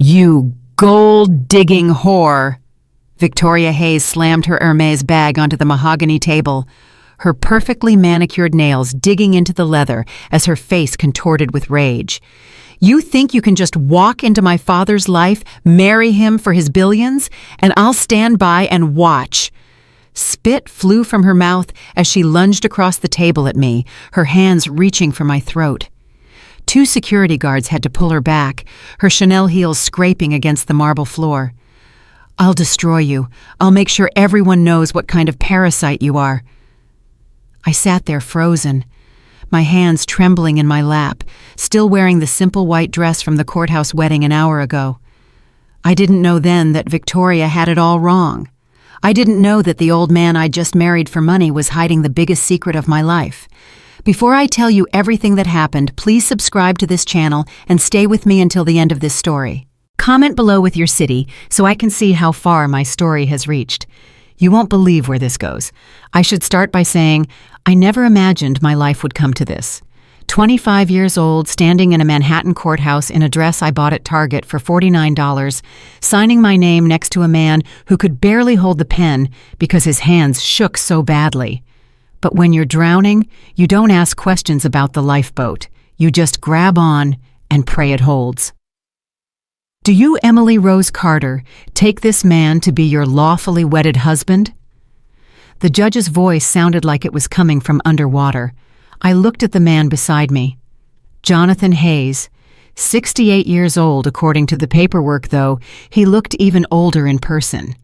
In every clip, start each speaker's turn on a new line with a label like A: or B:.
A: You gold-digging whore! Victoria Hayes slammed her Hermes bag onto the mahogany table, her perfectly manicured nails digging into the leather as her face contorted with rage. You think you can just walk into my father's life, marry him for his billions, and I'll stand by and watch? Spit flew from her mouth as she lunged across the table at me, her hands reaching for my throat. 2 security guards had to pull her back, her Chanel heels scraping against the marble floor. I'll destroy you. I'll make sure everyone knows what kind of parasite you are. I sat there frozen, my hands trembling in my lap, still wearing the simple white dress from the courthouse wedding an hour ago. I didn't know then that Victoria had it all wrong. I didn't know that the old man I'd just married for money was hiding the biggest secret of my life. Before I tell you everything that happened, please subscribe to this channel and stay with me until the end of this story. Comment below with your city so I can see how far my story has reached. You won't believe where this goes. I should start by saying, I never imagined my life would come to this. 25 years old, standing in a Manhattan courthouse in a dress I bought at Target for $49, signing my name next to a man who could barely hold the pen because his hands shook so badly. But when you're drowning, you don't ask questions about the lifeboat. You just grab on and pray it holds. Do you, Emily Rose Carter, take this man to be your lawfully wedded husband? The judge's voice sounded like it was coming from underwater. I looked at the man beside me. Jonathan Hayes, 68 years old according to the paperwork, though he looked even older in person.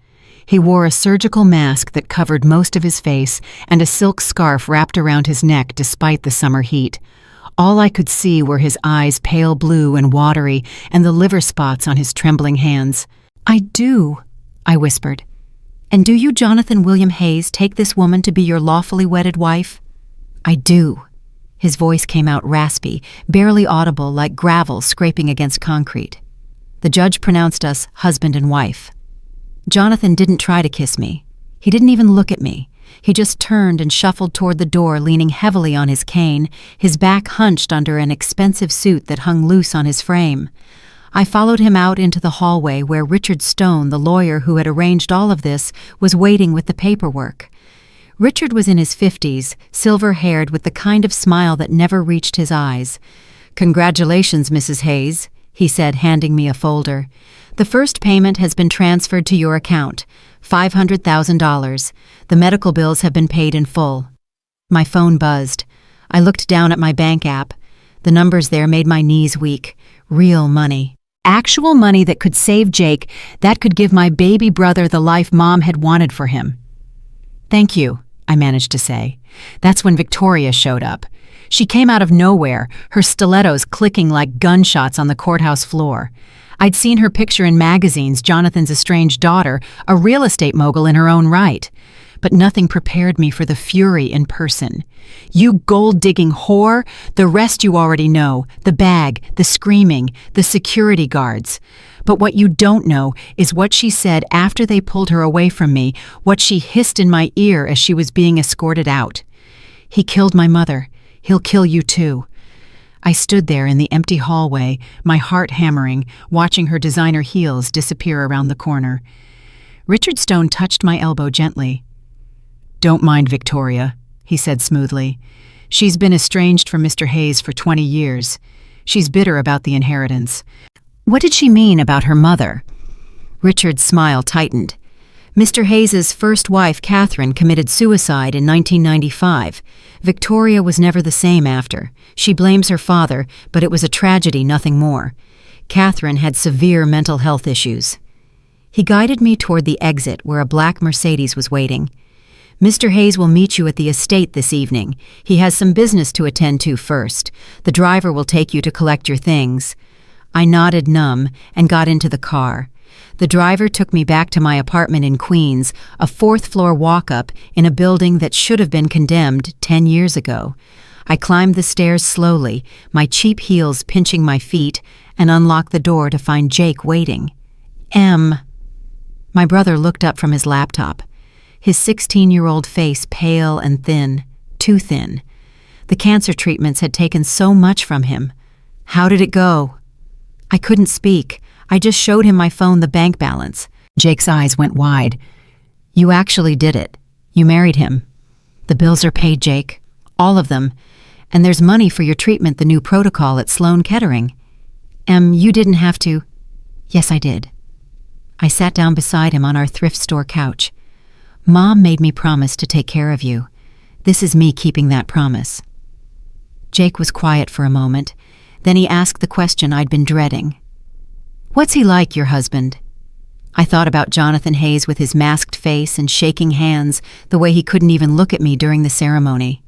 A: He wore a surgical mask that covered most of his face and a silk scarf wrapped around his neck despite the summer heat. All I could see were his eyes pale blue and watery and the liver spots on his trembling hands. I do, I whispered. And do you, Jonathan William Hayes, take this woman to be your lawfully wedded wife? I do. His voice came out raspy, barely audible like gravel scraping against concrete. The judge pronounced us husband and wife. Jonathan didn't try to kiss me. He didn't even look at me. He just turned and shuffled toward the door, leaning heavily on his cane, his back hunched under an expensive suit that hung loose on his frame. I followed him out into the hallway where Richard Stone, the lawyer who had arranged all of this, was waiting with the paperwork. Richard was in his 50s, silver-haired with the kind of smile that never reached his eyes. "Congratulations, Mrs. Hayes," he said, handing me a folder. "The first payment has been transferred to your account, $500,000. The medical bills have been paid in full." My phone buzzed. I looked down at my bank app. The numbers there made my knees weak. Real money. Actual money that could save Jake, that could give my baby brother the life Mom had wanted for him. "Thank you," I managed to say. That's when Victoria showed up. She came out of nowhere, her stilettos clicking like gunshots on the courthouse floor. I'd seen her picture in magazines, Jonathan's estranged daughter, a real estate mogul in her own right. But nothing prepared me for the fury in person. "You gold-digging whore, the rest you already know, the bag, the screaming, the security guards. But what you don't know is what she said after they pulled her away from me, what she hissed in my ear as she was being escorted out. 'He killed my mother. He'll kill you too.'" I stood there in the empty hallway, my heart hammering, watching her designer heels disappear around the corner. Richard Stone touched my elbow gently. "Don't mind Victoria," he said smoothly. "She's been estranged from Mr. Hayes for 20 years. She's bitter about the inheritance." "What did she mean about her mother?" Richard's smile tightened. "Mr. Hayes's first wife, Catherine, committed suicide in 1995. Victoria was never the same after. She blames her father, but it was a tragedy, nothing more. Catherine had severe mental health issues." He guided me toward the exit where a black Mercedes was waiting. "Mr. Hayes will meet you at the estate this evening. He has some business to attend to first. The driver will take you to collect your things." I nodded numb and got into the car. The driver took me back to my apartment in Queens, a 4th-floor walk-up in a building that should have been condemned 10 years ago. I climbed the stairs slowly, my cheap heels pinching my feet, and unlocked the door to find Jake waiting. My brother looked up from his laptop, his 16-year-old face pale and thin, too thin. The cancer treatments had taken so much from him. How did it go? I couldn't speak. I just showed him my phone, the bank balance. Jake's eyes went wide. You actually did it. You married him. The bills are paid, Jake. All of them. And there's money for your treatment, the new protocol at Sloan Kettering. You didn't have to. Yes, I did. I sat down beside him on our thrift store couch. Mom made me promise to take care of you. This is me keeping that promise. Jake was quiet for a moment. Then he asked the question I'd been dreading. What's he like, your husband? I thought about Jonathan Hayes with his masked face and shaking hands, the way he couldn't even look at me during the ceremony.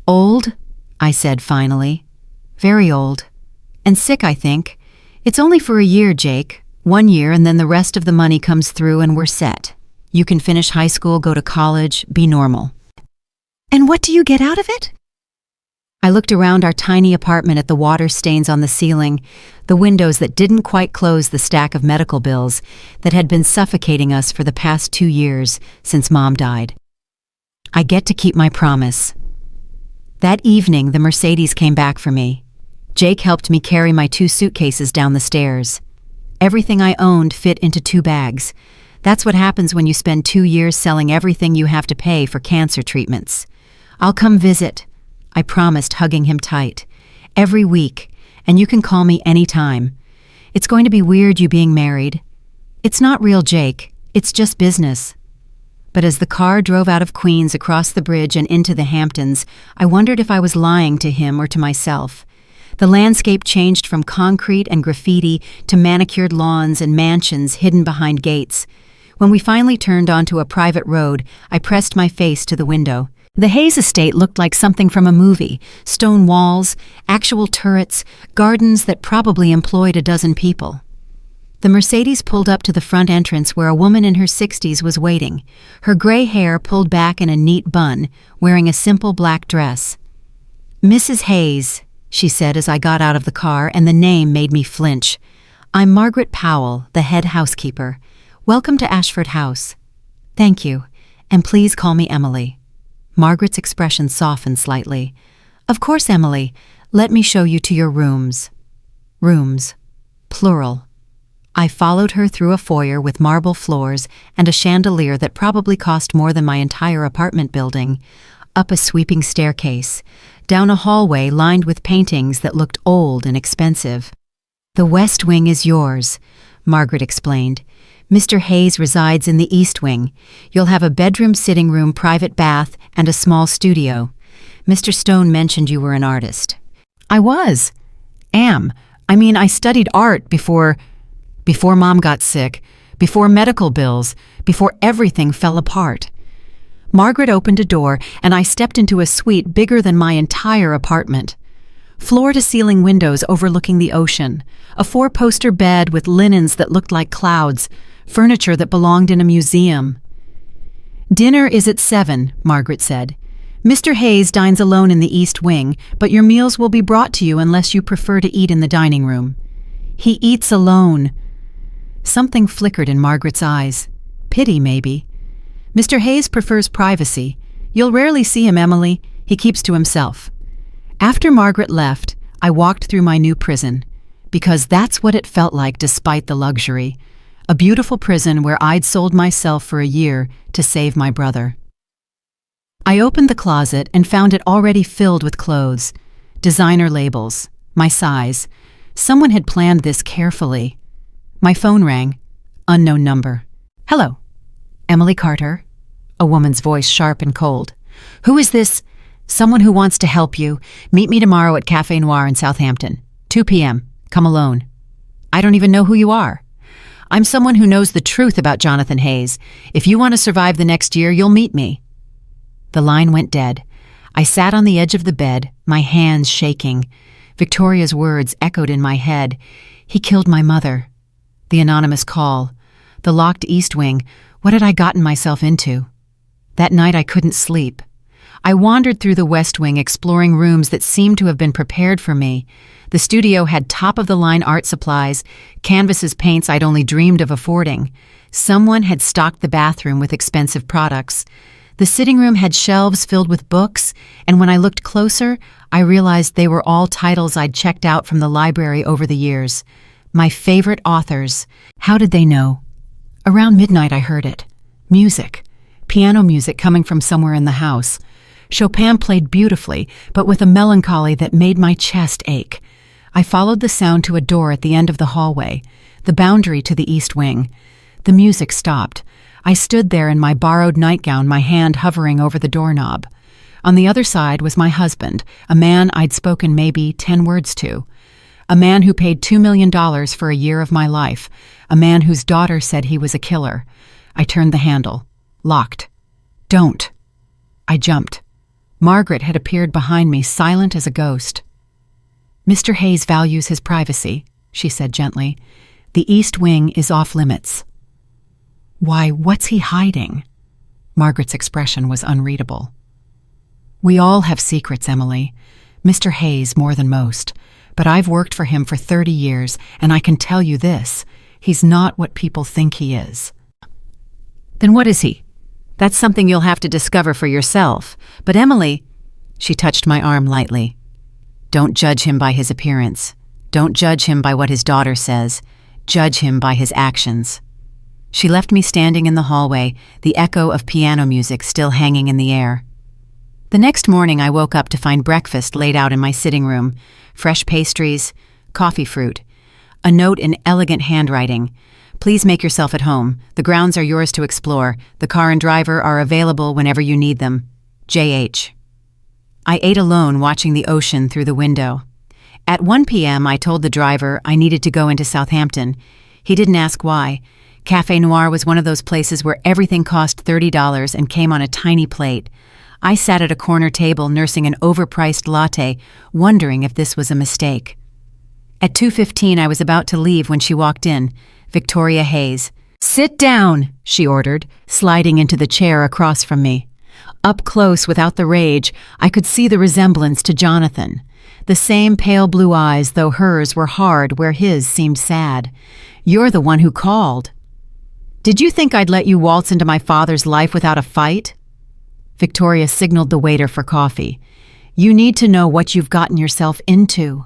A: Old? I said finally. Very old. And sick, I think. It's only for a year, Jake. 1 year, and then the rest of the money comes through and we're set. You can finish high school, go to college, be normal. And what do you get out of it? I looked around our tiny apartment at the water stains on the ceiling, the windows that didn't quite close the stack of medical bills that had been suffocating us for the past 2 years since Mom died. I get to keep my promise. That evening, the Mercedes came back for me. Jake helped me carry my 2 suitcases down the stairs. Everything I owned fit into 2 bags. That's what happens when you spend 2 years selling everything you have to pay for cancer treatments. I'll come visit, I promised, hugging him tight. Every week, and you can call me anytime. It's going to be weird you being married. It's not real, Jake. It's just business. But as the car drove out of Queens across the bridge and into the Hamptons, I wondered if I was lying to him or to myself. The landscape changed from concrete and graffiti to manicured lawns and mansions hidden behind gates. When we finally turned onto a private road, I pressed my face to the window. The Hayes estate looked like something from a movie. Stone walls, actual turrets, gardens that probably employed a dozen people. The Mercedes pulled up to the front entrance where a woman in her 60s was waiting, her gray hair pulled back in a neat bun, wearing a simple black dress. Mrs. Hayes, she said as I got out of the car, and the name made me flinch. I'm Margaret Powell, the head housekeeper. Welcome to Ashford House. Thank you, and please call me Emily. Margaret's expression softened slightly. Of course, Emily. Let me show you to your rooms. Rooms. Plural. I followed her through a foyer with marble floors and a chandelier that probably cost more than my entire apartment building, up a sweeping staircase, down a hallway lined with paintings that looked old and expensive. The West Wing is yours, Margaret explained. Mr. Hayes resides in the East Wing. You'll have a bedroom, sitting room, private bath, and a small studio. Mr. Stone mentioned you were an artist. I was. I studied art before Mom got sick, before medical bills, before everything fell apart. Margaret opened a door, and I stepped into a suite bigger than my entire apartment. Floor-to-ceiling windows overlooking the ocean, a 4-poster bed with linens that looked like clouds, furniture that belonged in a museum. Dinner is at 7, Margaret said. Mr. Hayes dines alone in the East Wing, but your meals will be brought to you unless you prefer to eat in the dining room. He eats alone. Something flickered in Margaret's eyes. Pity, maybe. Mr. Hayes prefers privacy. You'll rarely see him, Emily. He keeps to himself. After Margaret left, I walked through my new prison, because that's what it felt like despite the luxury. A beautiful prison where I'd sold myself for a year to save my brother. I opened the closet and found it already filled with clothes, designer labels, my size. Someone had planned this carefully. My phone rang. Unknown number. Hello. Emily Carter. A woman's voice, sharp and cold. Who is this? Someone who wants to help you. Meet me tomorrow at Café Noir in Southampton. 2 p.m. Come alone. I don't even know who you are. I'm someone who knows the truth about Jonathan Hayes. If you want to survive the next year, you'll meet me. The line went dead. I sat on the edge of the bed, my hands shaking. Victoria's words echoed in my head. He killed my mother. The anonymous call. The locked East Wing. What had I gotten myself into? That night I couldn't sleep. I wandered through the West Wing, exploring rooms that seemed to have been prepared for me. The studio had top-of-the-line art supplies, canvases, paints I'd only dreamed of affording. Someone had stocked the bathroom with expensive products. The sitting room had shelves filled with books, and when I looked closer, I realized they were all titles I'd checked out from the library over the years. My favorite authors. How did they know? Around midnight I heard it. Music. Piano music coming from somewhere in the house. Chopin played beautifully, but with a melancholy that made my chest ache. I followed the sound to a door at the end of the hallway, the boundary to the east wing. The music stopped. I stood there in my borrowed nightgown, my hand hovering over the doorknob. On the other side was my husband, a man I'd spoken maybe 10 words to. A man who paid $2 million for a year of my life. A man whose daughter said he was a killer. I turned the handle. Locked. Don't. I jumped. Margaret had appeared behind me, silent as a ghost. "Mr. Hayes values his privacy," she said gently. "The East Wing is off limits." "Why, what's he hiding?" Margaret's expression was unreadable. "We all have secrets, Emily. Mr. Hayes more than most. But I've worked for him for 30 years, and I can tell you this, he's not what people think he is." "Then what is he?" "That's something you'll have to discover for yourself. But Emily," she touched my arm lightly, "don't judge him by his appearance. Don't judge him by what his daughter says. Judge him by his actions." She left me standing in the hallway, the echo of piano music still hanging in the air. The next morning I woke up to find breakfast laid out in my sitting room, fresh pastries, coffee fruit, a note in elegant handwriting. "Please make yourself at home. The grounds are yours to explore. The car and driver are available whenever you need them. J.H." I ate alone, watching the ocean through the window. At 1 p.m. I told the driver I needed to go into Southampton. He didn't ask why. Café Noir was one of those places where everything cost $30 and came on a tiny plate. I sat at a corner table nursing an overpriced latte, wondering if this was a mistake. At 2:15 I was about to leave when she walked in, Victoria Hayes. "Sit down," she ordered, sliding into the chair across from me. Up close, without the rage, I could see the resemblance to Jonathan. The same pale blue eyes, though hers were hard where his seemed sad. "You're the one who called." "Did you think I'd let you waltz into my father's life without a fight?" Victoria signaled the waiter for coffee. "You need to know what you've gotten yourself into."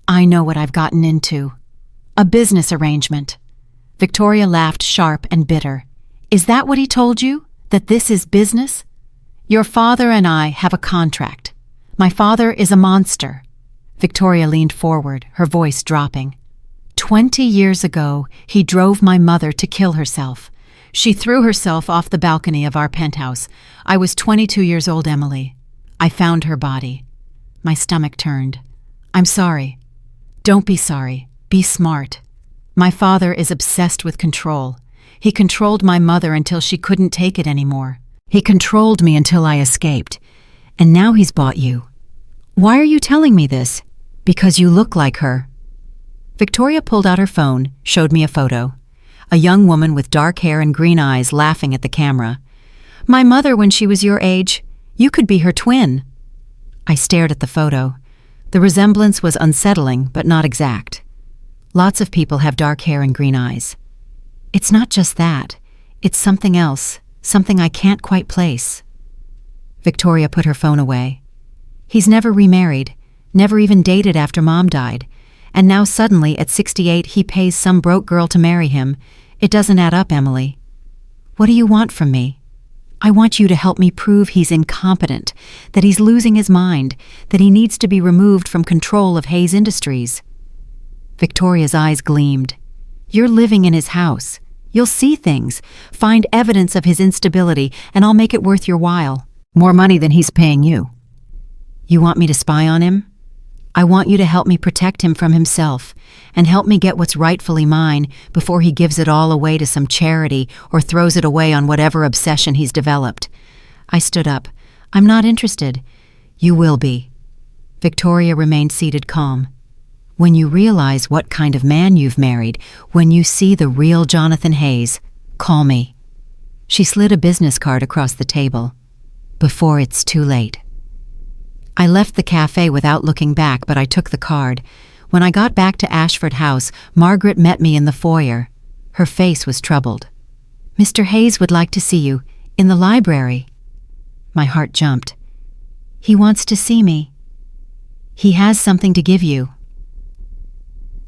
A: "I know what I've gotten into. A business arrangement." Victoria laughed sharp and bitter. "Is that what he told you? That this is business? Your father and I have a contract. My father is a monster." Victoria leaned forward, her voice dropping. 20 years ago, he drove my mother to kill herself. She threw herself off the balcony of our penthouse. I was 22 years old, Emily. I found her body. My stomach turned. "I'm sorry." "Don't be sorry. Be smart. My father is obsessed with control. He controlled my mother until she couldn't take it anymore. He controlled me until I escaped. And now he's bought you. Why are you telling me this? Because you look like her." Victoria pulled out her phone, showed me a photo. A young woman with dark hair and green eyes laughing at the camera. "My mother when she was your age. You could be her twin." I stared at the photo. The resemblance was unsettling, but not exact. Lots of people have dark hair and green eyes. It's not just that. It's something else, something I can't quite place. Victoria put her phone away. "He's never remarried, never even dated after Mom died. And now suddenly, at 68, he pays some broke girl to marry him. It doesn't add up, Emily. What do you want from me? I want you to help me prove he's incompetent, that he's losing his mind, that he needs to be removed from control of Hayes Industries." Victoria's eyes gleamed. "You're living in his house. You'll see things, find evidence of his instability, and I'll make it worth your while. More money than he's paying you." "You want me to spy on him? I want you to help me protect him from himself, and help me get what's rightfully mine before he gives it all away to some charity or throws it away on whatever obsession he's developed." I stood up. "I'm not interested." "You will be." Victoria remained seated calm. "When you realize what kind of man you've married, when you see the real Jonathan Hayes, call me." She slid a business card across the table. "Before it's too late." I left the cafe without looking back, but I took the card. When I got back to Ashford House, Margaret met me in the foyer. Her face was troubled. "Mr. Hayes would like to see you, in the library." My heart jumped. "He wants to see me. He has something to give you."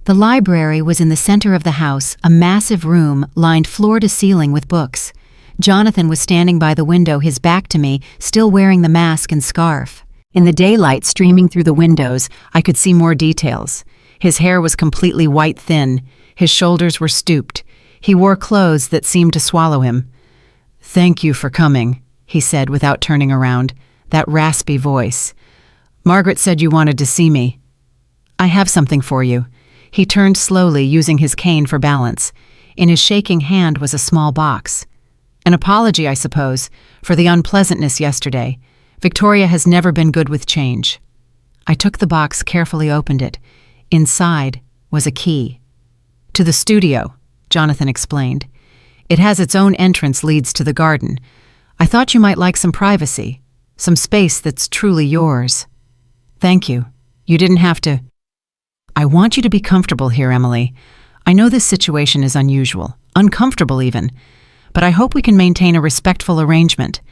A: The library was in the center of the house, a massive room lined floor to ceiling with books. Jonathan was standing by the window, his back to me, still wearing the mask and scarf. In the daylight streaming through the windows, I could see more details. His hair was completely white thin. His shoulders were stooped. He wore clothes that seemed to swallow him. "Thank you for coming," he said without turning around, that raspy voice. "Margaret said you wanted to see me." "I have something for you." He turned slowly, using his cane for balance. In his shaking hand was a small box. "An apology, I suppose, for the unpleasantness yesterday. Victoria has never been good with change." I took the box, carefully opened it. Inside was a key. "To the studio," Jonathan explained. "It has its own entrance, leads to the garden. I thought you might like some privacy, some space that's truly yours." "Thank you. You didn't have to." "I want you to be comfortable here, Emily. I know this situation is unusual, uncomfortable even, but I hope we can maintain a respectful arrangement."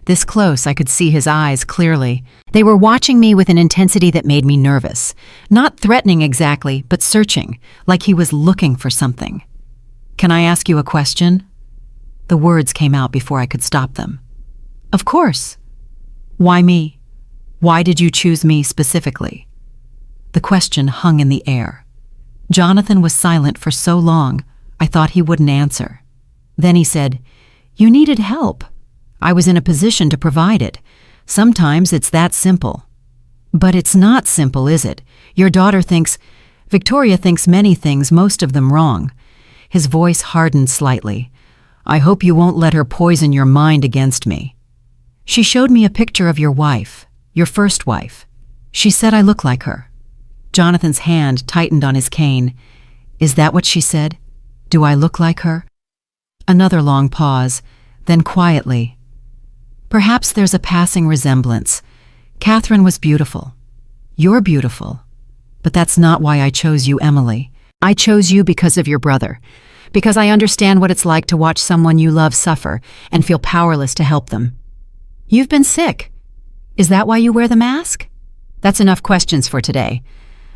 A: This close, I could see his eyes clearly. They were watching me with an intensity that made me nervous. Not threatening exactly, but searching, like he was looking for something. "Can I ask you a question?" The words came out before I could stop them. "Of course." "Why me? Why did you choose me specifically?" The question hung in the air. Jonathan was silent for so long, I thought he wouldn't answer. Then he said, "You needed help. I was in a position to provide it. Sometimes it's that simple." "But it's not simple, is it? Your daughter thinks—" "Victoria thinks many things, most of them wrong." His voice hardened slightly. "I hope you won't let her poison your mind against me. She showed me a picture of your wife, your first wife. She said I look like her." Jonathan's hand tightened on his cane. "Is that what she said? Do I look like her?" Another long pause, then quietly, "Perhaps there's a passing resemblance. Catherine was beautiful. You're beautiful. But that's not why I chose you, Emily. I chose you because of your brother, because I understand what it's like to watch someone you love suffer and feel powerless to help them. You've been sick. Is that why you wear the mask?" "That's enough questions for today."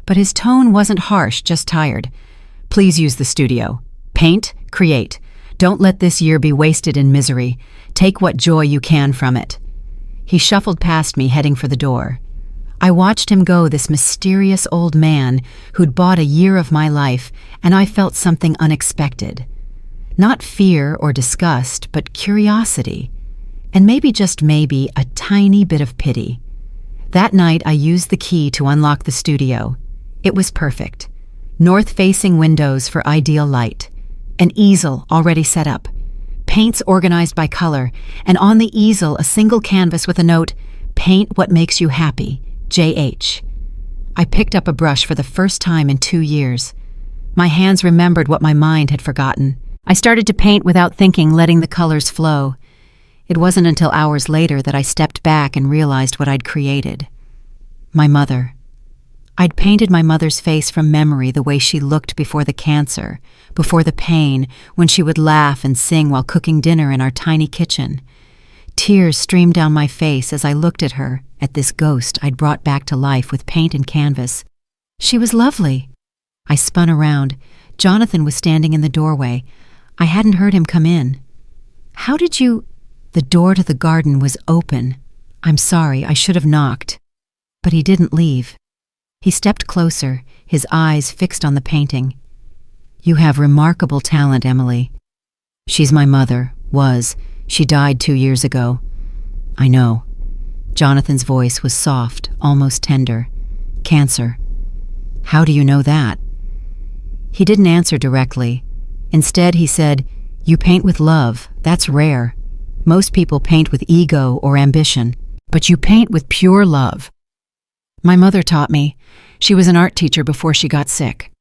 A: But his tone wasn't harsh, just tired. "Please use the studio. Paint, create. Don't let this year be wasted in misery. Take what joy you can from it." He shuffled past me, heading for the door. I watched him go, this mysterious old man who'd bought a year of my life, and I felt something unexpected. Not fear or disgust, but curiosity. And maybe, just maybe, a tiny bit of pity. That night, I used the key to unlock the studio. It was perfect. North-facing windows for ideal light. An easel already set up. Paints organized by color, and on the easel a single canvas with a note, "Paint what makes you happy, J.H." I picked up a brush for the first time in 2 years. My hands remembered what my mind had forgotten. I started to paint without thinking, letting the colors flow. It wasn't until hours later that I stepped back and realized what I'd created. My mother. I'd painted my mother's face from memory, the way she looked before the cancer, before the pain, when she would laugh and sing while cooking dinner in our tiny kitchen. Tears streamed down my face as I looked at her, at this ghost I'd brought back to life with paint and canvas. She was lovely. I spun around. Jonathan was standing in the doorway. I hadn't heard him come in. "How did you—" The door to the garden was open. "I'm sorry, I should have knocked." But he didn't leave. He stepped closer, his eyes fixed on the painting. "You have remarkable talent, Emily." "She's my mother, was. She died 2 years ago." "I know." Jonathan's voice was soft, almost tender. "Cancer." "How do you know that?" He didn't answer directly. Instead, he said, "You paint with love. That's rare. Most people paint with ego or ambition, but you paint with pure love." "My mother taught me. She was an art teacher before she got sick."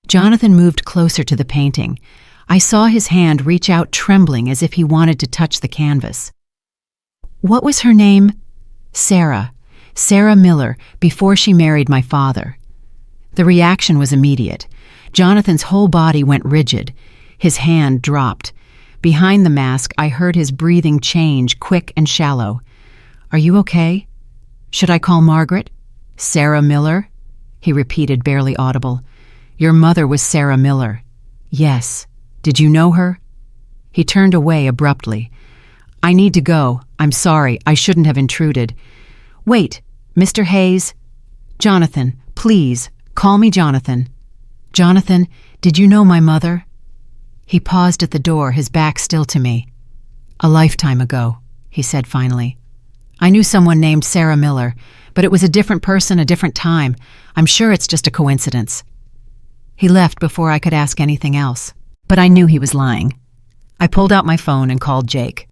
A: Jonathan moved closer to the painting. I saw his hand reach out, trembling as if he wanted to touch the canvas. "What was her name?" "Sarah. Sarah Miller, before she married my father." The reaction was immediate. Jonathan's whole body went rigid. His hand dropped. Behind the mask, I heard his breathing change, quick and shallow. "Are you okay? Should I call Margaret?" "Sarah Miller?" he repeated, barely audible. Your mother was Sarah Miller. Yes. Did you know her? He turned away abruptly. I need to go. I'm sorry. I shouldn't have intruded. Wait, Mr. Hayes? Jonathan, please, call me Jonathan. Jonathan, did you know my mother? He paused at the door, his back still to me. A lifetime ago, he said finally. I knew someone named Sarah Miller, but it was a different person, a different time. I'm sure it's just a coincidence. He left before I could ask anything else, but I knew he was lying. I pulled out my phone and called Jake.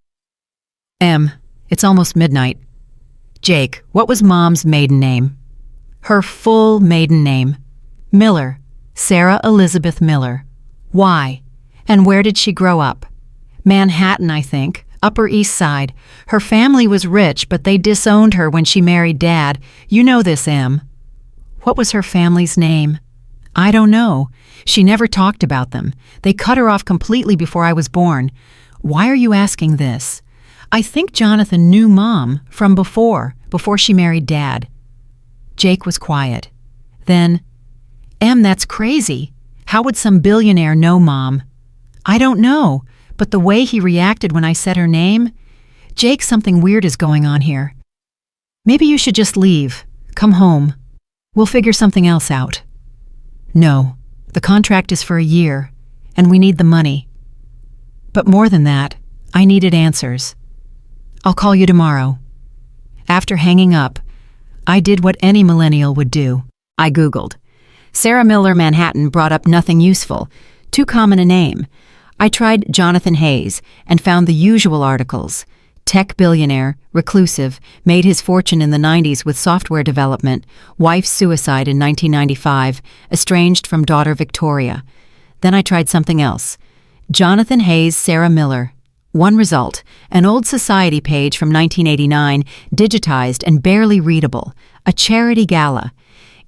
A: It's almost midnight. Jake, what was Mom's maiden name? Her full maiden name. Miller. Sarah Elizabeth Miller. Why? And where did she grow up? Manhattan, I think. Upper East Side. Her family was rich, but they disowned her when she married Dad. You know this, Em. What was her family's name? I don't know. She never talked about them. They cut her off completely before I was born. Why are you asking this? I think Jonathan knew Mom from before she married Dad. Jake was quiet. Then, that's crazy. How would some billionaire know Mom? I don't know, but the way he reacted when I said her name, Jake, something weird is going on here. Maybe you should just leave. Come home. We'll figure something else out. No, the contract is for a year, and we need the money. But more than that, I needed answers. I'll call you tomorrow. After hanging up, I did what any millennial would do. I Googled. Sarah Miller, Manhattan brought up nothing useful, too common a name. I tried Jonathan Hayes and found the usual articles. Tech billionaire, reclusive, made his fortune in the 90s with software development, wife suicide in 1995, estranged from daughter Victoria. Then I tried something else. Jonathan Hayes, Sarah Miller. One result, an old society page from 1989, digitized and barely readable, a charity gala.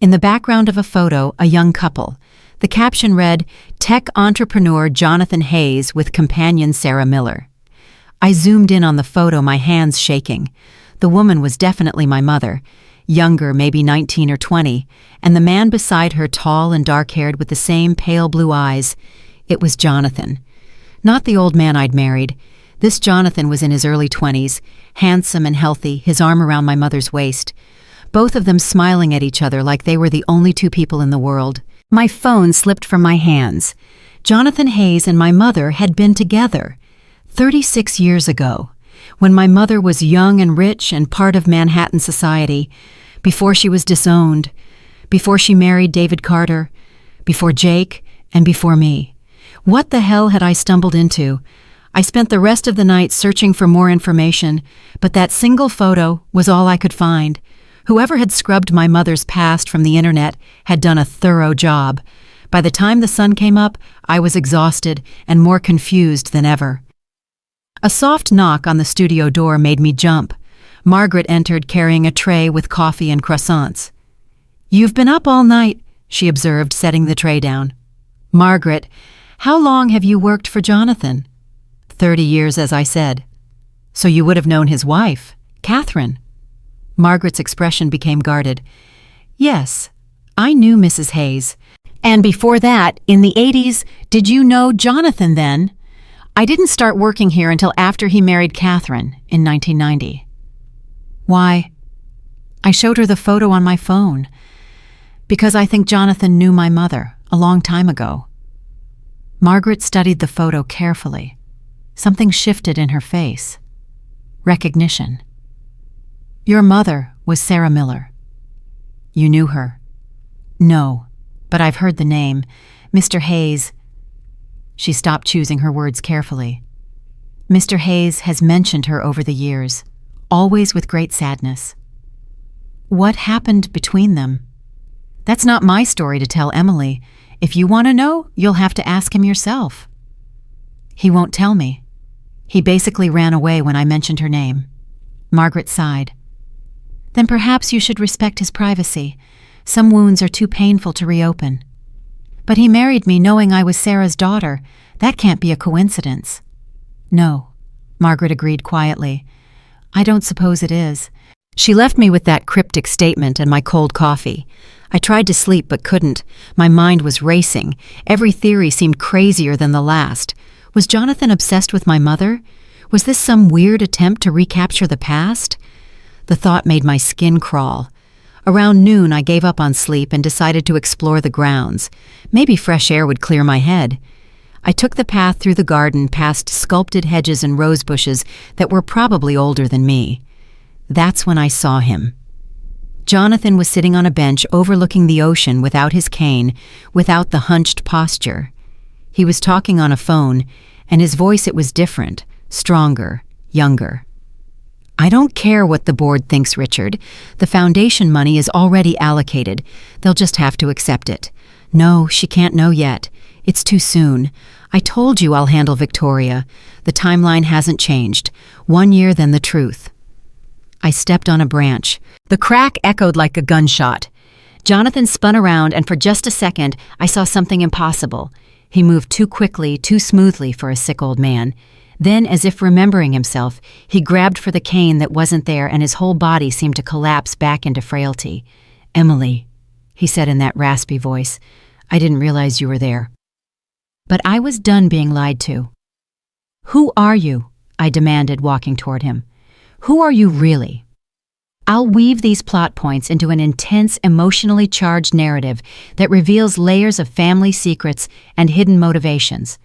A: In the background of a photo, a young couple. The caption read, Tech entrepreneur Jonathan Hayes with companion Sarah Miller. I zoomed in on the photo, my hands shaking. The woman was definitely my mother, younger, maybe 19 or 20, and the man beside her tall and dark-haired with the same pale blue eyes. It was Jonathan. Not the old man I'd married. This Jonathan was in his early 20s, handsome and healthy, his arm around my mother's waist. Both of them smiling at each other like they were the only two people in the world. My phone slipped from my hands. Jonathan Hayes and my mother had been together 36 years ago, when my mother was young and rich and part of Manhattan society, before she was disowned, before she married David Carter, before Jake, and before me. What the hell had I stumbled into? I spent the rest of the night searching for more information, but that single photo was all I could find. Whoever had scrubbed my mother's past from the internet had done a thorough job. By the time the sun came up, I was exhausted and more confused than ever. A soft knock on the studio door made me jump. Margaret entered carrying a tray with coffee and croissants. "You've been up all night," she observed, setting the tray down. "Margaret, how long have you worked for Jonathan?" 30 years, as I said. "So you would have known his wife, Catherine." Margaret's expression became guarded. "Yes, I knew Mrs. Hayes. And before that, in the 80s, did you know Jonathan then?" "I didn't start working here until after he married Catherine in 1990. "Why?" I showed her the photo on my phone. "Because I think Jonathan knew my mother a long time ago." Margaret studied the photo carefully. Something shifted in her face. Recognition. "Your mother was Sarah Miller." "You knew her?" "No, but I've heard the name. Mr. Hayes." She stopped choosing her words carefully. "Mr. Hayes has mentioned her over the years, always with great sadness." "What happened between them?" "That's not my story to tell Emily. If you want to know, you'll have to ask him yourself." "He won't tell me. He basically ran away when I mentioned her name." Margaret sighed. "Then perhaps you should respect his privacy. Some wounds are too painful to reopen." "But he married me knowing I was Sarah's daughter. That can't be a coincidence." "No," Margaret agreed quietly. "I don't suppose it is. She left me with that cryptic statement and my cold coffee. I tried to sleep but couldn't. My mind was racing. Every theory seemed crazier than the last. Was Jonathan obsessed with my mother? Was this some weird attempt to recapture the past? The thought made my skin crawl. Around noon, I gave up on sleep and decided to explore the grounds. Maybe fresh air would clear my head. I took the path through the garden past sculpted hedges and rose bushes that were probably older than me. That's when I saw him. Jonathan was sitting on a bench overlooking the ocean without his cane, without the hunched posture. He was talking on a phone, and his voice, it was different, stronger, younger. I don't care what the board thinks, Richard. The foundation money is already allocated. They'll just have to accept it. No, she can't know yet. It's too soon. I told you I'll handle Victoria. The timeline hasn't changed. 1 year, then the truth. I stepped on a branch. The crack echoed like a gunshot. Jonathan spun around, and for just a second, I saw something impossible. He moved too quickly, too smoothly for a sick old man. Then, as if remembering himself, he grabbed for the cane that wasn't there, and his whole body seemed to collapse back into frailty. "Emily," he said in that raspy voice, "I didn't realize you were there." But I was done being lied to. "Who are you?" I demanded, walking toward him. "Who are you really?" I'll weave these plot points into an intense, emotionally charged narrative that reveals layers of family secrets and hidden motivations.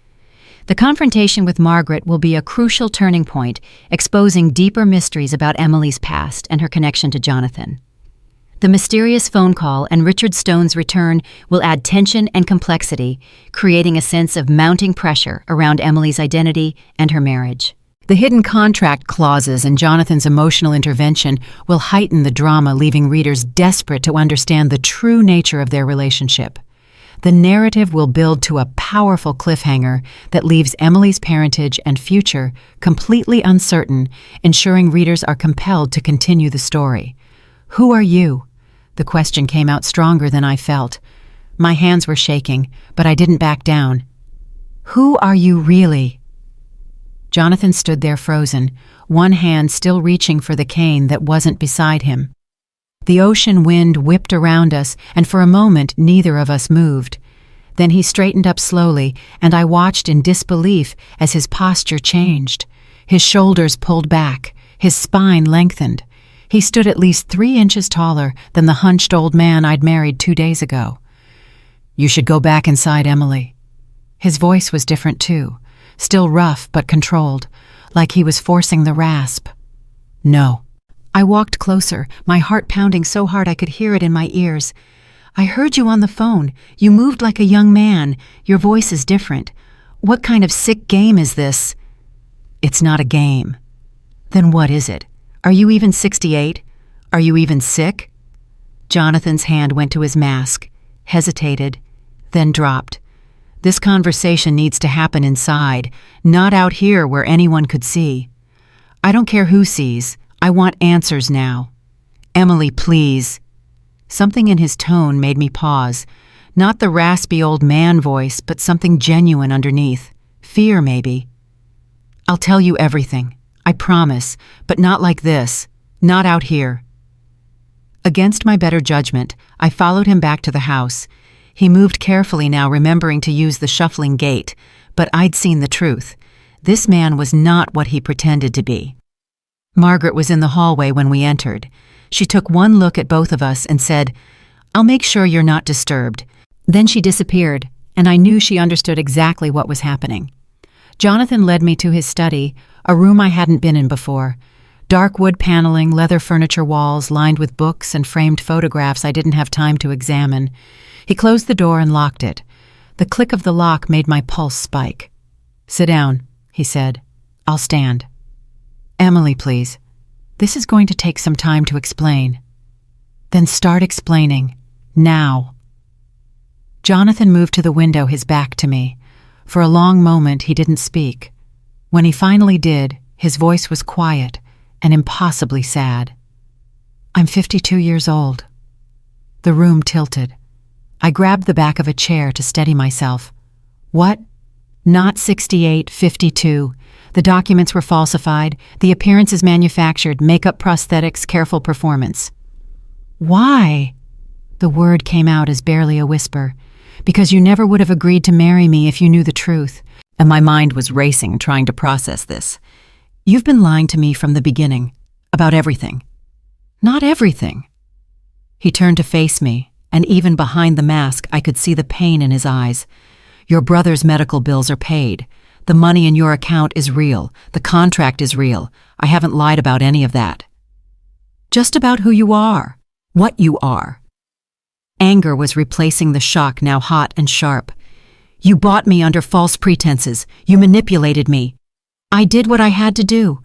A: The confrontation with Margaret will be a crucial turning point, exposing deeper mysteries about Emily's past and her connection to Jonathan. The mysterious phone call and Richard Stone's return will add tension and complexity, creating a sense of mounting pressure around Emily's identity and her marriage. The hidden contract clauses and Jonathan's emotional intervention will heighten the drama, leaving readers desperate to understand the true nature of their relationship. The narrative will build to a powerful cliffhanger that leaves Emily's parentage and future completely uncertain, ensuring readers are compelled to continue the story. "Who are you?" The question came out stronger than I felt. My hands were shaking, but I didn't back down. "Who are you really?" Jonathan stood there frozen, one hand still reaching for the cane that wasn't beside him. The ocean wind whipped around us, and for a moment neither of us moved. Then he straightened up slowly, and I watched in disbelief as his posture changed. His shoulders pulled back, his spine lengthened. He stood at least 3 inches taller than the hunched old man I'd married 2 days ago. "You should go back inside, Emily." His voice was different too, still rough but controlled, like he was forcing the rasp. "No." I walked closer, my heart pounding so hard I could hear it in my ears. "I heard you on the phone. You moved like a young man. Your voice is different. What kind of sick game is this?" "It's not a game." "Then what is it? Are you even 68? Are you even sick?" Jonathan's hand went to his mask, hesitated, then dropped. "This conversation needs to happen inside, not out here where anyone could see. I don't care who sees. I want answers now. Emily, please." Something in his tone made me pause. Not the raspy old man voice, but something genuine underneath. Fear, maybe. "I'll tell you everything. I promise, but not like this. Not out here." Against my better judgment, I followed him back to the house. He moved carefully now, remembering to use the shuffling gait, but I'd seen the truth. This man was not what he pretended to be. Margaret was in the hallway when we entered. She took one look at both of us and said, "I'll make sure you're not disturbed." Then she disappeared, and I knew she understood exactly what was happening. Jonathan led me to his study, a room I hadn't been in before. Dark wood paneling, leather furniture walls lined with books and framed photographs I didn't have time to examine. He closed the door and locked it. The click of the lock made my pulse spike. "Sit down," he said. "I'll stand." "Emily, please. This is going to take some time to explain." "Then start explaining. Now." Jonathan moved to the window, his back to me. For a long moment, he didn't speak. When he finally did, his voice was quiet and impossibly sad. "I'm 52 years old." The room tilted. I grabbed the back of a chair to steady myself. "What? Not 68, 52. The documents were falsified, the appearances manufactured, makeup, prosthetics, careful performance. Why? The word came out as barely a whisper. Because you never would have agreed to marry me if you knew the truth. And my mind was racing, trying to process this. You've been lying to me from the beginning. About everything. Not everything. He turned to face me, and even behind the mask I could see the pain in his eyes. Your brother's medical bills are paid. The money in your account is real. The contract is real. I haven't lied about any of that. Just about who you are. What you are. Anger was replacing the shock, now hot and sharp. You bought me under false pretenses. You manipulated me. I did what I had to do.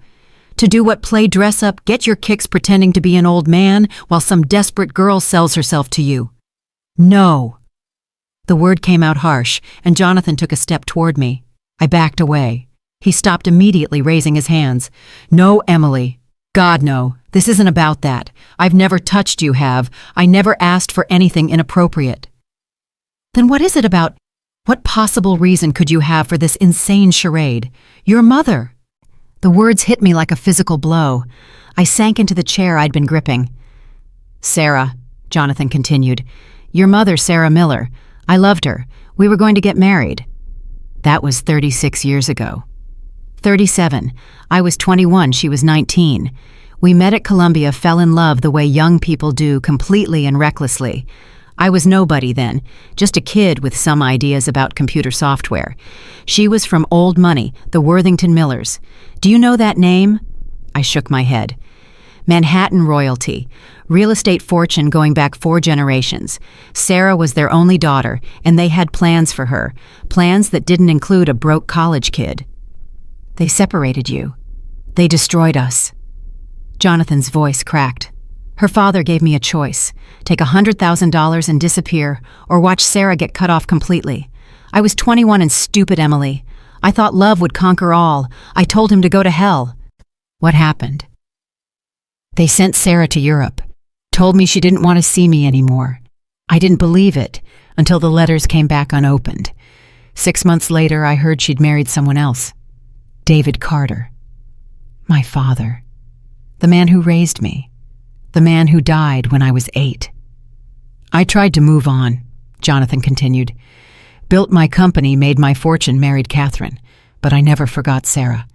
A: To do what, play dress up, get your kicks pretending to be an old man while some desperate girl sells herself to you. No. The word came out harsh, and Jonathan took a step toward me. I backed away. He stopped immediately, raising his hands. No, Emily. God, no. This isn't about that. I've never touched you, have. I never asked for anything inappropriate. Then what is it about? What possible reason could you have for this insane charade? Your mother. The words hit me like a physical blow. I sank into the chair I'd been gripping. Sarah, Jonathan continued. Your mother, Sarah Miller. I loved her. We were going to get married. That was 36 years ago. 37. I was 21, she was 19. We met at Columbia, fell in love the way young people do, completely and recklessly. I was nobody then, just a kid with some ideas about computer software. She was from old money, the Worthington Millers. Do you know that name? I shook my head. Manhattan royalty, real estate fortune going back 4 generations. Sarah was their only daughter, and they had plans for her, plans that didn't include a broke college kid. They separated you. They destroyed us. Jonathan's voice cracked. Her father gave me a choice, take $100,000 and disappear, or watch Sarah get cut off completely. I was 21 and stupid, Emily. I thought love would conquer all. I told him to go to hell. What happened? They sent Sarah to Europe, told me she didn't want to see me anymore. I didn't believe it until the letters came back unopened. 6 months later, I heard she'd married someone else. David Carter. My father. The man who raised me. The man who died when I was 8. I tried to move on, Jonathan continued. Built my company, made my fortune, married Catherine, but I never forgot Sarah.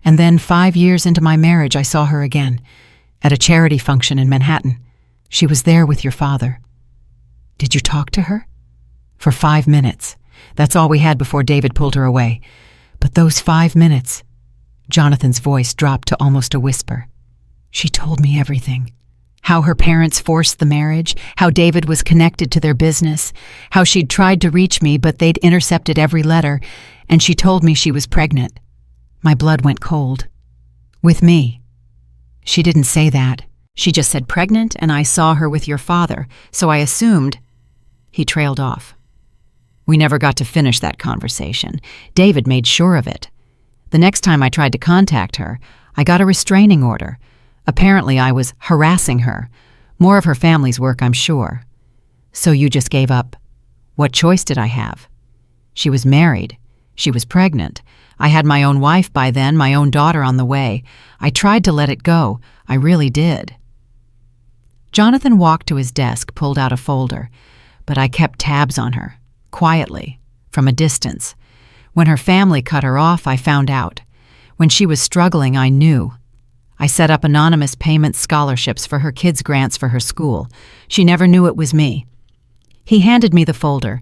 A: And then 5 years into my marriage, I saw her again, at a charity function in Manhattan. She was there with your father. Did you talk to her? For 5 minutes. That's all we had before David pulled her away. But those 5 minutes, Jonathan's voice dropped to almost a whisper. She told me everything. How her parents forced the marriage, how David was connected to their business, how she'd tried to reach me but they'd intercepted every letter, and she told me she was pregnant. My blood went cold. With me. She didn't say that. She just said pregnant, and I saw her with your father, so I assumed. He trailed off. We never got to finish that conversation. David made sure of it. The next time I tried to contact her, I got a restraining order. Apparently I was harassing her. More of her family's work, I'm sure. So you just gave up. What choice did I have? She was married. She was pregnant. I had my own wife by then, my own daughter on the way. I tried to let it go. I really did. Jonathan walked to his desk, pulled out a folder, but I kept tabs on her, quietly, from a distance. When her family cut her off, I found out. When she was struggling, I knew. I set up anonymous payment scholarships for her kids' grants for her school. She never knew it was me. He handed me the folder.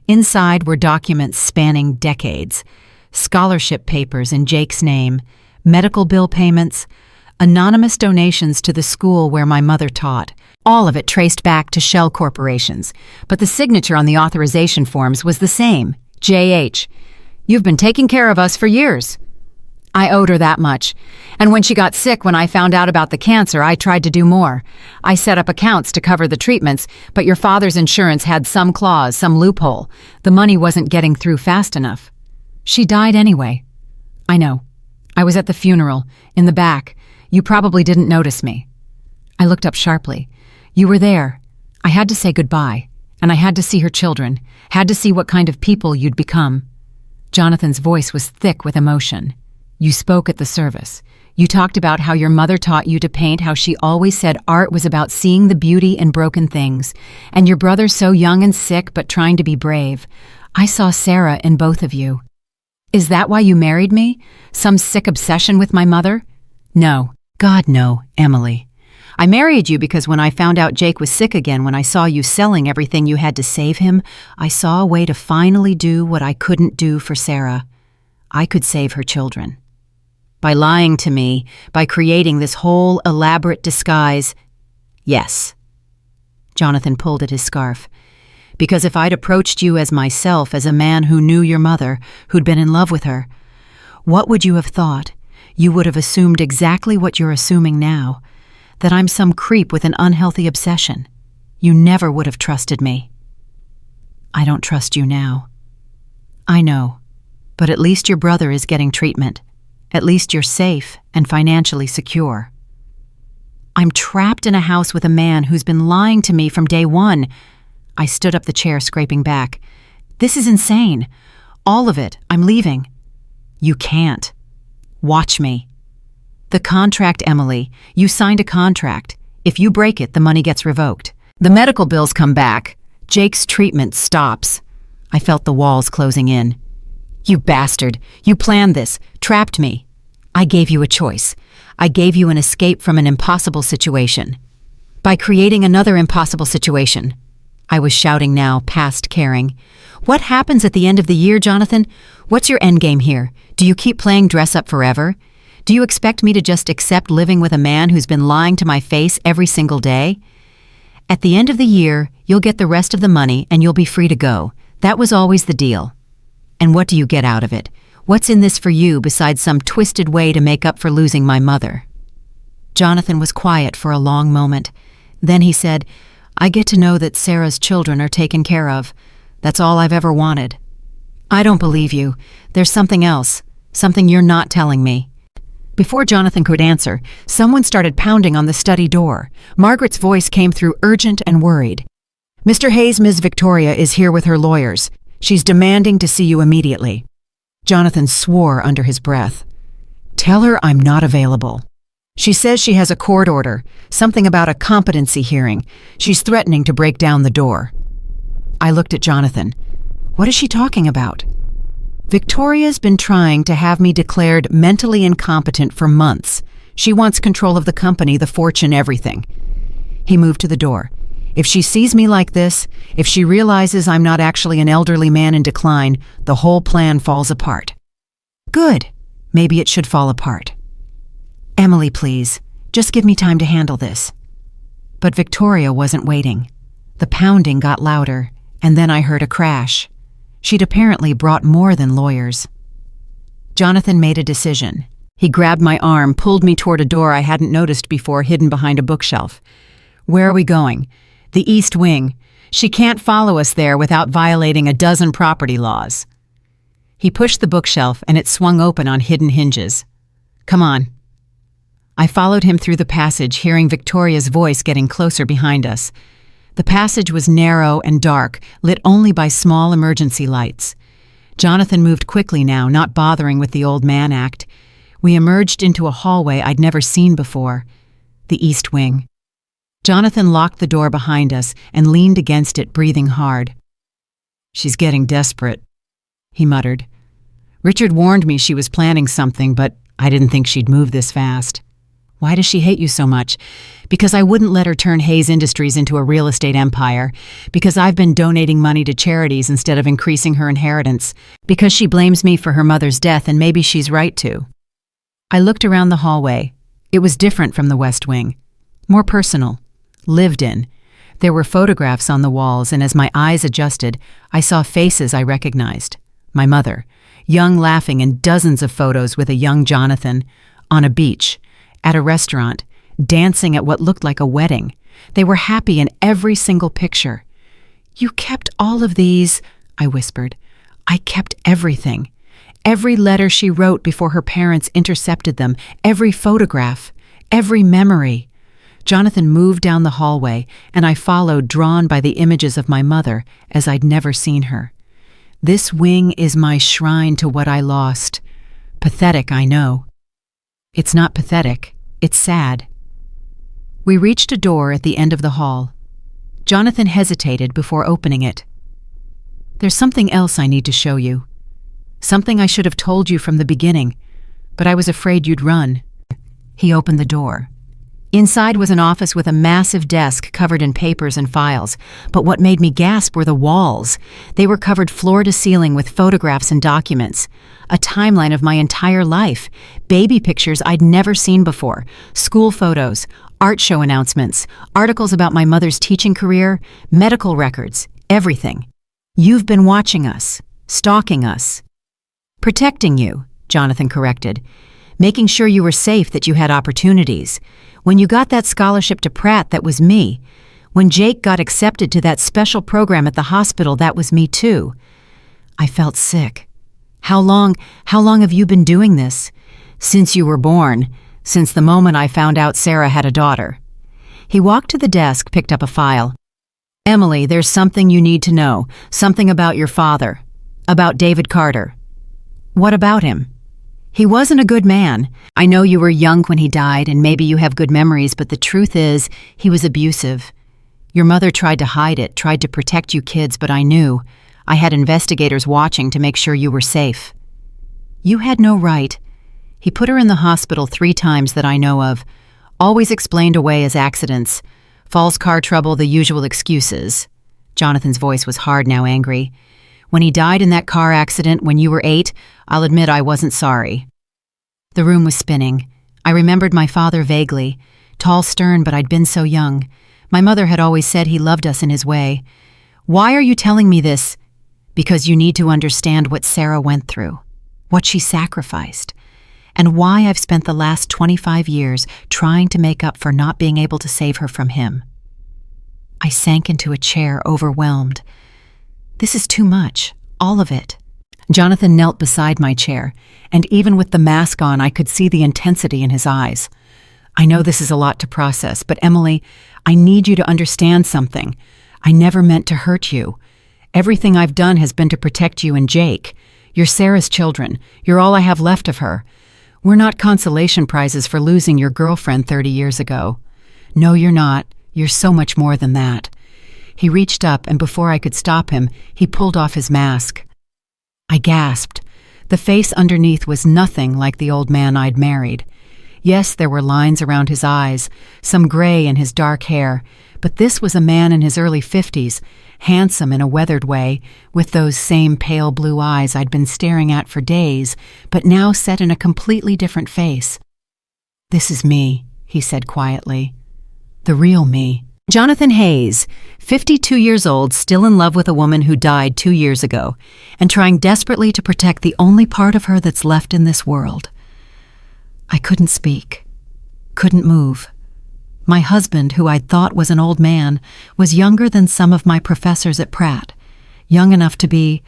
A: Inside were documents spanning decades. Scholarship papers in Jake's name, medical bill payments, anonymous donations to the school where my mother taught. All of it traced back to shell corporations. But the signature on the authorization forms was the same, J.H. You've been taking care of us for years. I owed her that much. And when she got sick, when I found out about the cancer, I tried to do more. I set up accounts to cover the treatments, but your father's insurance had some clause, some loophole. The money wasn't getting through fast enough. She died anyway. I know. I was at the funeral, in the back. You probably didn't notice me. I looked up sharply. You were there. I had to say goodbye, and I had to see her children, had to see what kind of people you'd become. Jonathan's voice was thick with emotion. You spoke at the service. You talked about how your mother taught you to paint, how she always said art was about seeing the beauty in broken things, and your brother so young and sick but trying to be brave. I saw Sarah in both of you. Is that why you married me? Some sick obsession with my mother? No. God, no, Emily. I married you because when I found out Jake was sick again, when I saw you selling everything you had to save him, I saw a way to finally do what I couldn't do for Sarah. I could save her children. By lying to me, by creating this whole elaborate disguise. Yes. Jonathan pulled at his scarf. Because if I'd approached you as myself, as a man who knew your mother, who'd been in love with her, what would you have thought? You would have assumed exactly what you're assuming now, that I'm some creep with an unhealthy obsession. You never would have trusted me. I don't trust you now. I know, but at least your brother is getting treatment. At least you're safe and financially secure. I'm trapped in a house with a man who's been lying to me from day one. I stood up the chair, scraping back. This is insane. All of it. I'm leaving. You can't. Watch me. The contract, Emily. You signed a contract. If you break it, the money gets revoked. The medical bills come back. Jake's treatment stops. I felt the walls closing in. You bastard. You planned this. Trapped me. I gave you a choice. I gave you an escape from an impossible situation. By creating another impossible situation. I was shouting now, past caring. What happens at the end of the year, Jonathan? What's your endgame here? Do you keep playing dress-up forever? Do you expect me to just accept living with a man who's been lying to my face every single day? At the end of the year, you'll get the rest of the money and you'll be free to go. That was always the deal. And what do you get out of it? What's in this for you besides some twisted way to make up for losing my mother? Jonathan was quiet for a long moment. Then he said, I get to know that Sarah's children are taken care of. That's all I've ever wanted. I don't believe you. There's something else. Something you're not telling me. Before Jonathan could answer, someone started pounding on the study door. Margaret's voice came through urgent and worried. Mr. Hayes, Ms. Victoria is here with her lawyers. She's demanding to see you immediately. Jonathan swore under his breath. Tell her I'm not available. She says she has a court order, something about a competency hearing. She's threatening to break down the door. I looked at Jonathan. What is she talking about? Victoria's been trying to have me declared mentally incompetent for months. She wants control of the company, the fortune, everything. He moved to the door. If she sees me like this, if she realizes I'm not actually an elderly man in decline, the whole plan falls apart. Good. Maybe it should fall apart. Emily, please. Just give me time to handle this. But Victoria wasn't waiting. The pounding got louder, and then I heard a crash. She'd apparently brought more than lawyers. Jonathan made a decision. He grabbed my arm, pulled me toward a door I hadn't noticed before, hidden behind a bookshelf. Where are we going? The East Wing. She can't follow us there without violating a dozen property laws. He pushed the bookshelf and it swung open on hidden hinges. Come on. I followed him through the passage, hearing Victoria's voice getting closer behind us. The passage was narrow and dark, lit only by small emergency lights. Jonathan moved quickly now, not bothering with the old man act. We emerged into a hallway I'd never seen before. The East Wing. Jonathan locked the door behind us and leaned against it, breathing hard. She's getting desperate, he muttered. Richard warned me she was planning something, but I didn't think she'd move this fast. Why does she hate you so much? Because I wouldn't let her turn Hayes Industries into a real estate empire. Because I've been donating money to charities instead of increasing her inheritance. Because she blames me for her mother's death, and maybe she's right to. I looked around the hallway. It was different from the West Wing. More personal. Lived in. There were photographs on the walls, and as my eyes adjusted, I saw faces I recognized. My mother, young, laughing, and dozens of photos with a young Jonathan. On a beach. At a restaurant, dancing at what looked like a wedding. They were happy in every single picture. You kept all of these, I whispered. I kept everything. Every letter she wrote before her parents intercepted them, every photograph, every memory. Jonathan moved down the hallway, and I followed, drawn by the images of my mother as I'd never seen her. This wing is my shrine to what I lost. Pathetic, I know. It's not pathetic. It's sad. We reached a door at the end of the hall. Jonathan hesitated before opening it. There's something else I need to show you. Something I should have told you from the beginning, but I was afraid you'd run. He opened the door. Inside was an office with a massive desk covered in papers and files, but what made me gasp were the walls. They were covered floor to ceiling with photographs and documents. A timeline of my entire life, baby pictures I'd never seen before, school photos, art show announcements, articles about my mother's teaching career, medical records, everything. You've been watching us, stalking us. Protecting you, Jonathan corrected. Making sure you were safe, that you had opportunities. When you got that scholarship to Pratt, that was me. When Jake got accepted to that special program at the hospital, that was me too. I felt sick. How long have you been doing this? Since you were born, since the moment I found out Sarah had a daughter. He walked to the desk, picked up a file. Emily, there's something you need to know, something about your father, about David Carter. What about him? He wasn't a good man. I know you were young when he died and maybe you have good memories, but the truth is, he was abusive. Your mother tried to hide it, tried to protect you kids, but I knew. I had investigators watching to make sure you were safe. You had no right. He put her in the hospital 3 times that I know of, always explained away as accidents. Falls car trouble, the usual excuses. Jonathan's voice was hard, now angry. When he died in that car accident when you were 8, I'll admit I wasn't sorry. The room was spinning. I remembered my father vaguely. Tall, stern, but I'd been so young. My mother had always said he loved us in his way. Why are you telling me this? Because you need to understand what Sarah went through, what she sacrificed, and why I've spent the last 25 years trying to make up for not being able to save her from him. I sank into a chair, overwhelmed. This is too much, all of it. Jonathan knelt beside my chair, and even with the mask on, I could see the intensity in his eyes. I know this is a lot to process, but Emily, I need you to understand something. I never meant to hurt you. Everything I've done has been to protect you and Jake. You're Sarah's children. You're all I have left of her. We're not consolation prizes for losing your girlfriend 30 years ago. No, you're not. You're so much more than that. He reached up, and before I could stop him, he pulled off his mask. I gasped. The face underneath was nothing like the old man I'd married. Yes, there were lines around his eyes, some gray in his dark hair, but this was a man in his early 50s, handsome in a weathered way, with those same pale blue eyes I'd been staring at for days, but now set in a completely different face. This is me, he said quietly. The real me. Jonathan Hayes, 52 years old, still in love with a woman who died 2 years ago, and trying desperately to protect the only part of her that's left in this world. I couldn't speak, couldn't move. My husband, who I'd thought was an old man, was younger than some of my professors at Pratt, young enough to be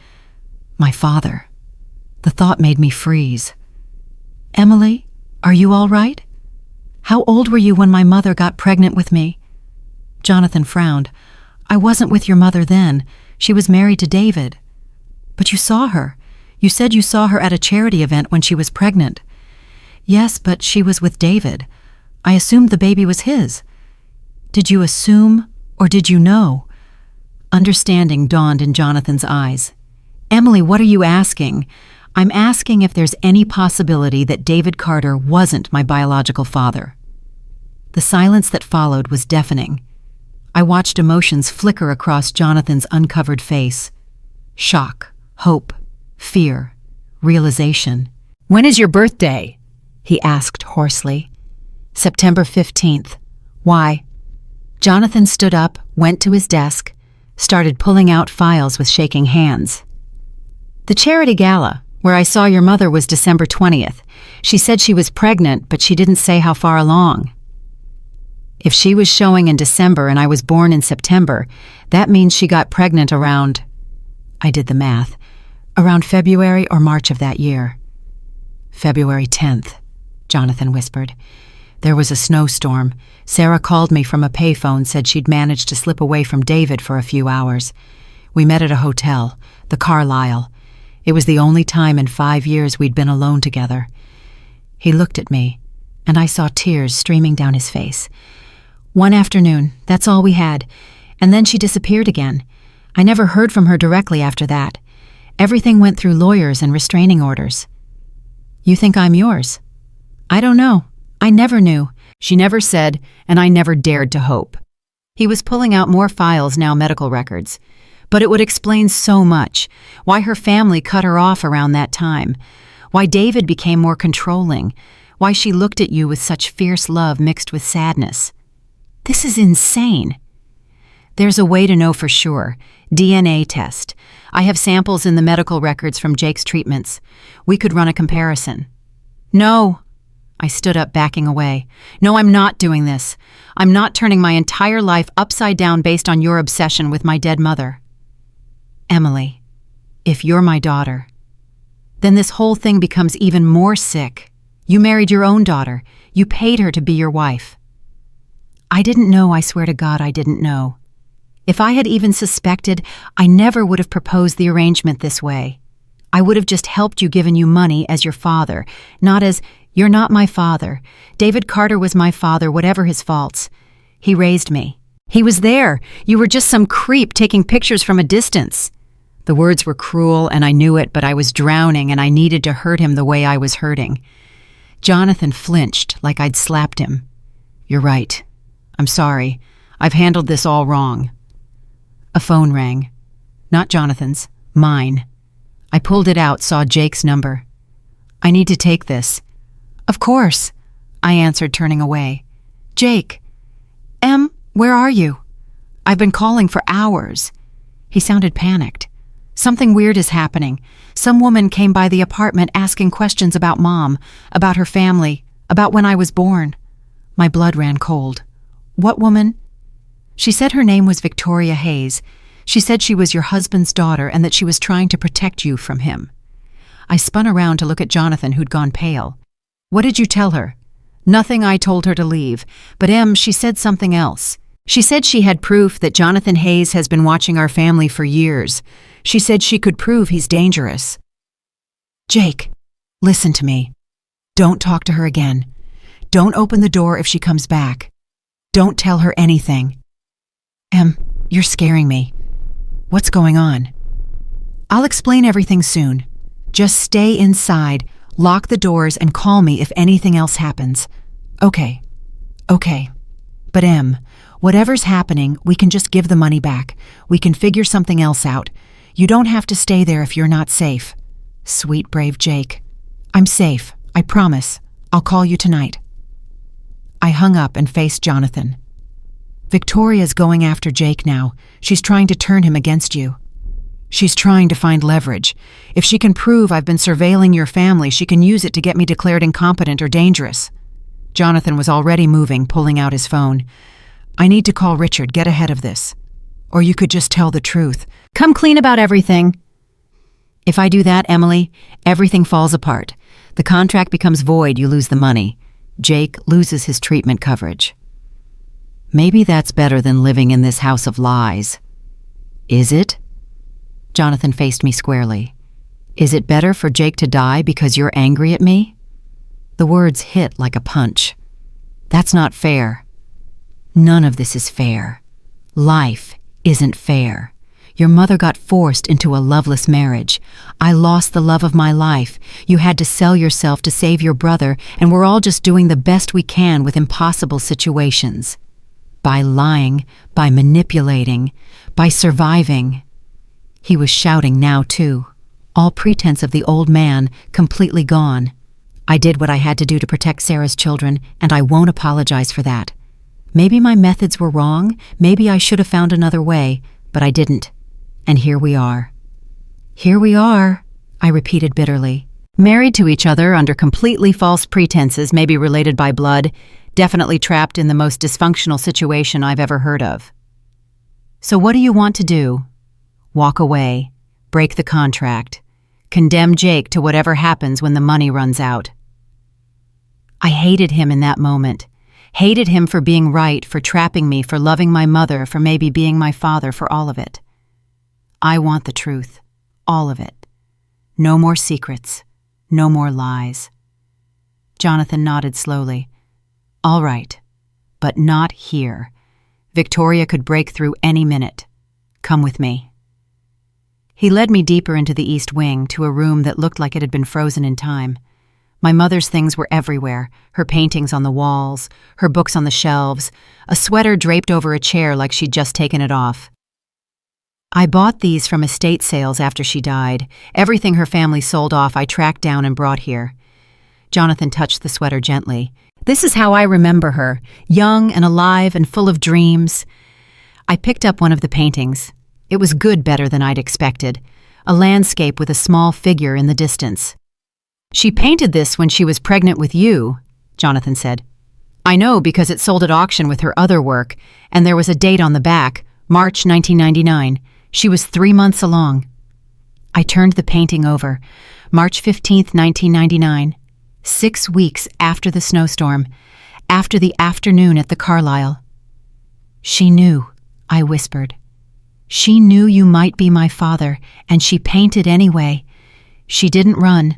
A: my father. The thought made me freeze. Emily, are you all right? How old were you when my mother got pregnant with me? Jonathan frowned. I wasn't with your mother then. She was married to David. But you saw her. You said you saw her at a charity event when she was pregnant. Yes, but she was with David. I assumed the baby was his. Did you assume, or did you know? Understanding dawned in Jonathan's eyes. Emily, what are you asking? I'm asking if there's any possibility that David Carter wasn't my biological father. The silence that followed was deafening. I watched emotions flicker across Jonathan's uncovered face. Shock, hope, fear, realization. When is your birthday? He asked hoarsely. September 15th. Why? Jonathan stood up, went to his desk, started pulling out files with shaking hands. The charity gala, where I saw your mother, was December 20th. She said she was pregnant, but she didn't say how far along. If she was showing in December and I was born in September, that means she got pregnant around, I did the math, around February or March of that year. February 10th, Jonathan whispered. There was a snowstorm. Sarah called me from a payphone, said she'd managed to slip away from David for a few hours. We met at a hotel, the Carlisle. It was the only time in 5 years we'd been alone together. He looked at me, and I saw tears streaming down his face. One afternoon, that's all we had, and then she disappeared again. I never heard from her directly after that. Everything went through lawyers and restraining orders. You think I'm yours? I don't know. I never knew. She never said, and I never dared to hope. He was pulling out more files, now medical records. But it would explain so much. Why her family cut her off around that time. Why David became more controlling. Why she looked at you with such fierce love mixed with sadness. This is insane. There's a way to know for sure. DNA test. I have samples in the medical records from Jake's treatments. We could run a comparison. No. I stood up, backing away. No, I'm not doing this. I'm not turning my entire life upside down based on your obsession with my dead mother. Emily, if you're my daughter, then this whole thing becomes even more sick. You married your own daughter. You paid her to be your wife. I didn't know, I swear to God I didn't know. If I had even suspected, I never would have proposed the arrangement this way. I would have just helped you, given you money as your father, not as, you're not my father. David Carter was my father, whatever his faults. He raised me. He was there. You were just some creep taking pictures from a distance. The words were cruel, and I knew it, but I was drowning, and I needed to hurt him the way I was hurting. Jonathan flinched like I'd slapped him. You're right. I'm sorry. I've handled this all wrong. A phone rang. Not Jonathan's, mine. I pulled it out, saw Jake's number. I need to take this. Of course, I answered, turning away. Jake. Em, where are you? I've been calling for hours. He sounded panicked. Something weird is happening. Some woman came by the apartment asking questions about Mom, about her family, about when I was born. My blood ran cold. What woman? She said her name was Victoria Hayes. She said she was your husband's daughter and that she was trying to protect you from him. I spun around to look at Jonathan, who'd gone pale. What did you tell her? Nothing. I told her to leave. But she said something else. She said she had proof that Jonathan Hayes has been watching our family for years. She said she could prove he's dangerous. Jake, listen to me. Don't talk to her again. Don't open the door if she comes back. Don't tell her anything. You're scaring me. What's going on? I'll explain everything soon. Just stay inside, lock the doors, and call me if anything else happens. Okay. But whatever's happening, we can just give the money back. We can figure something else out. You don't have to stay there if you're not safe. Sweet, brave Jake. I'm safe, I promise. I'll call you tonight. I hung up and faced Jonathan. Victoria's going after Jake now. She's trying to turn him against you. She's trying to find leverage. If she can prove I've been surveilling your family, she can use it to get me declared incompetent or dangerous. Jonathan was already moving, pulling out his phone. I need to call Richard, get ahead of this. Or you could just tell the truth. Come clean about everything. If I do that, Emily, everything falls apart. The contract becomes void, you lose the money. Jake loses his treatment coverage. Maybe that's better than living in this house of lies. Is it? Jonathan faced me squarely. Is it better for Jake to die because you're angry at me? The words hit like a punch. That's not fair. None of this is fair. Life isn't fair. Your mother got forced into a loveless marriage. I lost the love of my life. You had to sell yourself to save your brother, and we're all just doing the best we can with impossible situations. By lying, by manipulating, by surviving. He was shouting now, too. All pretense of the old man completely gone. I did what I had to do to protect Sarah's children, and I won't apologize for that. Maybe my methods were wrong, maybe I should have found another way, but I didn't. And here we are. Here we are, I repeated bitterly. Married to each other under completely false pretenses, maybe related by blood, definitely trapped in the most dysfunctional situation I've ever heard of. So what do you want to do? Walk away, break the contract, condemn Jake to whatever happens when the money runs out. I hated him in that moment. Hated him for being right, for trapping me, for loving my mother, for maybe being my father, for all of it. I want the truth. All of it. No more secrets. No more lies. Jonathan nodded slowly. All right, but not here. Victoria could break through any minute. Come with me. He led me deeper into the east wing to a room that looked like it had been frozen in time. My mother's things were everywhere, her paintings on the walls, her books on the shelves, a sweater draped over a chair like she'd just taken it off. I bought these from estate sales after she died. Everything her family sold off I tracked down and brought here. Jonathan touched the sweater gently. This is how I remember her, young and alive and full of dreams. I picked up one of the paintings. It was good, better than I'd expected. A landscape with a small figure in the distance. She painted this when she was pregnant with you, Jonathan said. I know because it sold at auction with her other work, and there was a date on the back, March 1999. She was 3 months along. I turned the painting over. March 15th, 1999. 6 weeks after the snowstorm, after the afternoon at the Carlisle. She knew, I whispered. She knew you might be my father, and she painted anyway. She didn't run.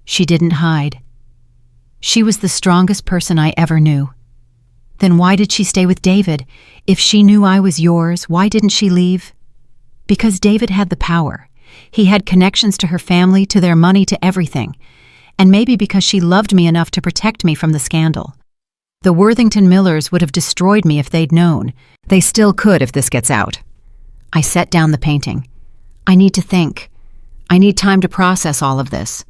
A: She didn't hide. She was the strongest person I ever knew. Then why did she stay with David? If she knew I was yours, why didn't she leave? Because David had the power. He had connections to her family, to their money, to everything. And maybe because she loved me enough to protect me from the scandal. The Worthington Millers would have destroyed me if they'd known. They still could if this gets out. I set down the painting. I need to think. I need time to process all of this.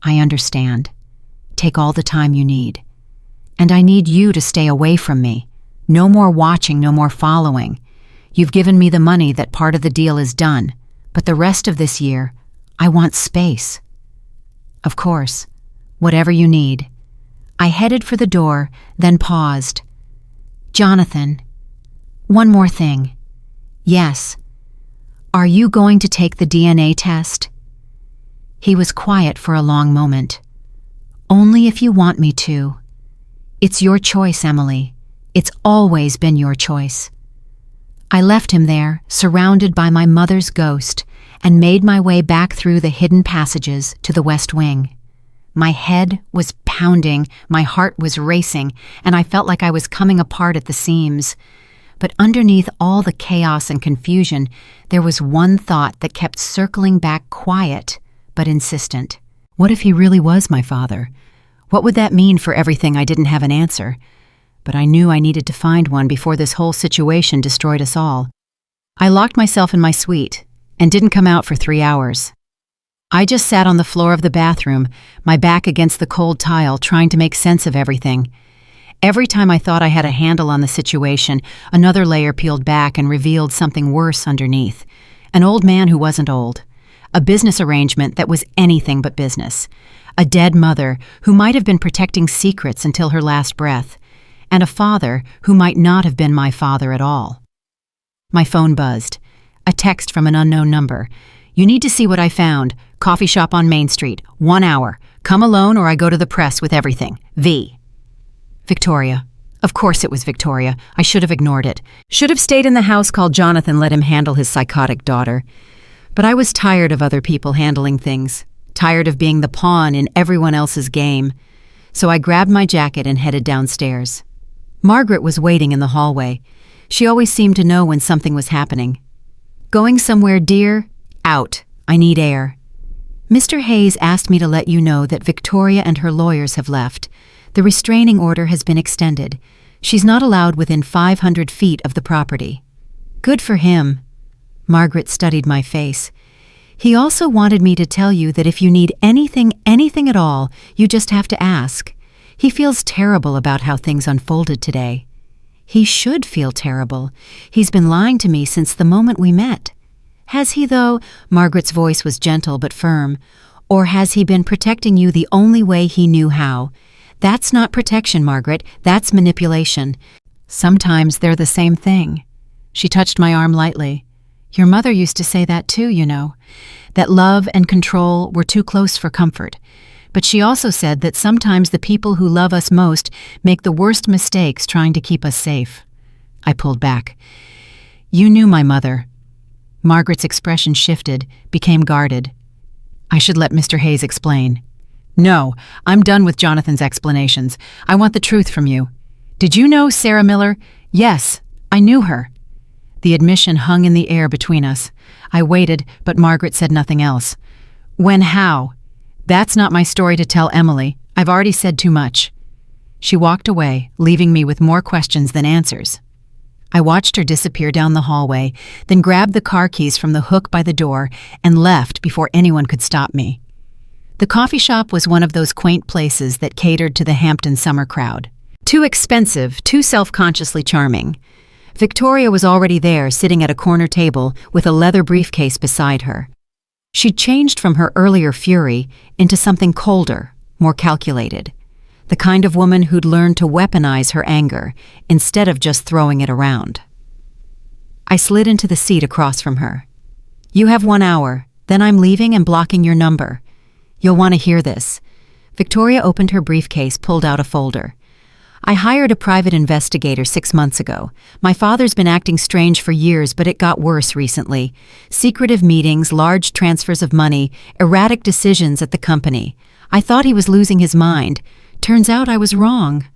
A: I understand. Take all the time you need. And I need you to stay away from me. No more watching, no more following. You've given me the money, that part of the deal is done. But the rest of this year, I want space. Of course, whatever you need. I headed for the door, then paused. Jonathan, one more thing. Yes. Are you going to take the DNA test? He was quiet for a long moment. Only if you want me to. It's your choice, Emily. It's always been your choice. I left him there, surrounded by my mother's ghost, and made my way back through the hidden passages to the West Wing. My head was pounding, my heart was racing, and I felt like I was coming apart at the seams. But underneath all the chaos and confusion, there was one thought that kept circling back, quiet but insistent. What if he really was my father? What would that mean for everything? I didn't have an answer. But I knew I needed to find one before this whole situation destroyed us all. I locked myself in my suite and didn't come out for 3 hours. I just sat on the floor of the bathroom, my back against the cold tile, trying to make sense of everything. Every time I thought I had a handle on the situation, another layer peeled back and revealed something worse underneath. An old man who wasn't old. A business arrangement that was anything but business. A dead mother who might have been protecting secrets until her last breath. And a father who might not have been my father at all. My phone buzzed. A text from an unknown number. You need to see what I found. Coffee shop on Main Street. 1 hour. Come alone or I go to the press with everything. V. Victoria. Of course it was Victoria. I should have ignored it. Should have stayed in the house, called Jonathan, let him handle his psychotic daughter. But I was tired of other people handling things. Tired of being the pawn in everyone else's game. So I grabbed my jacket and headed downstairs. Margaret was waiting in the hallway. She always seemed to know when something was happening. Going somewhere, dear? Out. I need air. Mr. Hayes asked me to let you know that Victoria and her lawyers have left. The restraining order has been extended. She's not allowed within 500 feet of the property. Good for him. Margaret studied my face. He also wanted me to tell you that if you need anything at all, you just have to ask. He feels terrible about how things unfolded today. He should feel terrible. He's been lying to me since the moment we met. Has he, though? Margaret's voice was gentle but firm. Or has he been protecting you the only way he knew how? That's not protection, Margaret. That's manipulation. Sometimes they're the same thing. She touched my arm lightly. Your mother used to say that too, you know. That love and control were too close for comfort. But she also said that sometimes the people who love us most make the worst mistakes trying to keep us safe. I pulled back. You knew my mother. Margaret's expression shifted, became guarded. I should let Mr. Hayes explain. No, I'm done with Jonathan's explanations. I want the truth from you. Did you know Sarah Miller? Yes, I knew her. The admission hung in the air between us. I waited, but Margaret said nothing else. When, how? That's not my story to tell Emily. I've already said too much. She walked away, leaving me with more questions than answers. I watched her disappear down the hallway, then grabbed the car keys from the hook by the door and left before anyone could stop me. The coffee shop was one of those quaint places that catered to the Hampton summer crowd. Too expensive, too self-consciously charming. Victoria was already there, sitting at a corner table with a leather briefcase beside her. She'd changed from her earlier fury into something colder, more calculated. The kind of woman who'd learned to weaponize her anger instead of just throwing it around. I slid into the seat across from her. You have 1 hour, then I'm leaving and blocking your number. You'll want to hear this. Victoria opened her briefcase, pulled out a folder. I hired a private investigator 6 months ago. My father's been acting strange for years, but it got worse recently. Secretive meetings, large transfers of money, erratic decisions at the company. I thought he was losing his mind. Turns out I was wrong.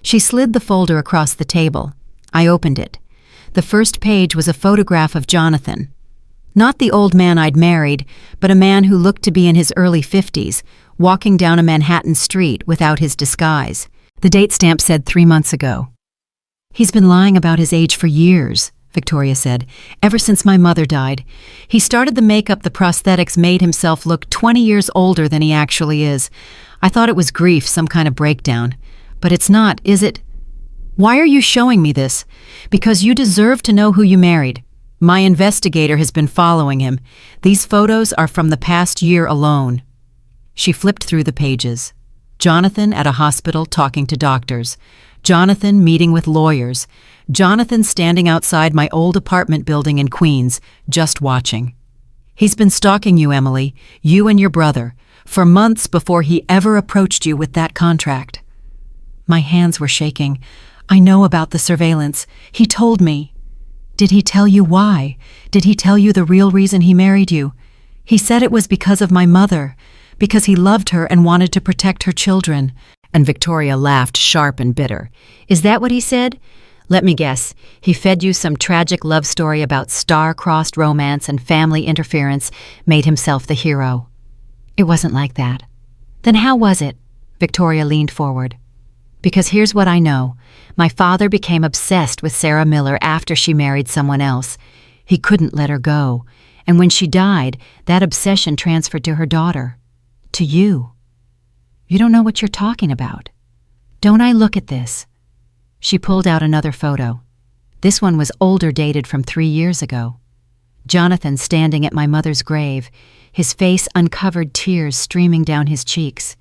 A: She slid the folder across the table. I opened it. The first page was a photograph of Jonathan. Not the old man I'd married, but a man who looked to be in his early 50s, walking down a Manhattan street without his disguise. The date stamp said 3 months ago. He's been lying about his age for years, Victoria said, ever since my mother died. He started the makeup, the prosthetics, made himself look 20 years older than he actually is. I thought it was grief, some kind of breakdown. But it's not, is it? Why are you showing me this? Because you deserve to know who you married. My investigator has been following him. These photos are from the past year alone. She flipped through the pages. Jonathan at a hospital talking to doctors. Jonathan meeting with lawyers. Jonathan standing outside my old apartment building in Queens, just watching. He's been stalking you, Emily, you and your brother, for months before he ever approached you with that contract. My hands were shaking. I know about the surveillance. He told me. Did he tell you why? Did he tell you the real reason he married you? He said it was because of my mother, because he loved her and wanted to protect her children. And Victoria laughed, sharp and bitter. Is that what he said? Let me guess. He fed you some tragic love story about star-crossed romance and family interference, made himself the hero. It wasn't like that. Then how was it? Victoria leaned forward. Because here's what I know. My father became obsessed with Sarah Miller after she married someone else. He couldn't let her go. And when she died, that obsession transferred to her daughter. To you. You don't know what you're talking about. Don't I look at this? She pulled out another photo. This one was older, dated from 3 years ago. Jonathan standing at my mother's grave, his face uncovered, tears streaming down his cheeks.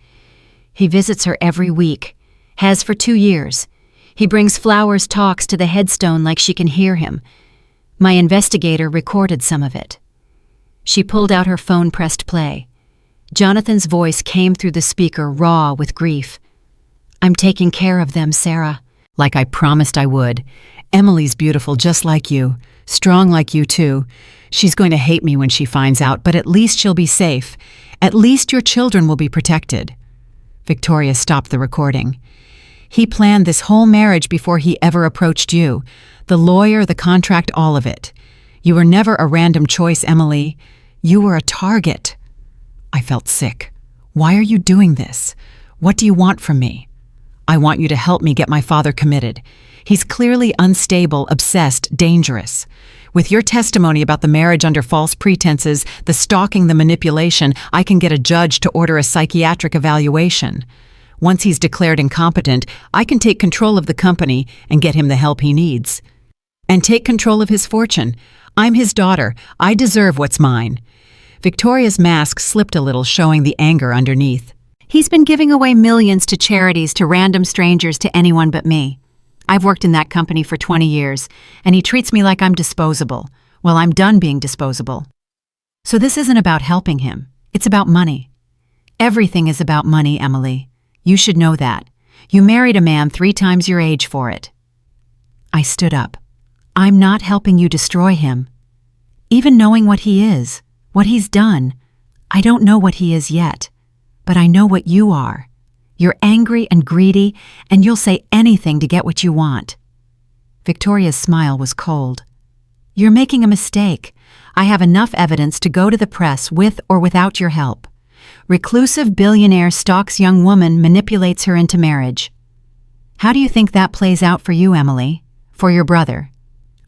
A: He visits her every week, has for 2 years. He brings flowers, talks to the headstone like she can hear him. My investigator recorded some of it. She pulled out her phone, pressed play. Jonathan's voice came through the speaker, raw with grief. I'm taking care of them, Sarah. Like I promised I would. Emily's beautiful just like you, strong like you too. She's going to hate me when she finds out, but at least she'll be safe. At least your children will be protected. Victoria stopped the recording. He planned this whole marriage before he ever approached you. The lawyer, the contract, all of it. You were never a random choice, Emily. You were a target. I felt sick. Why are you doing this? What do you want from me? I want you to help me get my father committed. He's clearly unstable, obsessed, dangerous. With your testimony about the marriage under false pretenses, the stalking, the manipulation, I can get a judge to order a psychiatric evaluation. Once he's declared incompetent, I can take control of the company and get him the help he needs. And take control of his fortune. I'm his daughter. I deserve what's mine. Victoria's mask slipped a little, showing the anger underneath. He's been giving away millions to charities, to random strangers, to anyone but me. I've worked in that company for 20 years, and he treats me like I'm disposable. Well, I'm done being disposable. So this isn't about helping him. It's about money. Everything is about money, Emily. You should know that. You married a man 3 times your age for it. I stood up. I'm not helping you destroy him. Even knowing what he is, what he's done, I don't know what he is yet, but I know what you are. You're angry and greedy, and you'll say anything to get what you want." Victoria's smile was cold. "You're making a mistake. I have enough evidence to go to the press with or without your help. Reclusive billionaire stalks young woman, manipulates her into marriage. How do you think that plays out for you, Emily? For your brother?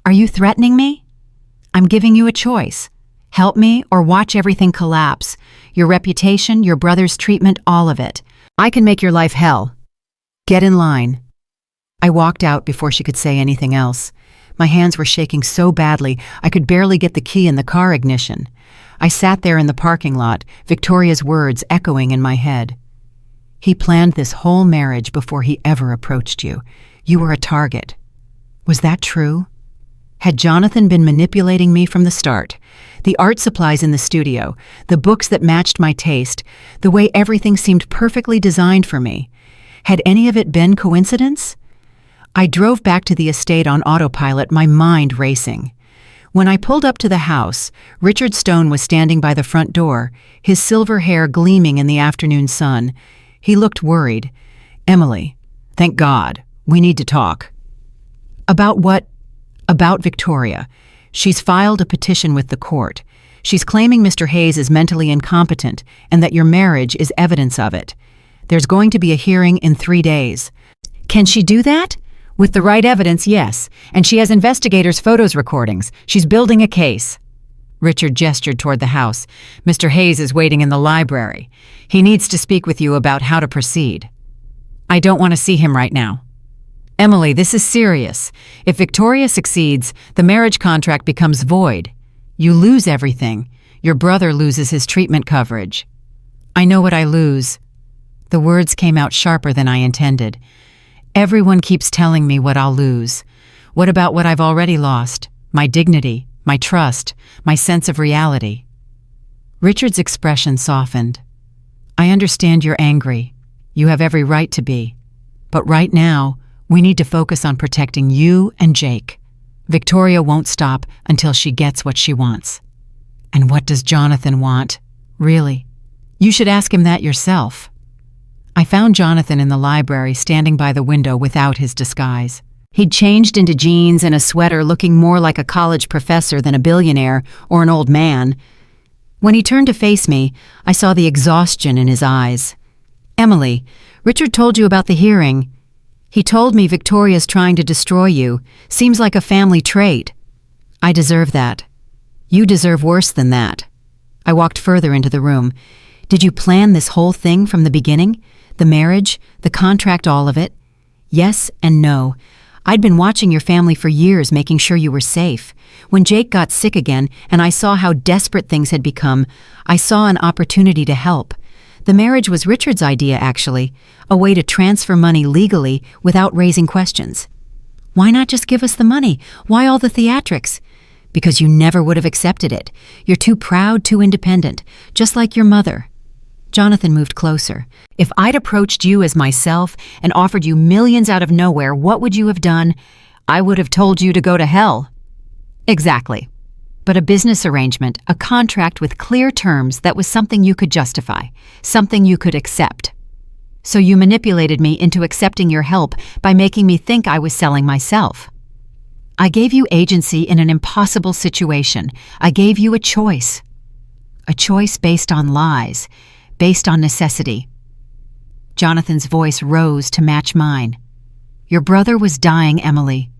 A: Are you threatening me? I'm giving you a choice. Help me or watch everything collapse. Your reputation, your brother's treatment, all of it. I can make your life hell. Get in line." I walked out before she could say anything else. My hands were shaking so badly I could barely get the key in the car ignition. I sat there in the parking lot, Victoria's words echoing in my head. "He planned this whole marriage before he ever approached you. You were a target." Was that true? Had Jonathan been manipulating me from the start? The art supplies in the studio, the books that matched my taste, the way everything seemed perfectly designed for me. Had any of it been coincidence? I drove back to the estate on autopilot, my mind racing. When I pulled up to the house, Richard Stone was standing by the front door, his silver hair gleaming in the afternoon sun. He looked worried. "Emily, thank God. We need to talk." "About what?" "About Victoria. She's filed a petition with the court. She's claiming Mr. Hayes is mentally incompetent and that your marriage is evidence of it. There's going to be a hearing in 3 days." "Can she do that?" "With the right evidence, yes. And she has investigators' photos recordings. She's building a case." Richard gestured toward the house. "Mr. Hayes is waiting in the library. He needs to speak with you about how to proceed." "I don't want to see him right now." "Emily, this is serious. If Victoria succeeds, the marriage contract becomes void. You lose everything. Your brother loses his treatment coverage." "I know what I lose." The words came out sharper than I intended. "Everyone keeps telling me what I'll lose. What about what I've already lost? My dignity, my trust, my sense of reality." Richard's expression softened. "I understand you're angry. You have every right to be. But right now, we need to focus on protecting you and Jake. Victoria won't stop until she gets what she wants." "And what does Jonathan want? Really? You should ask him that yourself." I found Jonathan in the library standing by the window without his disguise. He'd changed into jeans and a sweater, looking more like a college professor than a billionaire or an old man. When he turned to face me, I saw the exhaustion in his eyes. "Emily, Richard told you about the hearing. He told me Victoria's trying to destroy you. Seems like a family trait." "I deserve that. You deserve worse than that." I walked further into the room. "Did you plan this whole thing from the beginning? The marriage, the contract, all of it?" "Yes and no. I'd been watching your family for years, making sure you were safe. When Jake got sick again and I saw how desperate things had become, I saw an opportunity to help. The marriage was Richard's idea, actually, a way to transfer money legally without raising questions." "Why not just give us the money? Why all the theatrics?" "Because you never would have accepted it. You're too proud, too independent, just like your mother." Jonathan moved closer. "If I'd approached you as myself and offered you millions out of nowhere, what would you have done?" "I would have told you to go to hell." "Exactly. But a business arrangement, a contract with clear terms, that was something you could justify, something you could accept. So you manipulated me into accepting your help by making me think I was selling myself. I gave you agency in an impossible situation. I gave you a choice. A choice based on lies, based on necessity." Jonathan's voice rose to match mine. "Your brother was dying, Emily.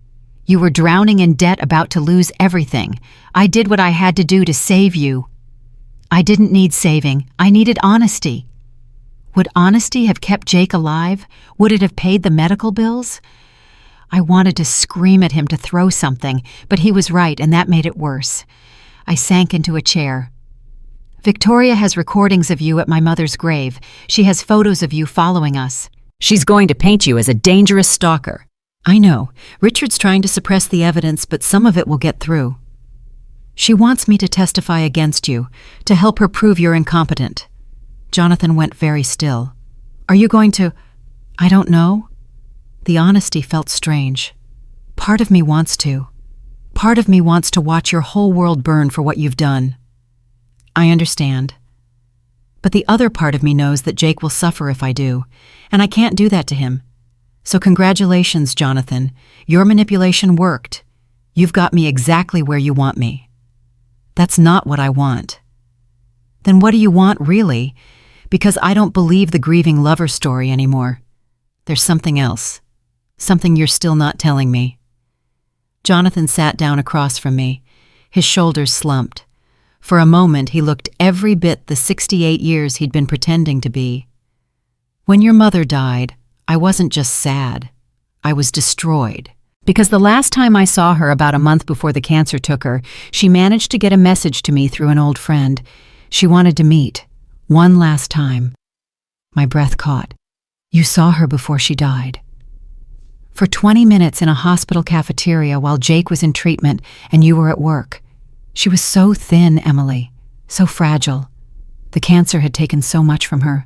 A: You were drowning in debt, about to lose everything. I did what I had to do to save you. I didn't need saving. I needed honesty. Would honesty have kept Jake alive? Would it have paid the medical bills?" I wanted to scream at him to throw something, but he was right, and that made it worse. I sank into a chair. "Victoria has recordings of you at my mother's grave. She has photos of you following us. She's going to paint you as a dangerous stalker." "I know. Richard's trying to suppress the evidence, but some of it will get through. She wants me to testify against you, to help her prove you're incompetent." Jonathan went very still. "Are you going to—" "I don't know." The honesty felt strange. "Part of me wants to. Part of me wants to watch your whole world burn for what you've done." "I understand." But the other part of me knows that Jake will suffer if I do, and I can't do that to him. So congratulations, Jonathan. Your manipulation worked. You've got me exactly where you want me. That's not what I want. Then what do you want, really? Because I don't believe the grieving lover story anymore. There's something else. Something you're still not telling me. Jonathan sat down across from me. His shoulders slumped. For a moment, he looked every bit the 68 years he'd been pretending to be. When your mother died, I wasn't just sad. I was destroyed. Because the last time I saw her about a month before the cancer took her, she managed to get a message to me through an old friend. She wanted to meet. One last time. My breath caught. You saw her before she died. For 20 minutes in a hospital cafeteria while Jake was in treatment and you were at work. She was so thin, Emily, so fragile. The cancer had taken so much from her,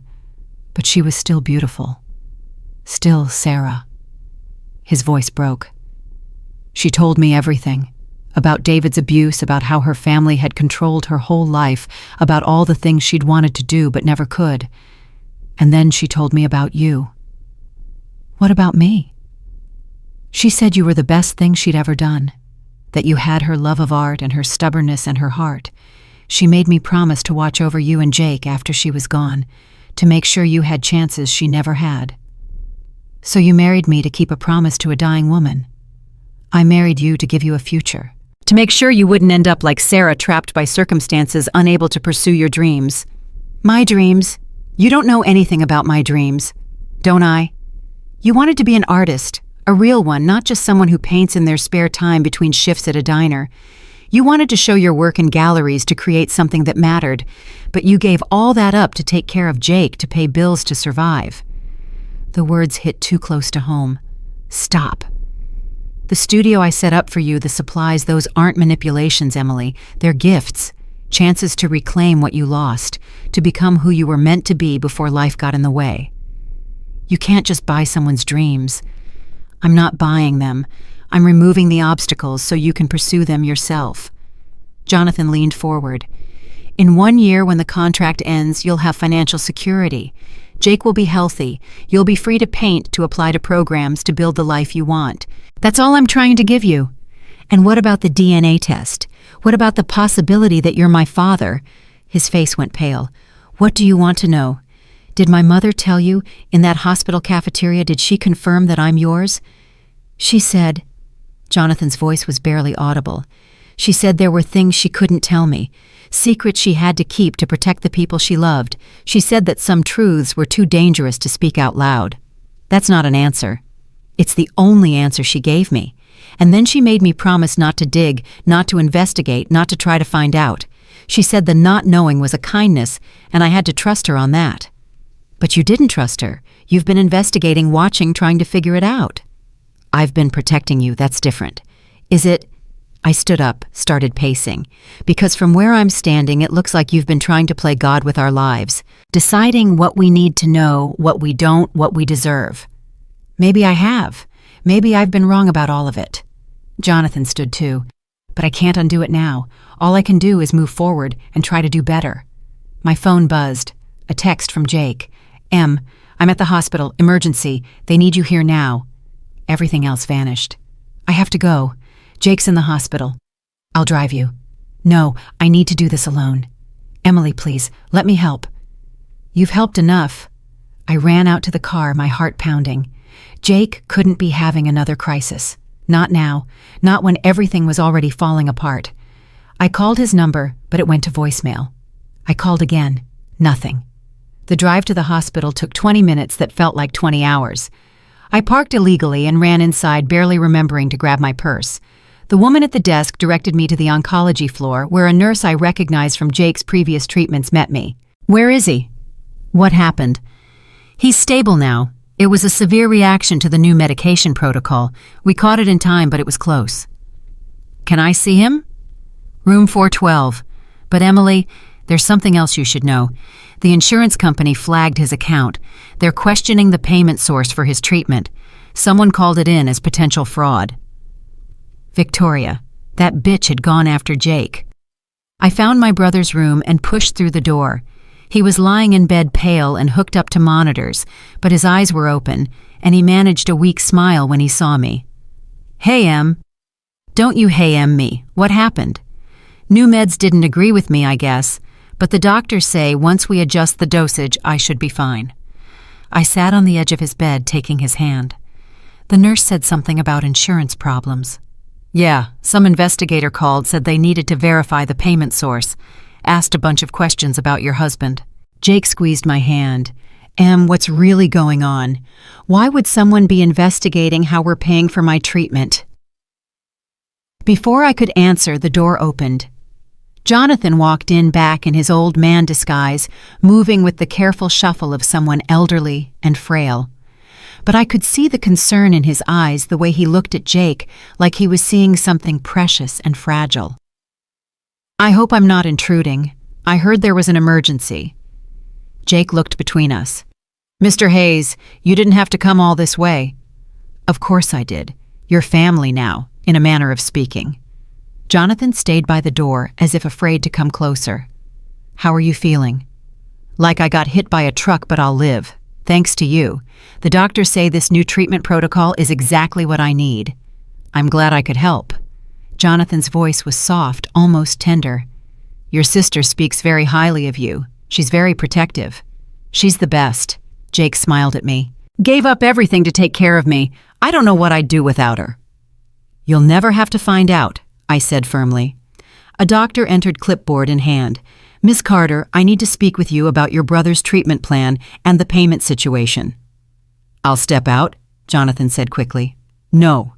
A: but she was still beautiful. Still Sarah. His voice broke. She told me everything. About David's abuse, about how her family had controlled her whole life, about all the things she'd wanted to do but never could. And then she told me about you. What about me? She said you were the best thing she'd ever done, that you had her love of art and her stubbornness and her heart. She made me promise to watch over you and Jake after she was gone, to make sure you had chances she never had. So you married me to keep a promise to a dying woman. I married you to give you a future. To make sure you wouldn't end up like Sarah, trapped by circumstances, unable to pursue your dreams. My dreams? You don't know anything about my dreams, don't I? You wanted to be an artist, a real one, not just someone who paints in their spare time between shifts at a diner. You wanted to show your work in galleries to create something that mattered, but you gave all that up to take care of Jake, to pay bills to survive. The words hit too close to home. Stop. The studio I set up for you, the supplies, those aren't manipulations, Emily. They're gifts. Chances to reclaim what you lost, to become who you were meant to be before life got in the way. You can't just buy someone's dreams. I'm not buying them. I'm removing the obstacles so you can pursue them yourself. Jonathan leaned forward. In 1 year, when the contract ends, you'll have financial security. Jake will be healthy. You'll be free to paint, to apply to programs, to build the life you want. That's all I'm trying to give you. And what about the DNA test? What about the possibility that you're my father? His face went pale. What do you want to know? Did my mother tell you, in that hospital cafeteria, did she confirm that I'm yours? She said, Jonathan's voice was barely audible. She said there were things she couldn't tell me, secrets she had to keep to protect the people she loved. She said that some truths were too dangerous to speak out loud. That's not an answer. It's the only answer she gave me. And then she made me promise not to dig, not to investigate, not to try to find out. She said the not knowing was a kindness, and I had to trust her on that. But you didn't trust her. You've been investigating, watching, trying to figure it out. I've been protecting you, that's different. Is it? I stood up, started pacing. Because from where I'm standing, it looks like you've been trying to play God with our lives, deciding what we need to know, what we don't, what we deserve. Maybe I have. Maybe I've been wrong about all of it. Jonathan stood too. But I can't undo it now. All I can do is move forward and try to do better. My phone buzzed. A text from Jake. I'm at the hospital. Emergency. They need you here now. Everything else vanished. I have to go. Jake's in the hospital. I'll drive you. No, I need to do this alone. Emily, please, let me help. You've helped enough. I ran out to the car, my heart pounding. Jake couldn't be having another crisis. Not now. Not when everything was already falling apart. I called his number, but it went to voicemail. I called again. Nothing. The drive to the hospital took 20 minutes that felt like 20 hours. I parked illegally and ran inside, barely remembering to grab my purse. The woman at the desk directed me to the oncology floor, where a nurse I recognized from Jake's previous treatments met me. Where is he? What happened? He's stable now. It was a severe reaction to the new medication protocol. We caught it in time, but it was close. Can I see him? Room 412. But Emily, there's something else you should know. The insurance company flagged his account. They're questioning the payment source for his treatment. Someone called it in as potential fraud. Victoria, that bitch had gone after Jake. I found my brother's room and pushed through the door. He was lying in bed pale and hooked up to monitors, but his eyes were open, and he managed a weak smile when he saw me. "Hey, Em." "Don't you hey Em me. What happened?" "New meds didn't agree with me, I guess, but the doctors say once we adjust the dosage, I should be fine." I sat on the edge of his bed, taking his hand. The nurse said something about insurance problems. "Yeah, some investigator called, said they needed to verify the payment source. Asked a bunch of questions about your husband." Jake squeezed my hand. "Em, what's really going on? Why would someone be investigating how we're paying for my treatment?" Before I could answer, the door opened. Jonathan walked in back in his old man disguise, moving with the careful shuffle of someone elderly and frail. But I could see the concern in his eyes, the way he looked at Jake, like he was seeing something precious and fragile. "I hope I'm not intruding. I heard there was an emergency." Jake looked between us. "Mr. Hayes, you didn't have to come all this way." "Of course I did. You're family now, in a manner of speaking." Jonathan stayed by the door, as if afraid to come closer. "How are you feeling?" "Like I got hit by a truck, but I'll live. Thanks to you. The doctors say this new treatment protocol is exactly what I need. I'm glad I could help." Jonathan's voice was soft, almost tender. "Your sister speaks very highly of you. She's very protective." "She's the best." Jake smiled at me. "Gave up everything to take care of me. I don't know what I'd do without her." "You'll never have to find out," I said firmly. A doctor entered, clipboard in hand. "Miss Carter, I need to speak with you about your brother's treatment plan and the payment situation." "I'll step out," Jonathan said quickly. "No."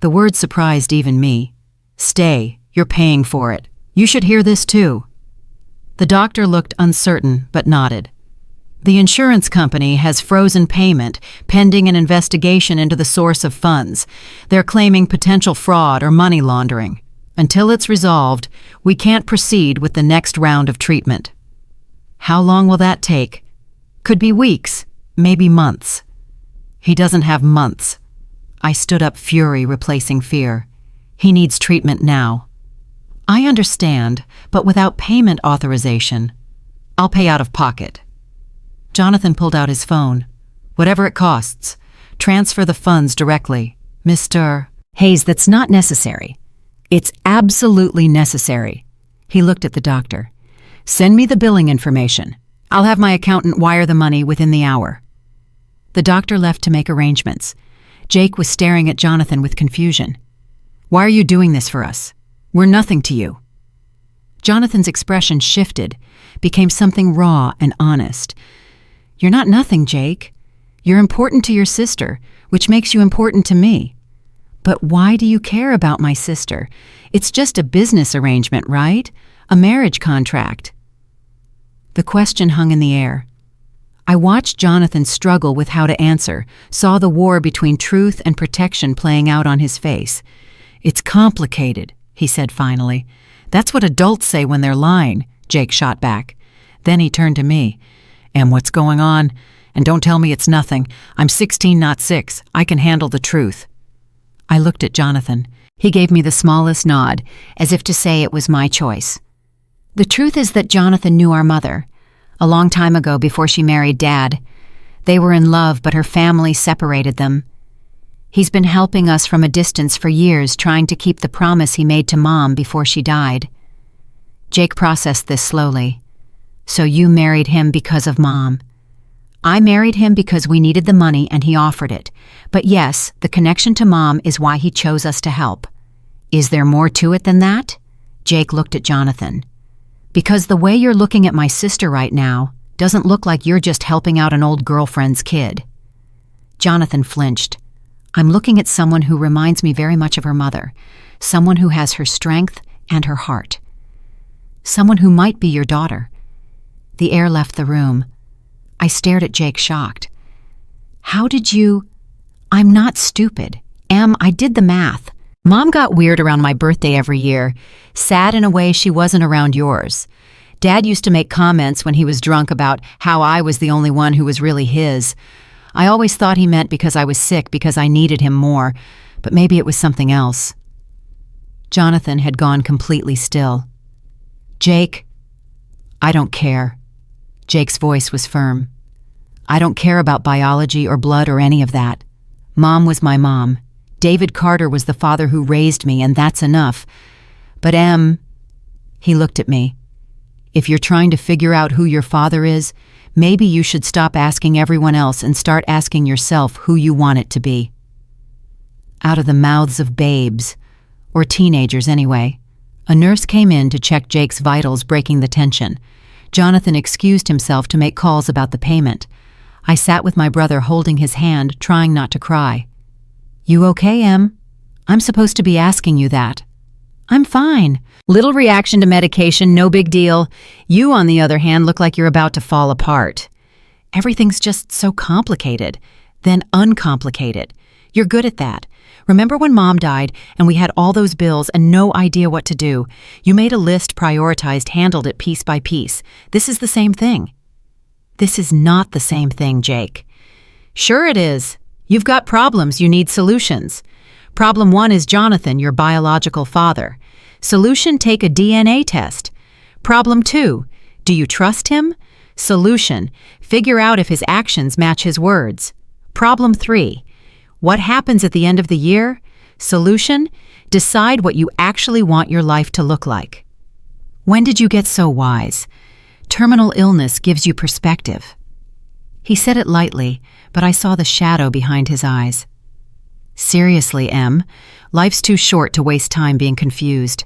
A: The word surprised even me. "Stay. You're paying for it. You should hear this too." The doctor looked uncertain, but nodded. "The insurance company has frozen payment pending an investigation into the source of funds. They're claiming potential fraud or money laundering. Until it's resolved, we can't proceed with the next round of treatment." "How long will that take?" "Could be weeks, maybe months." "He doesn't have months." I stood up, fury replacing fear. "He needs treatment now." "I understand, but without payment authorization." "I'll pay out of pocket." Jonathan pulled out his phone. "Whatever it costs. Transfer the funds directly." "Mr. Hayes, that's not necessary." "It's absolutely necessary." He looked at the doctor. "Send me the billing information. I'll have my accountant wire the money within the hour." The doctor left to make arrangements. Jake was staring at Jonathan with confusion. "Why are you doing this for us? We're nothing to you." Jonathan's expression shifted, became something raw and honest. "You're not nothing, Jake. You're important to your sister, which makes you important to me. But why do you care about my sister? It's just a business arrangement, right? A marriage contract." The question hung in the air. I watched Jonathan struggle with how to answer, saw the war between truth and protection playing out on his face. "It's complicated," he said finally. "That's what adults say when they're lying," Jake shot back. Then he turned to me. "Em, what's going on? And don't tell me it's nothing. I'm 16, not 6. I can handle the truth." I looked at Jonathan. He gave me the smallest nod, as if to say it was my choice. "The truth is that Jonathan knew our mother. A long time ago, before she married Dad. They were in love, but her family separated them. He's been helping us from a distance for years, trying to keep the promise he made to Mom before she died." Jake processed this slowly. "So you married him because of Mom." "I married him because we needed the money and he offered it. But yes, the connection to Mom is why he chose us to help." "Is there more to it than that?" Jake looked at Jonathan. "Because the way you're looking at my sister right now doesn't look like you're just helping out an old girlfriend's kid." Jonathan flinched. "I'm looking at someone who reminds me very much of her mother, someone who has her strength and her heart. Someone who might be your daughter." The air left the room. I stared at Jake, shocked. "How did you—" "I'm not stupid. Em, I did the math. Mom got weird around my birthday every year, sad in a way she wasn't around yours. Dad used to make comments when he was drunk about how I was the only one who was really his. I always thought he meant because I was sick, because I needed him more, but maybe it was something else." Jonathan had gone completely still. "Jake, I don't care." Jake's voice was firm. "I don't care about biology or blood or any of that. Mom was my mom. David Carter was the father who raised me, and that's enough. But Em," he looked at me, "if you're trying to figure out who your father is, maybe you should stop asking everyone else and start asking yourself who you want it to be." Out of the mouths of babes, or teenagers anyway, a nurse came in to check Jake's vitals, breaking the tension. Jonathan excused himself to make calls about the payment. I sat with my brother holding his hand, trying not to cry. "You okay, Em? I'm supposed to be asking you that." "I'm fine. Little reaction to medication, no big deal. You, on the other hand, look like you're about to fall apart. Everything's just so complicated, then uncomplicated. You're good at that. Remember when Mom died and we had all those bills and no idea what to do? You made a list, prioritized, handled it piece by piece. This is the same thing." "This is not the same thing, Jake." "Sure it is. You've got problems, you need solutions. Problem 1 is Jonathan, your biological father. Solution: take a DNA test. Problem 2, do you trust him? Solution: figure out if his actions match his words. Problem 3, what happens at the end of the year? Solution: decide what you actually want your life to look like." "When did you get so wise? Terminal illness gives you perspective." He said it lightly, but I saw the shadow behind his eyes. "Seriously, Em, life's too short to waste time being confused.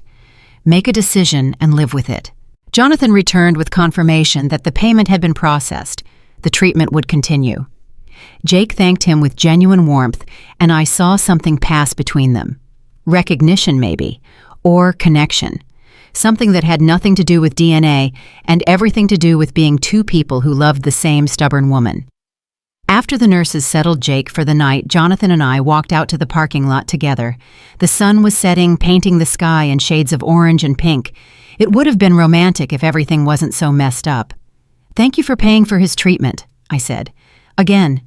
A: Make a decision and live with it." Jonathan returned with confirmation that the payment had been processed. The treatment would continue. Jake thanked him with genuine warmth, and I saw something pass between them. Recognition, maybe, or connection. Something that had nothing to do with DNA and everything to do with being two people who loved the same stubborn woman. After the nurses settled Jake for the night, Jonathan and I walked out to the parking lot together. The sun was setting, painting the sky in shades of orange and pink. It would have been romantic if everything wasn't so messed up. "Thank you for paying for his treatment," I said. "Again,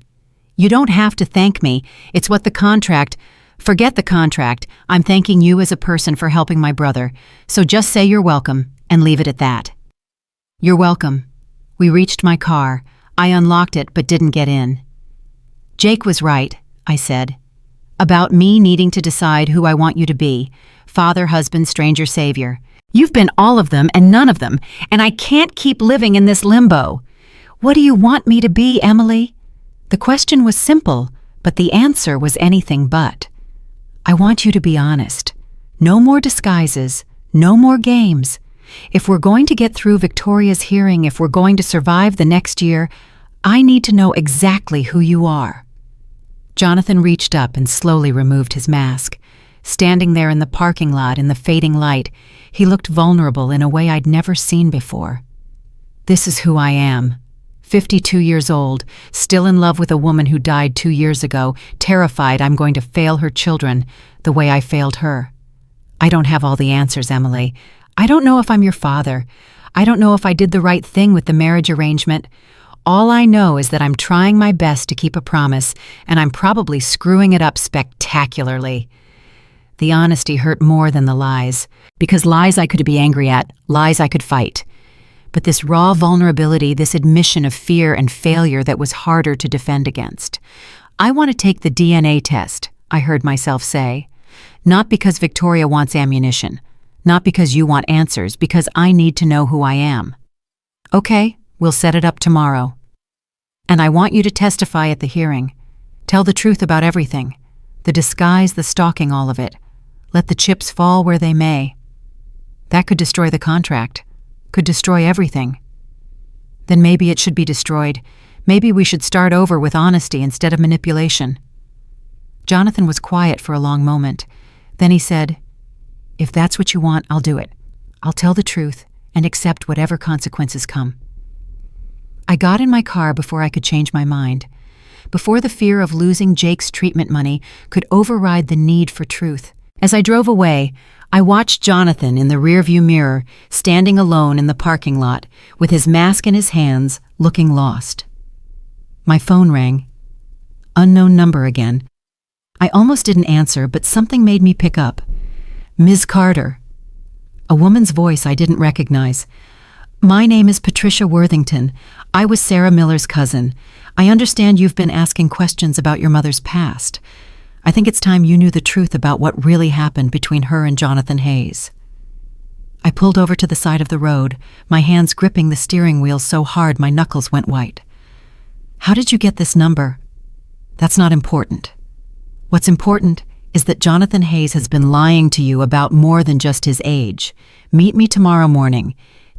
A: you don't have to thank me. It's what the contract—" "Forget the contract. I'm thanking you as a person for helping my brother. So just say you're welcome and leave it at that." "You're welcome." We reached my car. I unlocked it but didn't get in. "Jake was right," I said, "about me needing to decide who I want you to be. Father, husband, stranger, savior. You've been all of them and none of them, and I can't keep living in this limbo. What do you want me to be, Emily?" The question was simple, but the answer was anything but. "I want you to be honest. No more disguises, no more games. If we're going to get through Victoria's hearing, if we're going to survive the next year, I need to know exactly who you are." Jonathan reached up and slowly removed his mask. Standing there in the parking lot in the fading light, he looked vulnerable in a way I'd never seen before. "This is who I am. 52 years old, still in love with a woman who died 2 years ago, terrified I'm going to fail her children the way I failed her. I don't have all the answers, Emily. I don't know if I'm your father. I don't know if I did the right thing with the marriage arrangement. All I know is that I'm trying my best to keep a promise, and I'm probably screwing it up spectacularly." The honesty hurt more than the lies, because lies I could be angry at, lies I could fight. But this raw vulnerability, this admission of fear and failure that was harder to defend against. "I want to take the DNA test," I heard myself say. "Not because Victoria wants ammunition. Not because you want answers, because I need to know who I am." "Okay, we'll set it up tomorrow. And I want you to testify at the hearing. Tell the truth about everything. The disguise, the stalking, all of it. Let the chips fall where they may. That could destroy the contract. Could destroy everything. Then maybe it should be destroyed. Maybe we should start over with honesty instead of manipulation." Jonathan was quiet for a long moment. Then he said, "If that's what you want, I'll do it. I'll tell the truth and accept whatever consequences come." I got in my car before I could change my mind, before the fear of losing Jake's treatment money could override the need for truth. As I drove away, I watched Jonathan in the rearview mirror, standing alone in the parking lot, with his mask in his hands, looking lost. My phone rang. Unknown number again. I almost didn't answer, but something made me pick up. "Ms. Carter." A woman's voice I didn't recognize. My name is Patricia Worthington. I was Sarah Miller's cousin. I understand you've been asking questions about your mother's past. I think it's time you knew the truth about what really happened between her and Jonathan Hayes. I pulled over to the side of the road, my hands gripping the steering wheel so hard my knuckles went white. How did you get this number? That's not important. What's important is that Jonathan Hayes has been lying to you about more than just his age. Meet me tomorrow morning,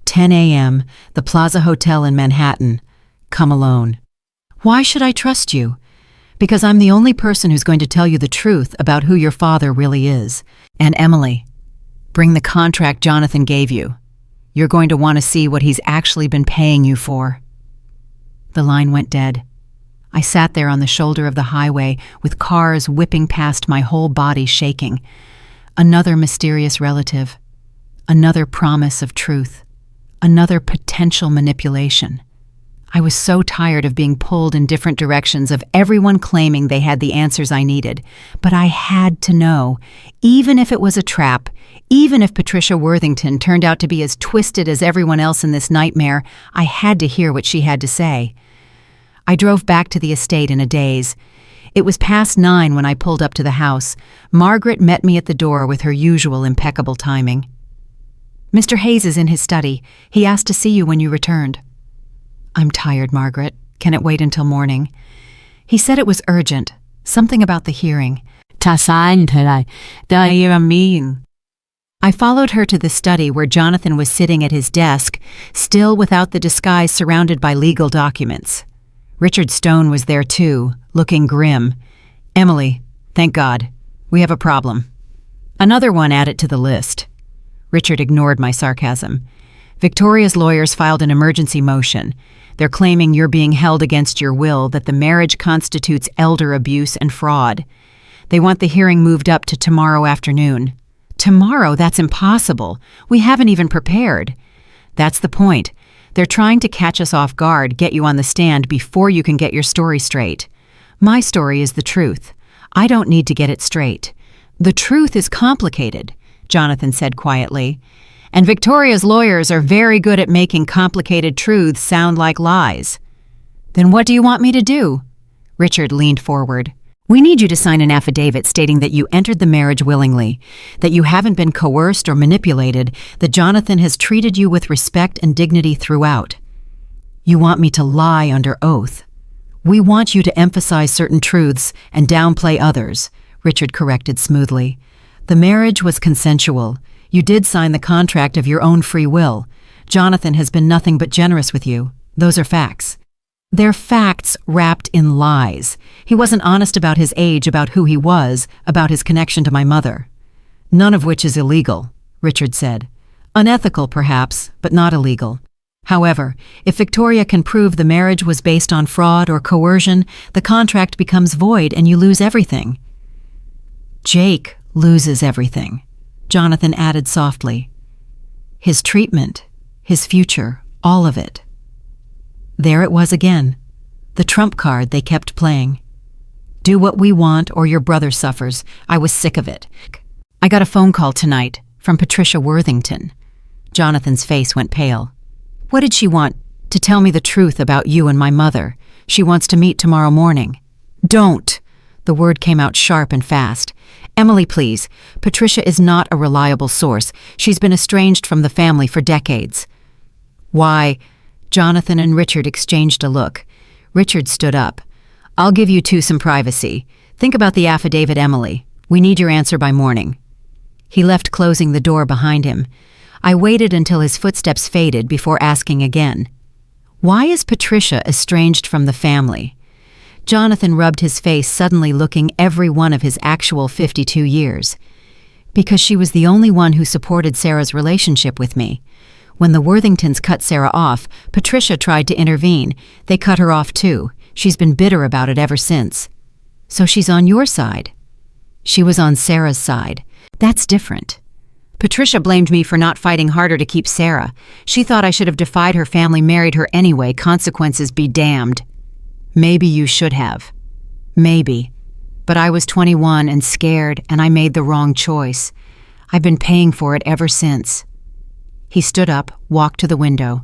A: 10 a.m., the Plaza Hotel in Manhattan. Come alone. Why should I trust you? Because I'm the only person who's going to tell you the truth about who your father really is. And Emily, bring the contract Jonathan gave you. You're going to want to see what he's actually been paying you for. The line went dead. I sat there on the shoulder of the highway with cars whipping past, my whole body shaking. Another mysterious relative. Another promise of truth. Another potential manipulation. I was so tired of being pulled in different directions, of everyone claiming they had the answers I needed. But I had to know, even if it was a trap, even if Patricia Worthington turned out to be as twisted as everyone else in this nightmare, I had to hear what she had to say. I drove back to the estate in a daze. It was past 9 when I pulled up to the house. Margaret met me at the door with her usual impeccable timing. Mr. Hayes is in his study. He asked to see you when you returned. I'm tired, Margaret. Can it wait until morning? He said it was urgent. Something about the hearing. I followed her to the study where Jonathan was sitting at his desk, still without the disguise, surrounded by legal documents. Richard Stone was there too, looking grim. Emily, thank God. We have a problem. Another one added to the list. Richard ignored my sarcasm. Victoria's lawyers filed an emergency motion. They're claiming you're being held against your will, that the marriage constitutes elder abuse and fraud. They want the hearing moved up to tomorrow afternoon. Tomorrow? That's impossible. We haven't even prepared. That's the point. They're trying to catch us off guard, get you on the stand before you can get your story straight. My story is the truth. I don't need to get it straight. The truth is complicated, Jonathan said quietly. And Victoria's lawyers are very good at making complicated truths sound like lies. Then what do you want me to do? Richard leaned forward. We need you to sign an affidavit stating that you entered the marriage willingly, that you haven't been coerced or manipulated, that Jonathan has treated you with respect and dignity throughout. You want me to lie under oath. We want you to emphasize certain truths and downplay others, Richard corrected smoothly. The marriage was consensual. You did sign the contract of your own free will. Jonathan has been nothing but generous with you. Those are facts. They're facts wrapped in lies. He wasn't honest about his age, about who he was, about his connection to my mother. None of which is illegal, Richard said. Unethical, perhaps, but not illegal. However, if Victoria can prove the marriage was based on fraud or coercion, the contract becomes void and you lose everything. Jake loses everything, Jonathan added softly. His treatment, his future, all of it. There it was again, the trump card they kept playing. Do what we want or your brother suffers. I was sick of it. I got a phone call tonight from Patricia Worthington. Jonathan's face went pale. What did she want? To tell me the truth about you and my mother. She wants to meet tomorrow morning. Don't! The word came out sharp and fast. Emily, please. Patricia is not a reliable source. She's been estranged from the family for decades. Why? Jonathan and Richard exchanged a look. Richard stood up. I'll give you two some privacy. Think about the affidavit, Emily. We need your answer by morning. He left, closing the door behind him. I waited until his footsteps faded before asking again. Why is Patricia estranged from the family? Jonathan rubbed his face, suddenly looking every one of his actual 52 years. Because she was the only one who supported Sarah's relationship with me. When the Worthingtons cut Sarah off, Patricia tried to intervene. They cut her off too. She's been bitter about it ever since. So she's on your side. She was on Sarah's side. That's different. Patricia blamed me for not fighting harder to keep Sarah. She thought I should have defied her family, married her anyway, consequences be damned. Maybe you should have. Maybe. But I was 21 and scared, and I made the wrong choice. I've been paying for it ever since. He stood up, walked to the window.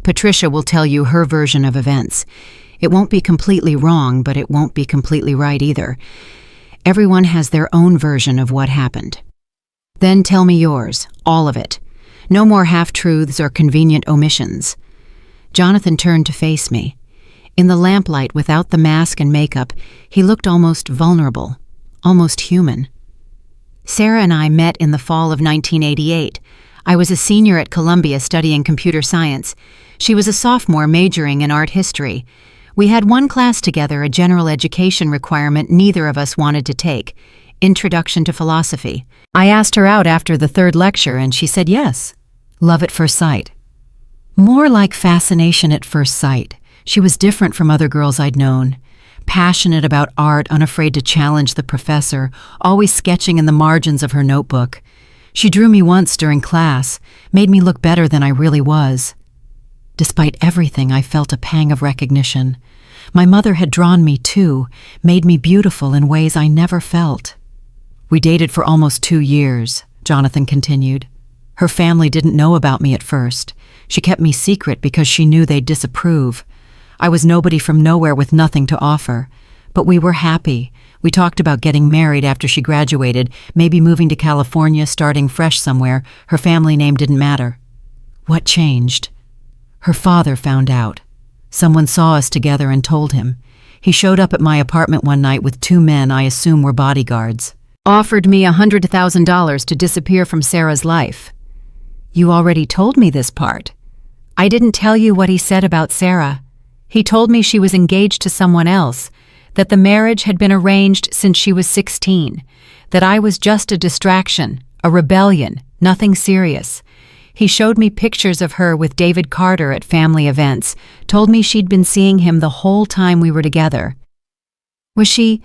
A: Patricia will tell you her version of events. It won't be completely wrong, but it won't be completely right either. Everyone has their own version of what happened. Then tell me yours, all of it. No more half-truths or convenient omissions. Jonathan turned to face me. In the lamplight, without the mask and makeup, he looked almost vulnerable, almost human. Sarah and I met in the fall of 1988. I was a senior at Columbia studying computer science. She was a sophomore majoring in art history. We had one class together, a general education requirement neither of us wanted to take, Introduction to Philosophy. I asked her out after the third lecture and she said yes. Love at first sight. More like fascination at first sight. She was different from other girls I'd known. Passionate about art, unafraid to challenge the professor, always sketching in the margins of her notebook. She drew me once during class, made me look better than I really was. Despite everything, I felt a pang of recognition. My mother had drawn me too, made me beautiful in ways I never felt. We dated for almost 2 years, Jonathan continued. Her family didn't know about me at first. She kept me secret because she knew they'd disapprove. I was nobody from nowhere with nothing to offer. But we were happy. We talked about getting married after she graduated, maybe moving to California, starting fresh somewhere. Her family name didn't matter. What changed? Her father found out. Someone saw us together and told him. He showed up at my apartment one night with 2 men I assume were bodyguards. Offered me $100,000 to disappear from Sarah's life. You already told me this part. I didn't tell you what he said about Sarah. He told me she was engaged to someone else, that the marriage had been arranged since she was 16, that I was just a distraction, a rebellion, nothing serious. He showed me pictures of her with David Carter at family events, told me she'd been seeing him the whole time we were together. Was she?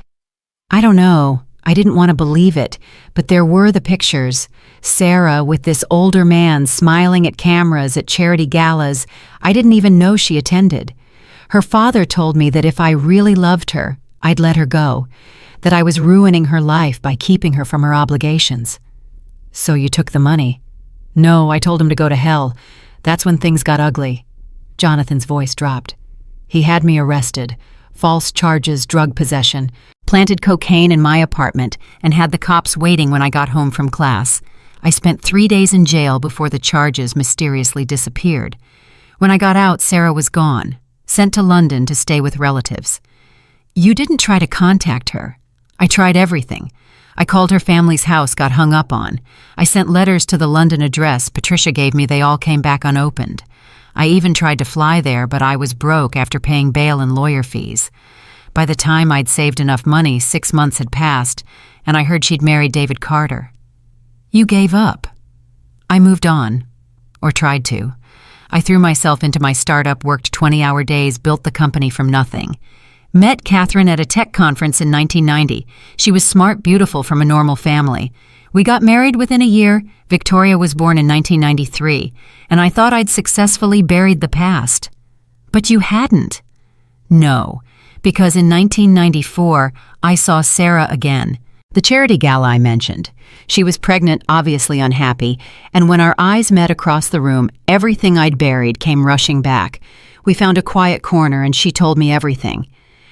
A: I don't know. I didn't want to believe it, but there were the pictures. Sarah with this older man smiling at cameras at charity galas I didn't even know she attended. Her father told me that if I really loved her, I'd let her go, that I was ruining her life by keeping her from her obligations. So you took the money? No, I told him to go to hell. That's when things got ugly. Jonathan's voice dropped. He had me arrested. False charges, drug possession. Planted cocaine in my apartment and had the cops waiting when I got home from class. I spent 3 days in jail before the charges mysteriously disappeared. When I got out, Sarah was gone, sent to London to stay with relatives. You didn't try to contact her. I tried everything. I called her family's house, got hung up on. I sent letters to the London address Patricia gave me, they all came back unopened. I even tried to fly there, but I was broke after paying bail and lawyer fees. By the time I'd saved enough money, 6 months had passed, and I heard she'd married David Carter. You gave up. I moved on, or tried to. I threw myself into my startup, worked 20-hour days, built the company from nothing. Met Catherine at a tech conference in 1990. She was smart, beautiful, from a normal family. We got married within a year. Victoria was born in 1993, and I thought I'd successfully buried the past. But you hadn't. No, because in 1994, I saw Sarah again. The charity gala I mentioned. She was pregnant, obviously unhappy, and when our eyes met across the room, everything I'd buried came rushing back. We found a quiet corner, and she told me everything.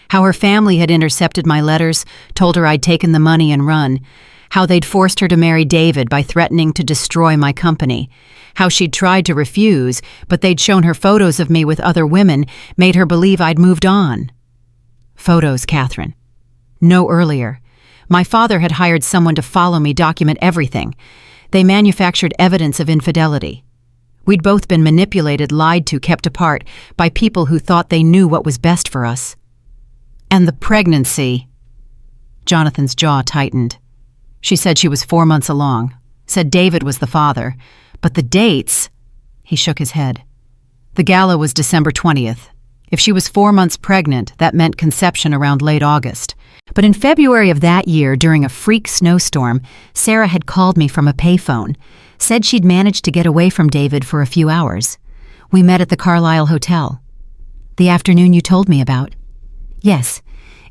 A: How her family had intercepted my letters, told her I'd taken the money and run. How they'd forced her to marry David by threatening to destroy my company. How she'd tried to refuse, but they'd shown her photos of me with other women, made her believe I'd moved on. Photos, Catherine. No earlier. My father had hired someone to follow me, document everything. They manufactured evidence of infidelity. We'd both been manipulated, lied to, kept apart by people who thought they knew what was best for us. And the pregnancy. Jonathan's jaw tightened. She said she was 4 months along, said David was the father, but the dates... He shook his head. The gala was December 20th. If she was 4 months pregnant, that meant conception around late August. But in February of that year, during a freak snowstorm, Sarah had called me from a payphone, said she'd managed to get away from David for a few hours. We met at the Carlisle Hotel. The afternoon you told me about. Yes,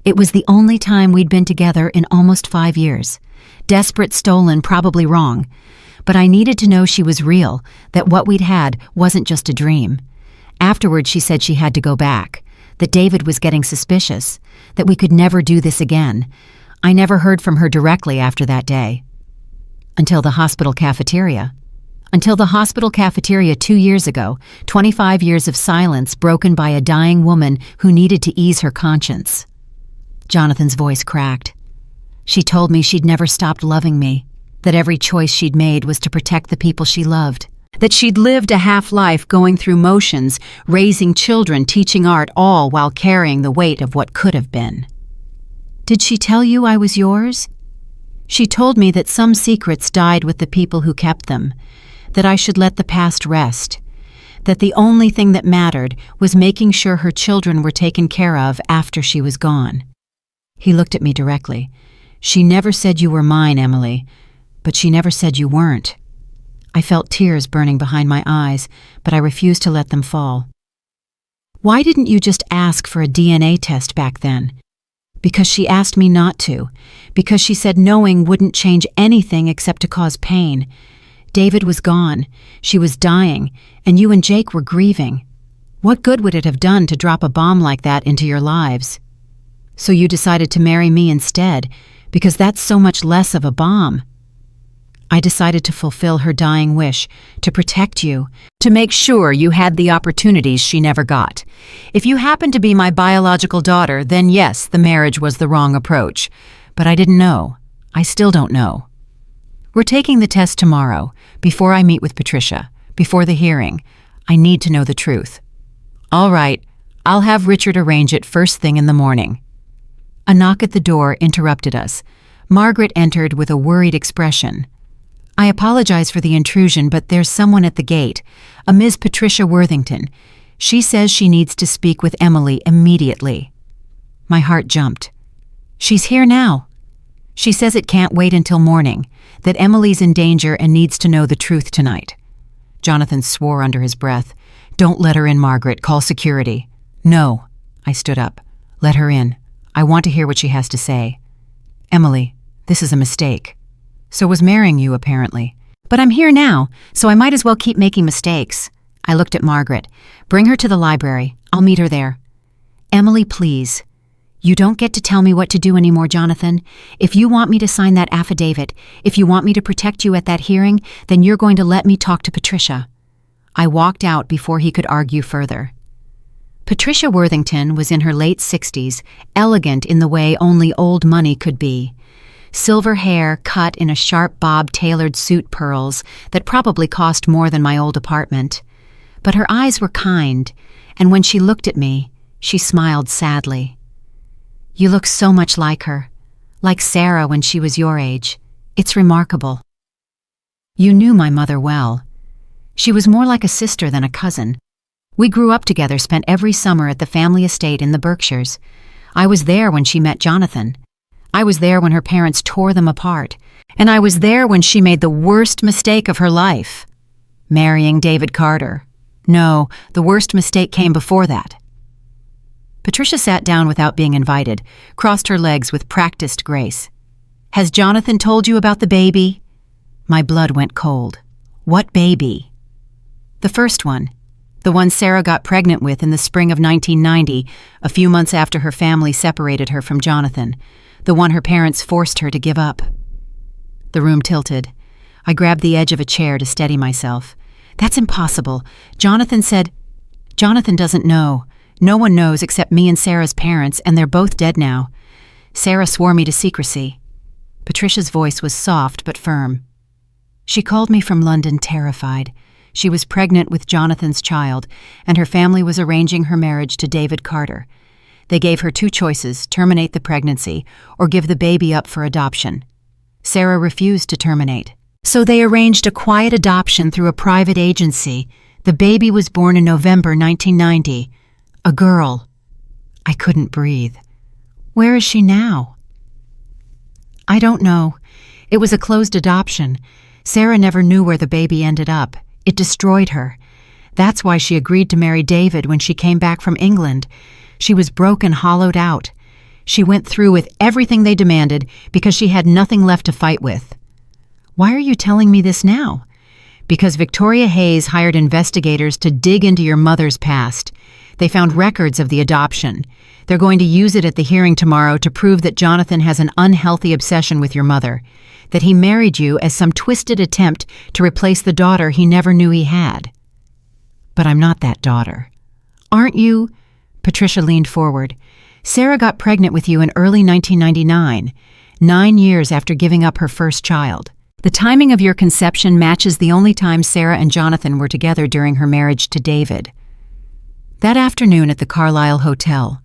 A: it was the only time we'd been together in almost 5 years. Desperate, stolen, probably wrong. But I needed to know she was real, that what we'd had wasn't just a dream. Afterward, she said she had to go back, that David was getting suspicious, that we could never do this again. I never heard from her directly after that day. Until the hospital cafeteria. Until the hospital cafeteria 2 years ago, 25 years of silence broken by a dying woman who needed to ease her conscience. Jonathan's voice cracked. She told me she'd never stopped loving me, that every choice she'd made was to protect the people she loved, that she'd lived a half-life going through motions, raising children, teaching art, all while carrying the weight of what could have been. Did she tell you I was yours? She told me that some secrets died with the people who kept them, that I should let the past rest, that the only thing that mattered was making sure her children were taken care of after she was gone. He looked at me directly. She never said you were mine, Emily, but she never said you weren't. I felt tears burning behind my eyes, but I refused to let them fall. Why didn't you just ask for a DNA test back then? Because she asked me not to, because she said knowing wouldn't change anything except to cause pain. David was gone, she was dying, and you and Jake were grieving. What good would it have done to drop a bomb like that into your lives? So you decided to marry me instead, because that's so much less of a bomb. I decided to fulfill her dying wish, to protect you, to make sure you had the opportunities she never got. If you happened to be my biological daughter, then yes, the marriage was the wrong approach. But I didn't know. I still don't know. We're taking the test tomorrow, before I meet with Patricia, before the hearing. I need to know the truth. All right, I'll have Richard arrange it first thing in the morning. A knock at the door interrupted us. Margaret entered with a worried expression. I apologize for the intrusion, but there's someone at the gate, a Ms. Patricia Worthington. She says she needs to speak with Emily immediately. My heart jumped. She's here now. She says it can't wait until morning, that Emily's in danger and needs to know the truth tonight. Jonathan swore under his breath. Don't let her in, Margaret. Call security. No. I stood up. Let her in. I want to hear what she has to say. Emily, this is a mistake. So was marrying you, apparently. But I'm here now, so I might as well keep making mistakes. I looked at Margaret. Bring her to the library. I'll meet her there. Emily, please. You don't get to tell me what to do anymore, Jonathan. If you want me to sign that affidavit, if you want me to protect you at that hearing, then you're going to let me talk to Patricia. I walked out before he could argue further. Patricia Worthington was in her late 60s, elegant in the way only old money could be. Silver hair cut in a sharp bob-tailored suit pearls that probably cost more than my old apartment. But her eyes were kind, and when she looked at me, she smiled sadly. You look so much like her, like Sarah when she was your age. It's remarkable. You knew my mother well. She was more like a sister than a cousin. We grew up together, spent every summer at the family estate in the Berkshires. I was there when she met Jonathan. I was there when her parents tore them apart. And I was there when she made the worst mistake of her life. Marrying David Carter. No, the worst mistake came before that. Patricia sat down without being invited, crossed her legs with practiced grace. Has Jonathan told you about the baby? My blood went cold. What baby? The first one. The one Sarah got pregnant with in the spring of 1990, a few months after her family separated her from Jonathan. The one her parents forced her to give up. The room tilted. I grabbed the edge of a chair to steady myself. That's impossible. Jonathan said, Jonathan doesn't know. No one knows except me and Sarah's parents, and they're both dead now. Sarah swore me to secrecy. Patricia's voice was soft but firm. She called me from London terrified. She was pregnant with Jonathan's child, and her family was arranging her marriage to David Carter. They gave her two choices, terminate the pregnancy or give the baby up for adoption. Sarah refused to terminate. So they arranged a quiet adoption through a private agency. The baby was born in November 1990. A girl. I couldn't breathe. Where is she now? I don't know. It was a closed adoption. Sarah never knew where the baby ended up. It destroyed her. That's why she agreed to marry David when she came back from England. She was broken, hollowed out. She went through with everything they demanded because she had nothing left to fight with. Why are you telling me this now? because Victoria Hayes hired investigators to dig into your mother's past. They found records of the adoption. They're going to use it at the hearing tomorrow to prove that Jonathan has an unhealthy obsession with your mother, that he married you as some twisted attempt to replace the daughter he never knew he had. But I'm not that daughter. Aren't you? Patricia leaned forward. Sarah got pregnant with you in early 1999, 9 years after giving up her first child. The timing of your conception matches the only time Sarah and Jonathan were together during her marriage to David. That afternoon at the Carlisle Hotel.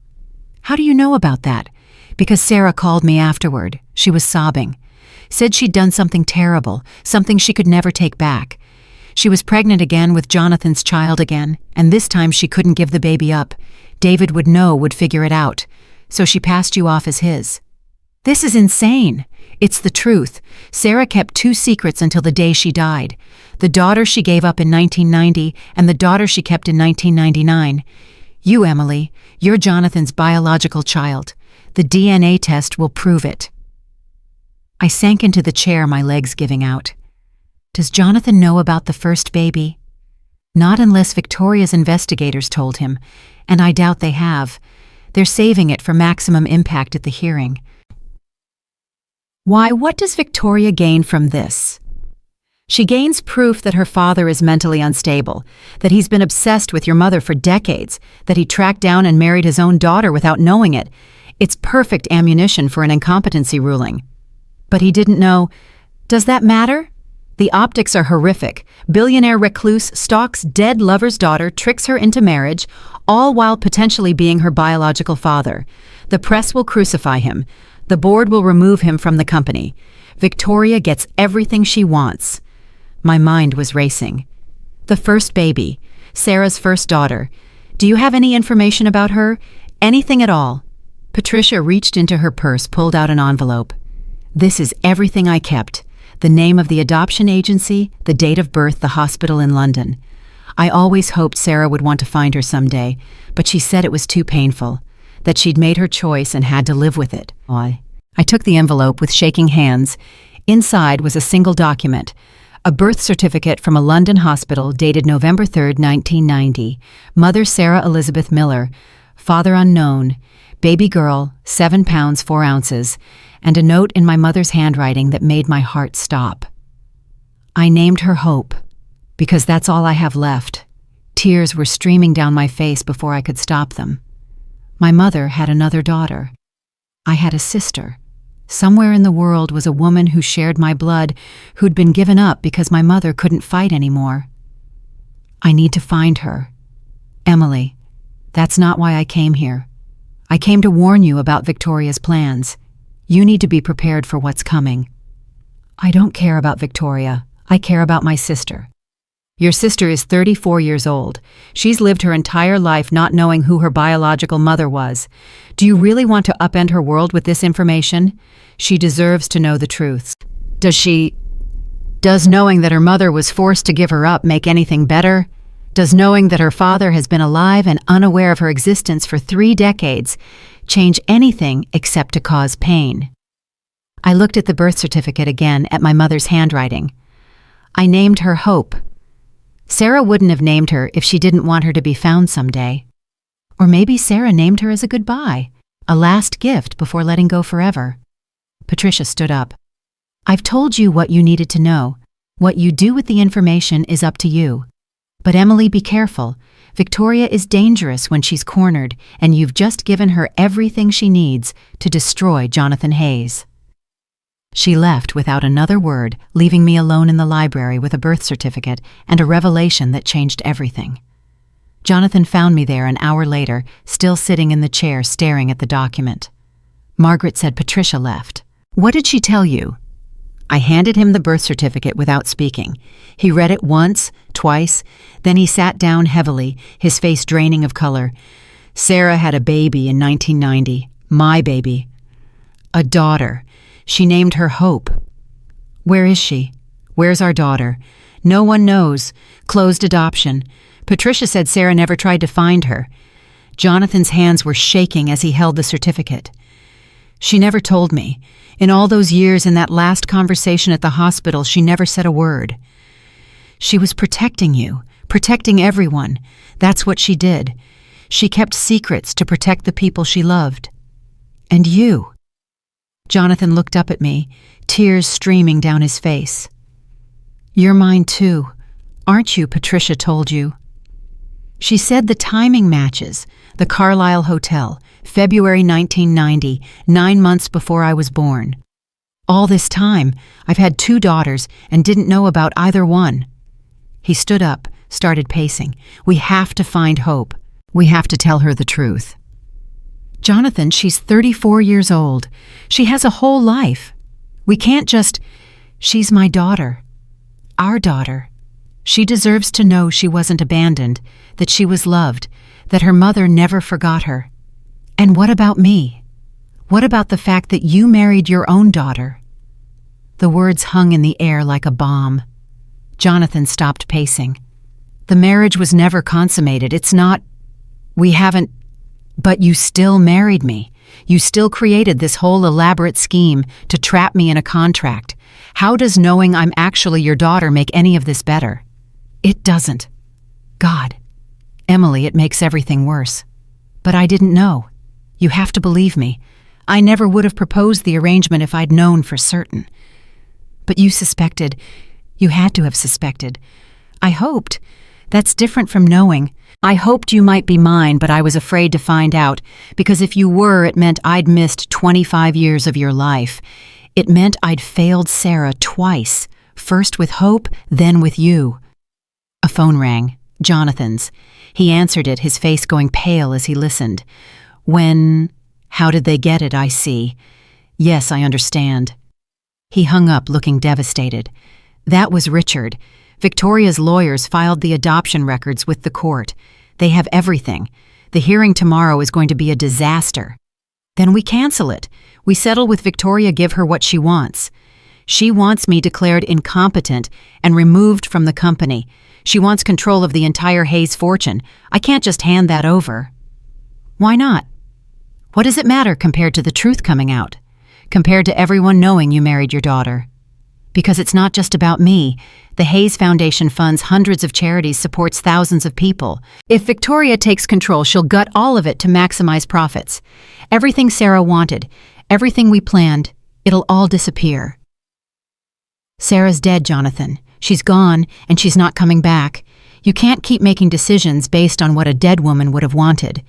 A: How do you know about that? Because Sarah called me afterward. She was sobbing. Said she'd done something terrible, something she could never take back. She was pregnant again with Jonathan's child again, and this time she couldn't give the baby up. David would figure it out. So she passed you off as his. This is insane. It's the truth. Sarah kept 2 secrets until the day she died. The daughter she gave up in 1990 and the daughter she kept in 1999. You, Emily, you're Jonathan's biological child. The DNA test will prove it. I sank into the chair, my legs giving out. Does Jonathan know about the first baby? Not unless Victoria's investigators told him, and I doubt they have. They're saving it for maximum impact at the hearing. Why, what does Victoria gain from this? She gains proof that her father is mentally unstable, that he's been obsessed with your mother for decades, that he tracked down and married his own daughter without knowing it. It's perfect ammunition for an incompetency ruling. But he didn't know. Does that matter? The optics are horrific. Billionaire recluse stalks dead lover's daughter, tricks her into marriage, all while potentially being her biological father. The press will crucify him. The board will remove him from the company. Victoria gets everything she wants. My mind was racing. The first baby, Sarah's first daughter. Do you have any information about her? Anything at all? Patricia reached into her purse, pulled out an envelope. This is everything I kept. The name of the adoption agency, the date of birth, the hospital in London. I always hoped Sarah would want to find her someday, but she said it was too painful, that she'd made her choice and had to live with it. I took the envelope with shaking hands. Inside was a single document, a birth certificate from a London hospital dated November 3rd, 1990. Mother Sarah Elizabeth Miller, father unknown, baby girl, 7 pounds 4 ounces, and a note in my mother's handwriting that made my heart stop. I named her Hope, because that's all I have left. Tears were streaming down my face before I could stop them. My mother had another daughter. I had a sister. Somewhere in the world was a woman who shared my blood, who'd been given up because my mother couldn't fight anymore. I need to find her. Emily, that's not why I came here. I came to warn you about Victoria's plans. You need to be prepared for what's coming. I don't care about Victoria. I care about my sister. Your sister is 34 years old. She's lived her entire life not knowing who her biological mother was. Do you really want to upend her world with this information? She deserves to know the truth. Does knowing that her mother was forced to give her up make anything better? Does knowing that her father has been alive and unaware of her existence for 3 decades change anything except to cause pain? I looked at the birth certificate again, at my mother's handwriting. I named her Hope. Sarah wouldn't have named her if she didn't want her to be found someday. Or maybe Sarah named her as a goodbye, a last gift before letting go forever. Patricia stood up. I've told you what you needed to know. What you do with the information is up to you. But Emily, be careful. Victoria is dangerous when she's cornered, and you've just given her everything she needs to destroy Jonathan Hayes. She left without another word, leaving me alone in the library with a birth certificate and a revelation that changed everything. Jonathan found me there an hour later, still sitting in the chair staring at the document. Margaret said Patricia left. What did she tell you? I handed him the birth certificate without speaking. He read it once, twice, then he sat down heavily, his face draining of color. Sarah had a baby in 1990, my baby. A daughter. She named her Hope. Where is she? Where's our daughter? No one knows. Closed adoption. Patricia said Sarah never tried to find her. Jonathan's hands were shaking as he held the certificate. She never told me. In all those years, in that last conversation at the hospital, she never said a word. She was protecting you, protecting everyone. That's what she did. She kept secrets to protect the people she loved. And you. Jonathan looked up at me, tears streaming down his face. You're mine too, aren't you, Patricia told you. She said the timing matches. The Carlisle Hotel, February 1990, 9 months before I was born. All this time, I've had 2 daughters and didn't know about either one. He stood up, started pacing. We have to find Hope. We have to tell her the truth. Jonathan, she's 34 years old. She has a whole life. We can't just... She's my daughter. Our daughter. She deserves to know she wasn't abandoned, that she was loved, that her mother never forgot her. And what about me? What about the fact that you married your own daughter? The words hung in the air like a bomb. Jonathan stopped pacing. The marriage was never consummated. It's not... We haven't... But you still married me. You still created this whole elaborate scheme to trap me in a contract. How does knowing I'm actually your daughter make any of this better? It doesn't. God. Emily, it makes everything worse. But I didn't know. You have to believe me. I never would have proposed the arrangement if I'd known for certain. But you suspected. You had to have suspected. I hoped. That's different from knowing. I hoped you might be mine, but I was afraid to find out, because if you were, it meant I'd missed 25 years of your life. It meant I'd failed Sarah twice, first with Hope, then with you. A phone rang, Jonathan's. He answered it, his face going pale as he listened. How did they get it, I see. Yes, I understand. He hung up, looking devastated. That was Richard. Victoria's lawyers filed the adoption records with the court. They have everything. The hearing tomorrow is going to be a disaster. Then we cancel it. We settle with Victoria, give her what she wants. She wants me declared incompetent and removed from the company. She wants control of the entire Hayes fortune. I can't just hand that over. Why not? What does it matter compared to the truth coming out? Compared to everyone knowing you married your daughter? Because it's not just about me. The Hayes Foundation funds hundreds of charities, supports thousands of people. If Victoria takes control, she'll gut all of it to maximize profits. Everything Sarah wanted, everything we planned, it'll all disappear. Sarah's dead, Jonathan. She's gone, and she's not coming back. You can't keep making decisions based on what a dead woman would have wanted.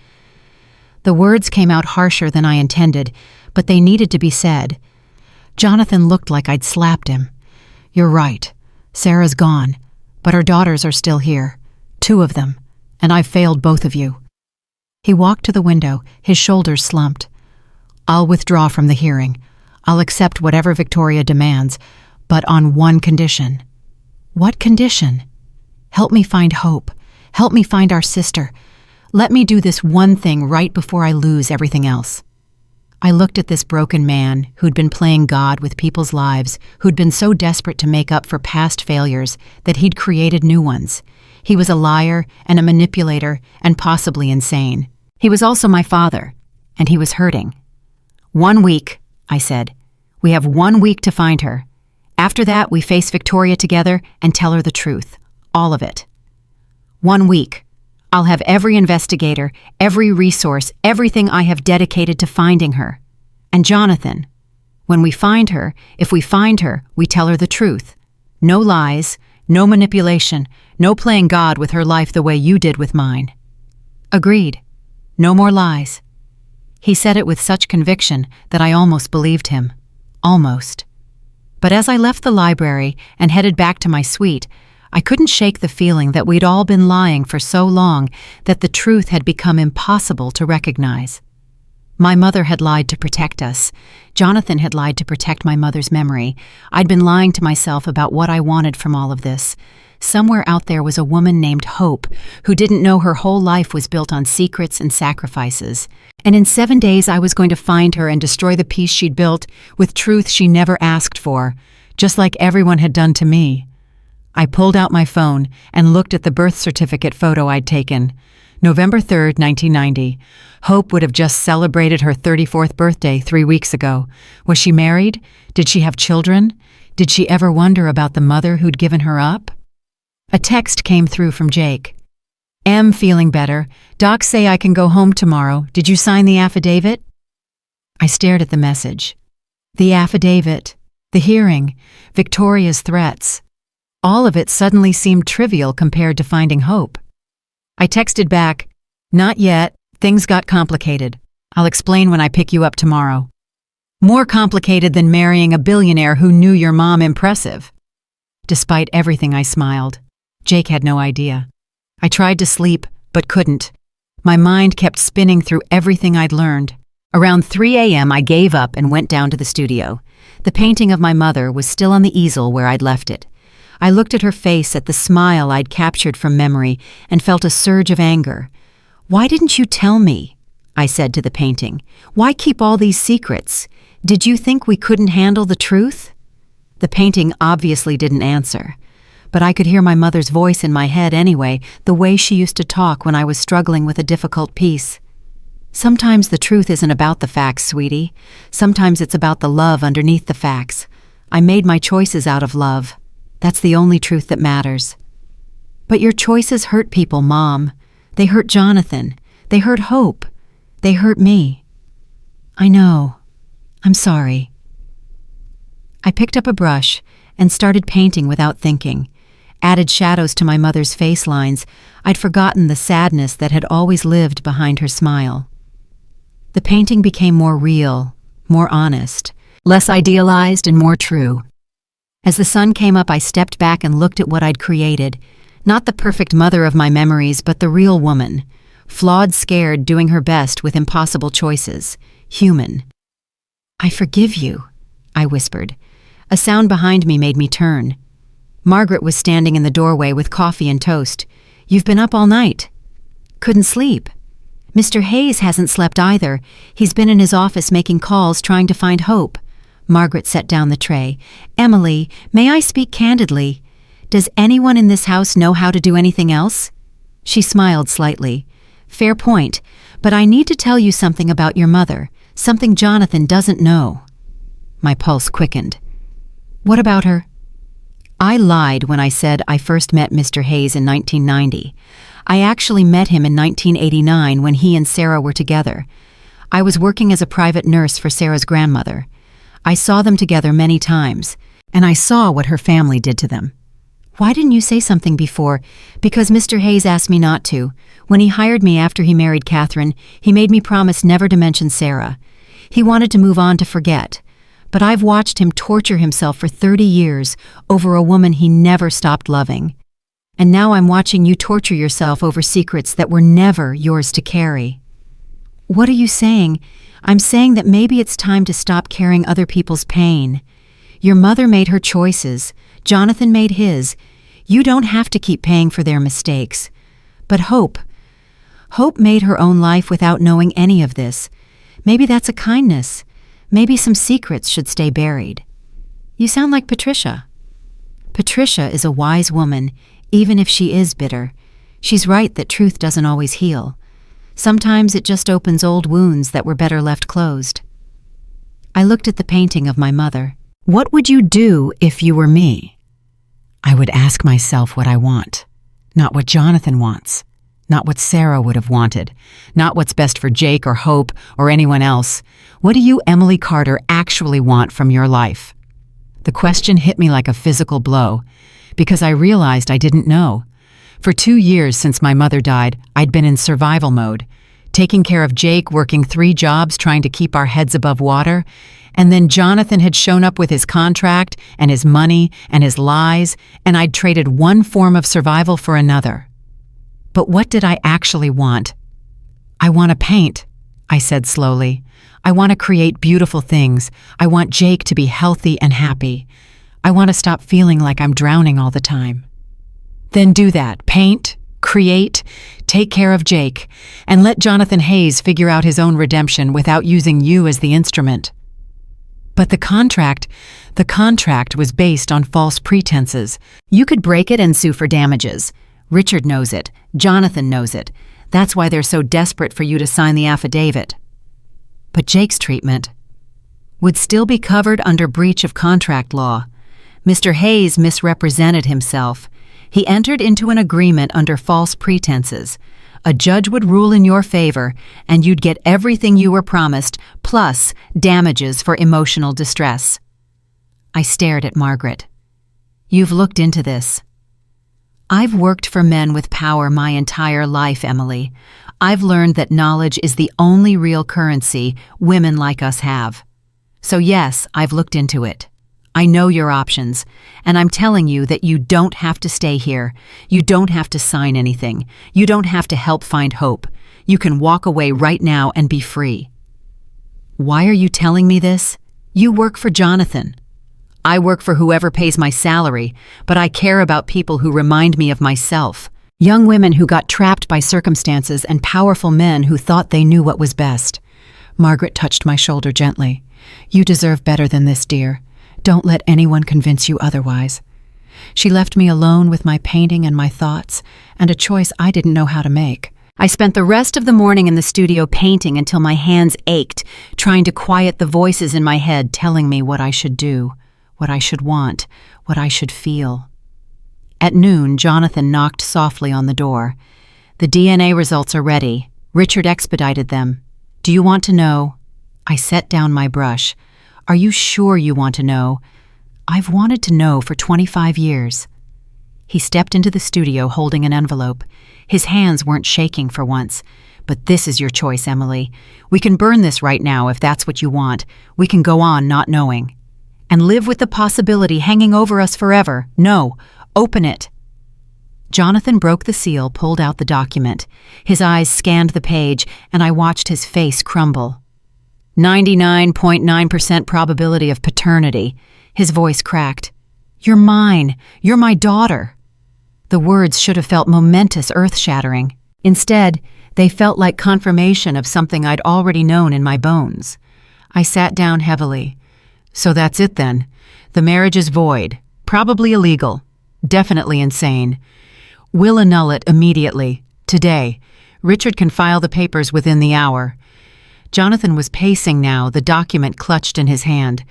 A: The words came out harsher than I intended, but they needed to be said. Jonathan looked like I'd slapped him. You're right. Sarah's gone, but her daughters are still here. 2 of them, and I've failed both of you. He walked to the window, his shoulders slumped. I'll withdraw from the hearing. I'll accept whatever Victoria demands, but on one condition. What condition? Help me find Hope. Help me find our sister. Let me do this one thing right before I lose everything else. I looked at this broken man who'd been playing God with people's lives, who'd been so desperate to make up for past failures that he'd created new ones. He was a liar and a manipulator and possibly insane. He was also my father, and he was hurting. 1 week, I said. We have 1 week to find her. After that, we face Victoria together and tell her the truth. All of it. 1 week. I'll have every investigator, every resource, everything I have dedicated to finding her. And Jonathan, when we find her, if we find her, we tell her the truth. No lies, no manipulation, no playing God with her life the way you did with mine. Agreed. No more lies. He said it with such conviction that I almost believed him. Almost. But as I left the library and headed back to my suite, I couldn't shake the feeling that we'd all been lying for so long that the truth had become impossible to recognize. My mother had lied to protect us. Jonathan had lied to protect my mother's memory. I'd been lying to myself about what I wanted from all of this. Somewhere out there was a woman named Hope who didn't know her whole life was built on secrets and sacrifices. And in 7 days I was going to find her and destroy the peace she'd built with truth she never asked for, just like everyone had done to me. I pulled out my phone and looked at the birth certificate photo I'd taken. November 3rd, 1990. Hope would have just celebrated her 34th birthday 3 weeks ago. Was she married? Did she have children? Did she ever wonder about the mother who'd given her up? A text came through from Jake. "Am feeling better. Docs say I can go home tomorrow. Did you sign the affidavit?" I stared at the message. The affidavit, the hearing, Victoria's threats. All of it suddenly seemed trivial compared to finding hope. I texted back, "Not yet. Things got complicated. I'll explain when I pick you up tomorrow." More complicated than marrying a billionaire who knew your mom impressive. Despite everything, I smiled. Jake had no idea. I tried to sleep, but couldn't. My mind kept spinning through everything I'd learned. Around 3 a.m., I gave up and went down to the studio. The painting of my mother was still on the easel where I'd left it. I looked at her face, at the smile I'd captured from memory, and felt a surge of anger. "Why didn't you tell me?" I said to the painting. "Why keep all these secrets? Did you think we couldn't handle the truth?" The painting obviously didn't answer. But I could hear my mother's voice in my head anyway, the way she used to talk when I was struggling with a difficult piece. "Sometimes the truth isn't about the facts, sweetie. Sometimes it's about the love underneath the facts. I made my choices out of love. That's the only truth that matters." "But your choices hurt people, Mom. They hurt Jonathan. They hurt Hope. They hurt me." "I know. I'm sorry." I picked up a brush and started painting without thinking. Added shadows to my mother's face lines. I'd forgotten the sadness that had always lived behind her smile. The painting became more real, more honest, less idealized and more true. As the sun came up, I stepped back and looked at what I'd created. Not the perfect mother of my memories, but the real woman. Flawed, scared, doing her best with impossible choices. Human. "I forgive you," I whispered. A sound behind me made me turn. Margaret was standing in the doorway with coffee and toast. "You've been up all night." "Couldn't sleep." "Mr. Hayes hasn't slept either. He's been in his office making calls trying to find Hope." Margaret set down the tray. "Emily, may I speak candidly? Does anyone in this house know how to do anything else?" She smiled slightly. "Fair point, but I need to tell you something about your mother, something Jonathan doesn't know." My pulse quickened. "What about her?" I lied when I said I first met Mr. Hayes in 1990. I actually met him in 1989 when he and Sarah were together. I was working as a private nurse for Sarah's grandmother. I saw them together many times, and I saw what her family did to them. "Why didn't you say something before?" "Because Mr. Hayes asked me not to. When he hired me after he married Catherine, he made me promise never to mention Sarah. He wanted to move on, to forget. But I've watched him torture himself for 30 years over a woman he never stopped loving. And now I'm watching you torture yourself over secrets that were never yours to carry." "What are you saying?" "I'm saying that maybe it's time to stop carrying other people's pain. Your mother made her choices. Jonathan made his. You don't have to keep paying for their mistakes. But Hope made her own life without knowing any of this. Maybe that's a kindness. Maybe some secrets should stay buried." "You sound like Patricia." "Patricia is a wise woman, even if she is bitter. She's right that truth doesn't always heal. Sometimes it just opens old wounds that were better left closed." I looked at the painting of my mother. "What would you do if you were me?" "I would ask myself what I want, not what Jonathan wants. Not what Sarah would have wanted. Not what's best for Jake or Hope or anyone else. What do you, Emily Carter, actually want from your life?" The question hit me like a physical blow, because I realized I didn't know. For 2 years since my mother died, I'd been in survival mode, taking care of Jake, working 3 jobs, trying to keep our heads above water, and then Jonathan had shown up with his contract and his money and his lies, and I'd traded one form of survival for another. But what did I actually want? "I want to paint," I said slowly. "I want to create beautiful things. I want Jake to be healthy and happy. I want to stop feeling like I'm drowning all the time." "Then do that. Paint, create, take care of Jake, and let Jonathan Hayes figure out his own redemption without using you as the instrument." "But the contract was based on false pretenses. You could break it and sue for damages. Richard knows it. Jonathan knows it. That's why they're so desperate for you to sign the affidavit." But Jake's treatment would still be covered under breach of contract law. Mr. Hayes misrepresented himself. He entered into an agreement under false pretenses. A judge would rule in your favor, and you'd get everything you were promised, plus damages for emotional distress. I stared at Margaret. You've looked into this. I've worked for men with power my entire life, Emily. I've learned that knowledge is the only real currency women like us have. So yes, I've looked into it. I know your options, and I'm telling you that you don't have to stay here. You don't have to sign anything. You don't have to help find hope. You can walk away right now and be free. Why are you telling me this? You work for Jonathan. I work for whoever pays my salary, but I care about people who remind me of myself. Young women who got trapped by circumstances and powerful men who thought they knew what was best. Margaret touched my shoulder gently. You deserve better than this, dear. Don't let anyone convince you otherwise. She left me alone with my painting and my thoughts, and a choice I didn't know how to make. I spent the rest of the morning in the studio painting until my hands ached, trying to quiet the voices in my head telling me what I should do, what I should want, what I should feel. At noon, Jonathan knocked softly on the door. The DNA results are ready. Richard expedited them. Do you want to know? I set down my brush. Are you sure you want to know? I've wanted to know for 25 years. He stepped into the studio holding an envelope. His hands weren't shaking for once. But this is your choice, Emily. We can burn this right now if that's what you want. We can go on not knowing. And live with the possibility hanging over us forever. No, open it. Jonathan broke the seal, pulled out the document. His eyes scanned the page, and I watched his face crumble. 99.9% probability of paternity. His voice cracked. You're mine. You're my daughter. The words should have felt momentous, earth-shattering. Instead, they felt like confirmation of something I'd already known in my bones. I sat down heavily. So that's it then. The marriage is void. Probably illegal. Definitely insane. We'll annul it immediately. Today. Richard can file the papers within the hour. Jonathan was pacing now, the document clutched in his hand.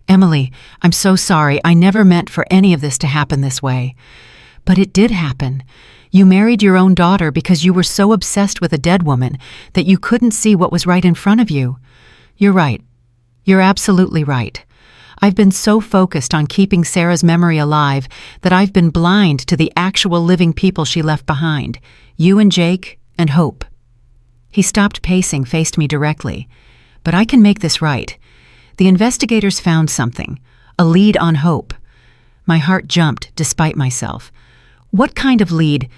A: Emily, I'm so sorry. I never meant for any of this to happen this way. But it did happen. You married your own daughter because you were so obsessed with a dead woman that you couldn't see what was right in front of you. You're right. You're absolutely right. I've been so focused on keeping Sarah's memory alive that I've been blind to the actual living people she left behind. You and Jake and Hope. He stopped pacing, faced me directly. But I can make this right. The investigators found something. A lead on Hope. My heart jumped, despite myself. What kind of lead?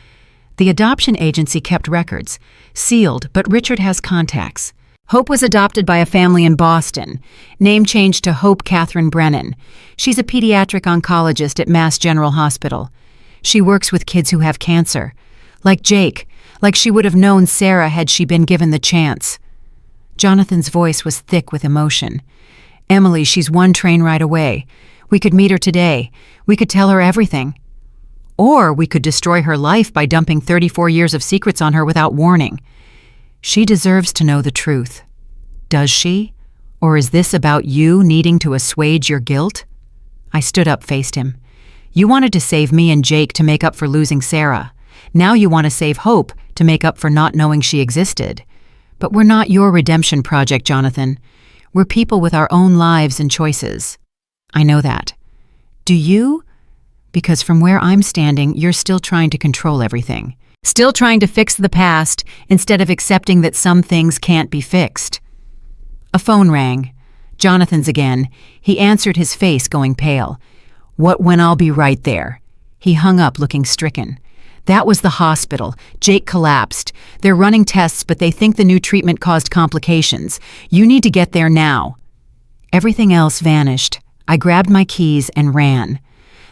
A: The adoption agency kept records. Sealed, but Richard has contacts. Hope was adopted by a family in Boston. Name changed to Hope Catherine Brennan. She's a pediatric oncologist at Mass General Hospital. She works with kids who have cancer. Like Jake. Like she would have known Sarah had she been given the chance. Jonathan's voice was thick with emotion. Emily, she's one train ride away. We could meet her today. We could tell her everything. Or we could destroy her life by dumping 34 years of secrets on her without warning. She deserves to know the truth. Does she? Or is this about you needing to assuage your guilt? I stood up, faced him. You wanted to save me and Jake to make up for losing Sarah. Now you want to save Hope to make up for not knowing she existed. But we're not your redemption project, Jonathan. We're people with our own lives and choices. I know that. Do you? Because from where I'm standing, you're still trying to control everything. Still trying to fix the past instead of accepting that some things can't be fixed. A phone rang. Jonathan's again. He answered, his face going pale. What when I'll be right there? He hung up looking stricken. That was the hospital. Jake collapsed. They're running tests, but they think the new treatment caused complications. You need to get there now. Everything else vanished. I grabbed my keys and ran.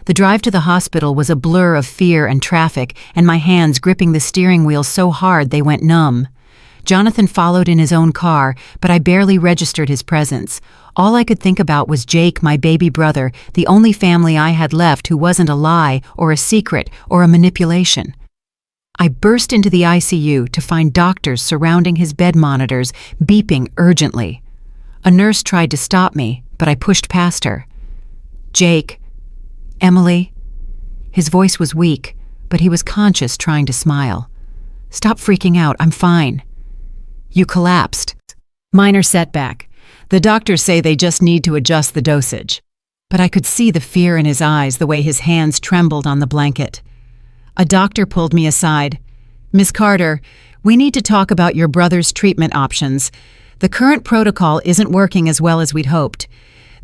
A: The drive to the hospital was a blur of fear and traffic, and my hands gripping the steering wheel so hard they went numb. Jonathan followed in his own car, but I barely registered his presence. All I could think about was Jake, my baby brother, the only family I had left who wasn't a lie or a secret or a manipulation. I burst into the ICU to find doctors surrounding his bed monitors, beeping urgently. A nurse tried to stop me, but I pushed past her. Jake. Emily. His voice was weak, but he was conscious, trying to smile. "Stop freaking out, I'm fine." "You collapsed." "Minor setback. The doctors say they just need to adjust the dosage." But I could see the fear in his eyes, the way his hands trembled on the blanket. A doctor pulled me aside. "Miss Carter, we need to talk about your brother's treatment options. The current protocol isn't working as well as we'd hoped.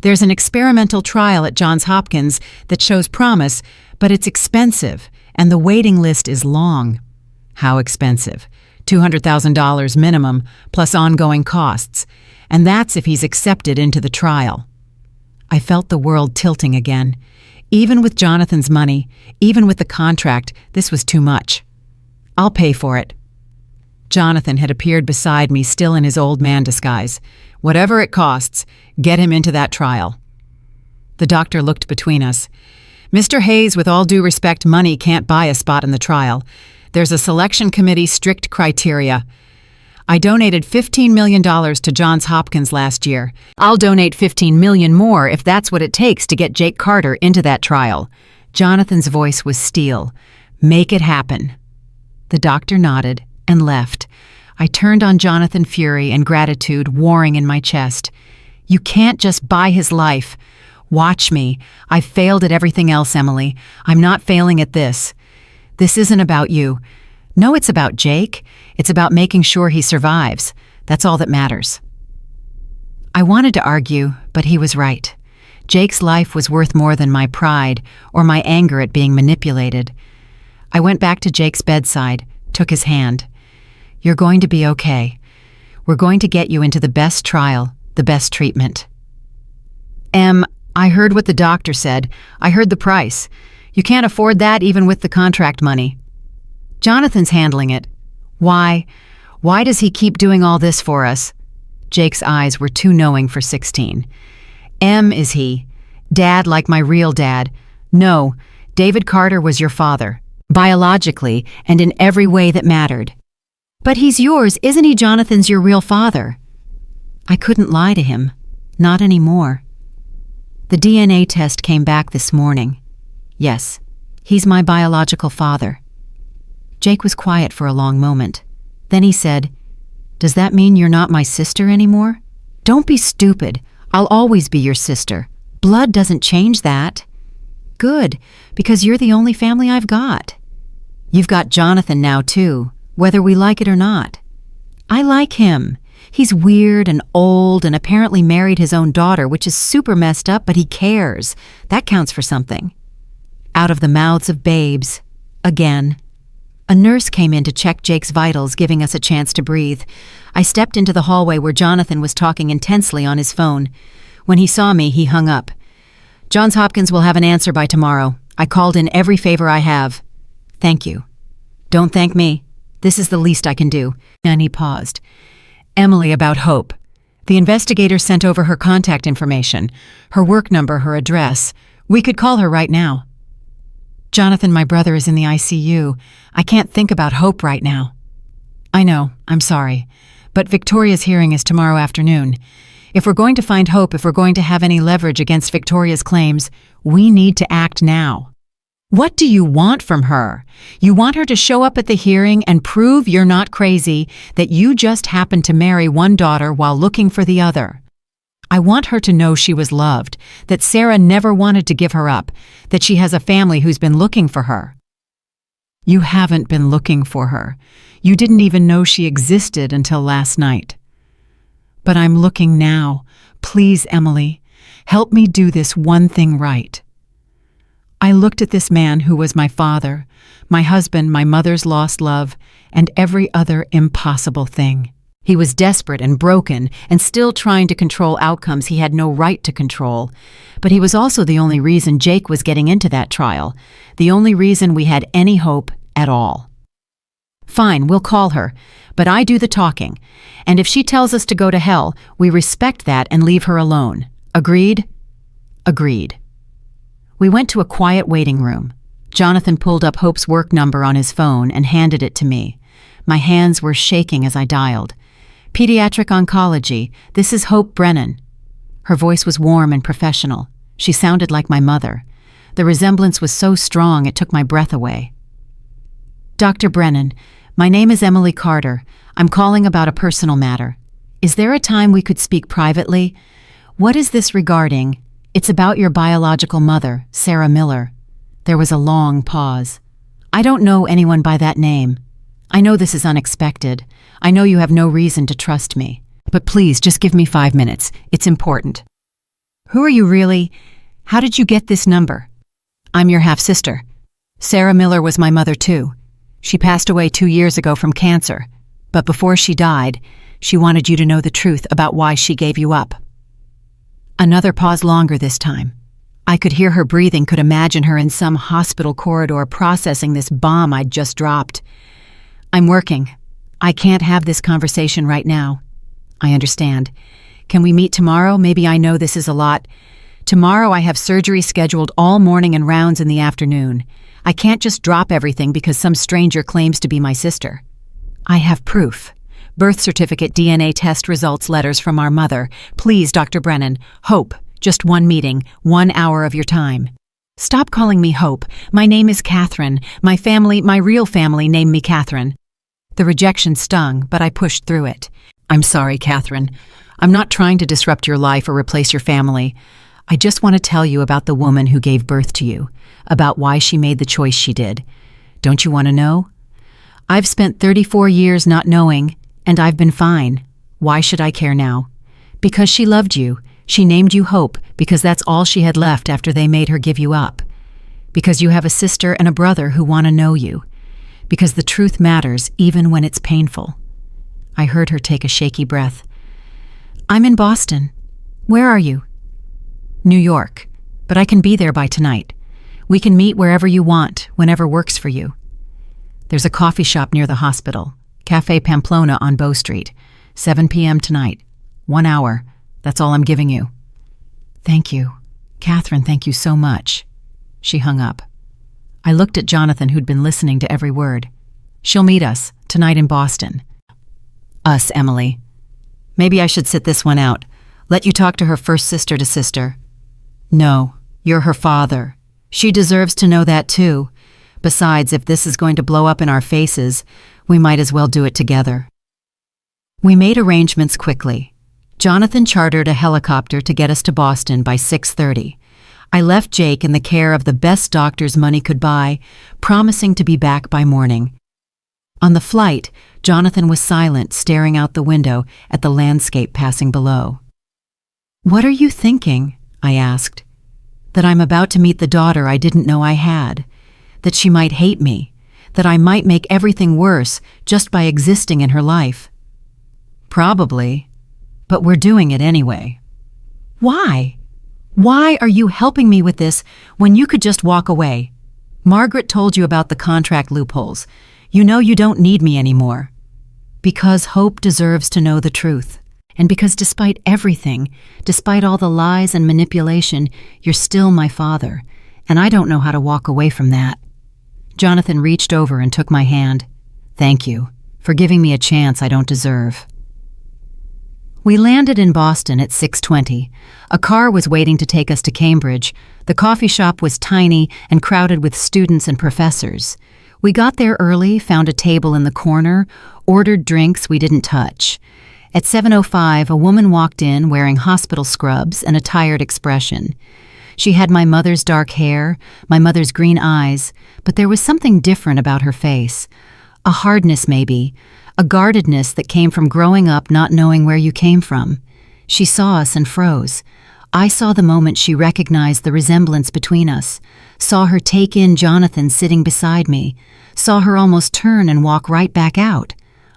A: There's an experimental trial at Johns Hopkins that shows promise, but it's expensive, and the waiting list is long." "How expensive?" $200,000 minimum, plus ongoing costs. And that's if he's accepted into the trial. I felt the world tilting again. Even with Jonathan's money, even with the contract, this was too much. "I'll pay for it." Jonathan had appeared beside me, still in his old man disguise. "Whatever it costs, get him into that trial." The doctor looked between us. "Mr. Hayes, with all due respect, money can't buy a spot in the trial. There's a selection committee, strict criteria. I donated $15 million to Johns Hopkins last year. I'll donate $15 million more if that's what it takes to get Jake Carter into that trial." Jonathan's voice was steel. "Make it happen." The doctor nodded and left. I turned on Jonathan, fury and gratitude warring in my chest. "You can't just buy his life. Watch me. I've failed at everything else, Emily. I'm not failing at this. This isn't about you. No, it's about Jake. It's about making sure he survives. That's all that matters." I wanted to argue, but he was right. Jake's life was worth more than my pride or my anger at being manipulated. I went back to Jake's bedside, took his hand. "You're going to be okay. We're going to get you into the best trial, the best treatment." I heard what the doctor said. I heard the price. You can't afford that even with the contract money." "Jonathan's handling it." Why? Why does he keep doing all this for us?" Jake's eyes were too knowing for 16. Is he? Dad like my real dad? No, David Carter was your father, biologically and in every way that mattered." "But he's yours, isn't he? Jonathan's your real father." I couldn't lie to him. Not anymore. The DNA test came back this morning. Yes, he's my biological father. Jake was quiet for a long moment. Then he said, "Does that mean you're not my sister anymore?" "Don't be stupid. I'll always be your sister. Blood doesn't change that." "Good, because you're the only family I've got." "You've got Jonathan now, too, whether we like it or not." "I like him. He's weird and old and apparently married his own daughter, which is super messed up, but he cares. That counts for something." Out of the mouths of babes. Again. A nurse came in to check Jake's vitals, giving us a chance to breathe. I stepped into the hallway where Jonathan was talking intensely on his phone. When he saw me, he hung up. "Johns Hopkins will have an answer by tomorrow. I called in every favor I have." "Thank you." "Don't thank me. This is the least I can do." And he paused. "Emily, about Hope. The investigator sent over her contact information, her work number, her address. We could call her right now." "Jonathan, my brother, is in the ICU. I can't think about Hope right now." "I know, I'm sorry. But Victoria's hearing is tomorrow afternoon. If we're going to find Hope, if we're going to have any leverage against Victoria's claims, we need to act now." "What do you want from her? You want her to show up at the hearing and prove you're not crazy, that you just happened to marry one daughter while looking for the other. I want her to know she was loved, that Sarah never wanted to give her up, that she has a family who's been looking for her." "You haven't been looking for her. You didn't even know she existed until last night." "But I'm looking now. Please, Emily, help me do this one thing right." I looked at this man who was my father, my husband, my mother's lost love, and every other impossible thing. He was desperate and broken and still trying to control outcomes he had no right to control. But he was also the only reason Jake was getting into that trial, the only reason we had any hope at all. "Fine, we'll call her, but I do the talking. And if she tells us to go to hell, we respect that and leave her alone. Agreed?" "Agreed." We went to a quiet waiting room. Jonathan pulled up Hope's work number on his phone and handed it to me. My hands were shaking as I dialed. "Pediatric oncology, this is Hope Brennan." Her voice was warm and professional. She sounded like my mother. The resemblance was so strong it took my breath away. Dr. Brennan, my name is Emily Carter. I'm calling about a personal matter. Is there a time we could speak privately? What is this regarding? It's about your biological mother, Sarah Miller. There was a long pause. I don't know anyone by that name. I know this is unexpected. I know you have no reason to trust me. But please, just give me 5 minutes. It's important. Who are you really? How did you get this number? I'm your half-sister. Sarah Miller was my mother too. She passed away 2 years ago from cancer. But before she died, she wanted you to know the truth about why she gave you up. Another pause longer this time. I could hear her breathing, could imagine her in some hospital corridor processing this bomb I'd just dropped. I'm working. I can't have this conversation right now. I understand. Can we meet tomorrow? Maybe I know this is a lot. Tomorrow I have surgery scheduled all morning and rounds in the afternoon. I can't just drop everything because some stranger claims to be my sister. I have proof. Birth certificate, DNA test results, letters from our mother. Please, Dr. Brennan. Hope. Just one meeting, 1 hour of your time. Stop calling me Hope. My name is Catherine. My real family named me Catherine. The rejection stung, but I pushed through it. I'm sorry, Catherine. I'm not trying to disrupt your life or replace your family. I just want to tell you about the woman who gave birth to you, about why she made the choice she did. Don't you want to know? I've spent 34 years not knowing, and I've been fine. Why should I care now? Because she loved you. She named you Hope because that's all she had left after they made her give you up. Because you have a sister and a brother who want to know you. Because the truth matters even when it's painful. I heard her take a shaky breath. I'm in Boston. Where are you? New York, but I can be there by tonight. We can meet wherever you want, whenever works for you. There's a coffee shop near the hospital, Cafe Pamplona on Bow Street, 7 p.m. tonight. 1 hour. That's all I'm giving you. Thank you. Catherine, thank you so much. She hung up. I looked at Jonathan, who'd been listening to every word. She'll meet us, tonight in Boston. Us, Emily. Maybe I should sit this one out. Let you talk to her first, sister to sister. No, you're her father. She deserves to know that too. Besides, if this is going to blow up in our faces, we might as well do it together. We made arrangements quickly. Jonathan chartered a helicopter to get us to Boston by 6:30. I left Jake in the care of the best doctors money could buy, promising to be back by morning. On the flight, Jonathan was silent, staring out the window at the landscape passing below. What are you thinking? I asked. That I'm about to meet the daughter I didn't know I had. That she might hate me. That I might make everything worse just by existing in her life. Probably. But we're doing it anyway. Why? Why are you helping me with this when you could just walk away? Margaret told you about the contract loopholes. You know you don't need me anymore. Because Hope deserves to know the truth. And because despite everything, despite all the lies and manipulation, you're still my father. And I don't know how to walk away from that. Jonathan reached over and took my hand. Thank you for giving me a chance I don't deserve. We landed in Boston at 6:20. A car was waiting to take us to Cambridge. The coffee shop was tiny and crowded with students and professors. We got there early, found a table in the corner, ordered drinks we didn't touch. At 7:05, a woman walked in wearing hospital scrubs and a tired expression. She had my mother's dark hair, my mother's green eyes, but there was something different about her face. A hardness maybe, a guardedness that came from growing up not knowing where you came from. She saw us and froze. I saw the moment she recognized the resemblance between us, saw her take in Jonathan sitting beside me, saw her almost turn and walk right back out.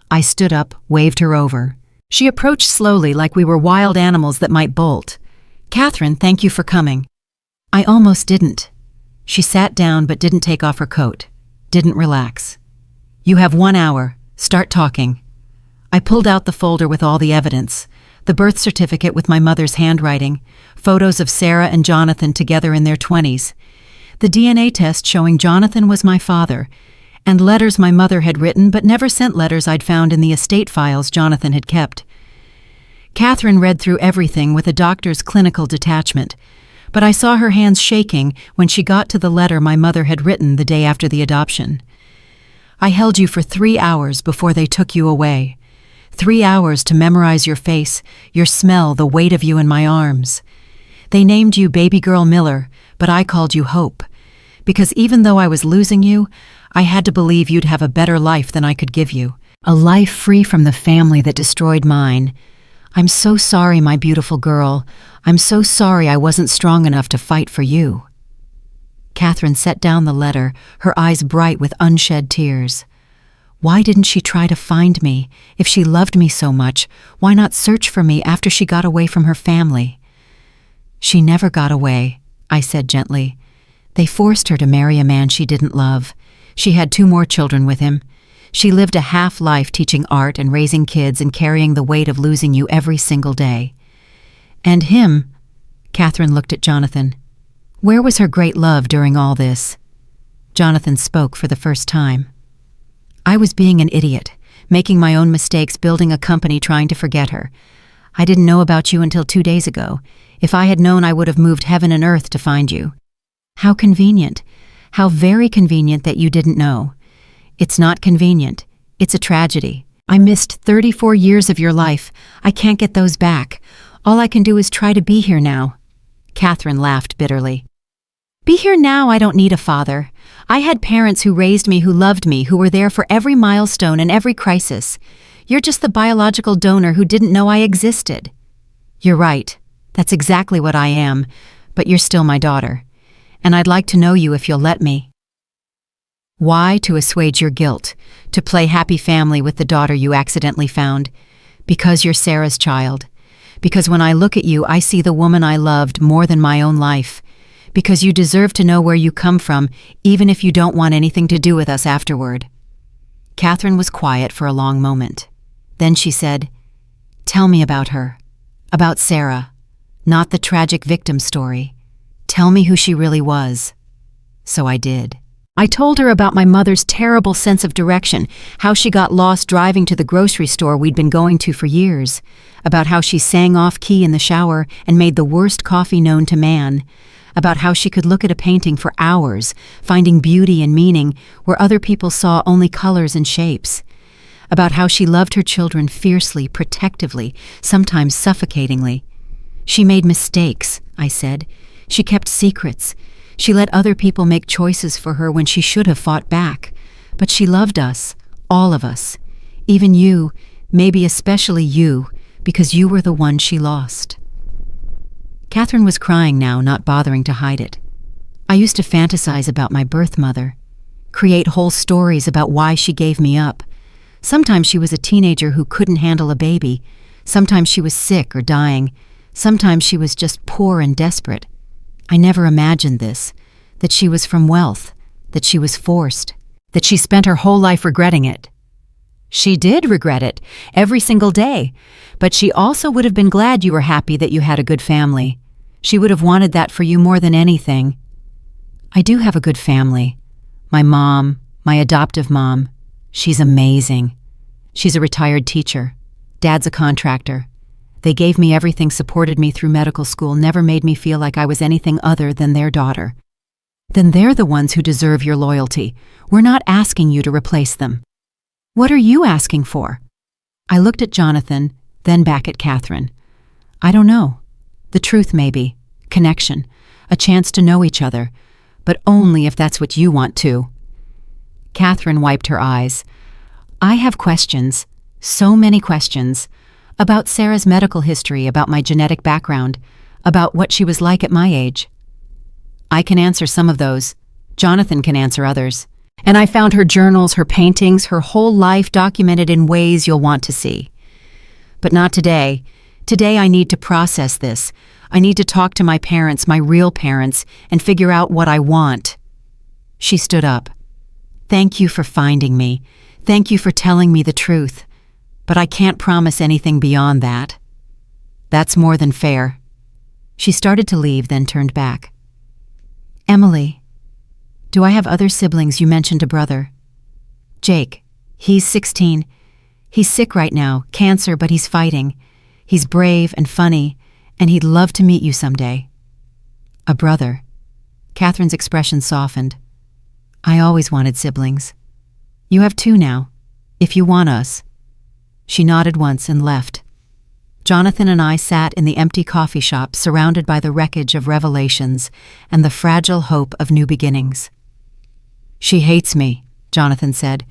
A: I stood up, waved her over. She approached slowly like we were wild animals that might bolt. Catherine, thank you for coming. I almost didn't. She sat down but didn't take off her coat, didn't relax. You have 1 hour. Start talking. I pulled out the folder with all the evidence, the birth certificate with my mother's handwriting, photos of Sarah and Jonathan together in their 20s, the DNA test showing Jonathan was my father, and letters my mother had written but never sent, letters I'd found in the estate files Jonathan had kept. Catherine read through everything with a doctor's clinical detachment, but I saw her hands shaking when she got to the letter my mother had written the day after the adoption. I held you for 3 hours before they took you away. 3 hours to memorize your face, your smell, the weight of you in my arms. They named you Baby Girl Miller, but I called you Hope. Because even though I was losing you, I had to believe you'd have a better life than I could give you. A life free from the family that destroyed mine. I'm so sorry, my beautiful girl. I'm so sorry I wasn't strong enough to fight for you. Catherine set down the letter, her eyes bright with unshed tears. Why didn't she try to find me? If she loved me so much, why not search for me after she got away from her family? She never got away, I said gently. They forced her to marry a man she didn't love. She had 2 more children with him. She lived a half-life teaching art and raising kids and carrying the weight of losing you every single day. And him, Catherine looked at Jonathan. Where was her great love during all this? Jonathan spoke for the first time. I was being an idiot, making my own mistakes, building a company, trying to forget her. I didn't know about you until 2 days ago. If I had known, I would have moved heaven and earth to find you. How convenient. How very convenient that you didn't know. It's not convenient. It's a tragedy. I missed 34 years of your life. I can't get those back. All I can do is try to be here now. Catherine laughed bitterly. Be here now, I don't need a father. I had parents who raised me, who loved me, who were there for every milestone and every crisis. You're just the biological donor who didn't know I existed. You're right. That's exactly what I am. But you're still my daughter. And I'd like to know you if you'll let me. Why? To assuage your guilt, to play happy family with the daughter you accidentally found. Because you're Sarah's child. Because when I look at you, I see the woman I loved more than my own life. Because you deserve to know where you come from, even if you don't want anything to do with us afterward. Catherine was quiet for a long moment. Then she said, Tell me about her. About Sarah. Not the tragic victim story. Tell me who she really was. So I did. I told her about my mother's terrible sense of direction, how she got lost driving to the grocery store we'd been going to for years, about how she sang off-key in the shower and made the worst coffee known to man, about how she could look at a painting for hours, finding beauty and meaning where other people saw only colors and shapes, about how she loved her children fiercely, protectively, sometimes suffocatingly. She made mistakes, I said. She kept secrets. She let other people make choices for her when she should have fought back. But she loved us, all of us. Even you, maybe especially you, because you were the one she lost. Catherine was crying now, not bothering to hide it. I used to fantasize about my birth mother, create whole stories about why she gave me up. Sometimes she was a teenager who couldn't handle a baby. Sometimes she was sick or dying. Sometimes she was just poor and desperate. I never imagined this, that she was from wealth, that she was forced, that she spent her whole life regretting it. She did regret it, every single day, but she also would have been glad you were happy that you had a good family. She would have wanted that for you more than anything. I do have a good family. My mom, my adoptive mom, she's amazing. She's a retired teacher. Dad's a contractor. They gave me everything, supported me through medical school, never made me feel like I was anything other than their daughter. Then they're the ones who deserve your loyalty. We're not asking you to replace them. What are you asking for? I looked at Jonathan, then back at Catherine. I don't know. The truth, maybe. Connection. A chance to know each other. But only if that's what you want to. Catherine wiped her eyes. I have questions. So many questions. About Sarah's medical history, about my genetic background, about what she was like at my age. I can answer some of those. Jonathan can answer others. And I found her journals, her paintings, her whole life documented in ways you'll want to see. But not today. Today I need to process this. I need to talk to my parents, my real parents, and figure out what I want. She stood up. Thank you for finding me. Thank you for telling me the truth. But I can't promise anything beyond that. That's more than fair. She started to leave, then turned back. Emily, do I have other siblings? You mentioned a brother. Jake, he's 16. He's sick right now, cancer, but he's fighting. He's brave and funny, and he'd love to meet you someday. A brother. Catherine's expression softened. I always wanted siblings. You have 2 now, if you want us." She nodded once and left. Jonathan and I sat in the empty coffee shop surrounded by the wreckage of revelations and the fragile hope of new beginnings. "She hates me," Jonathan said.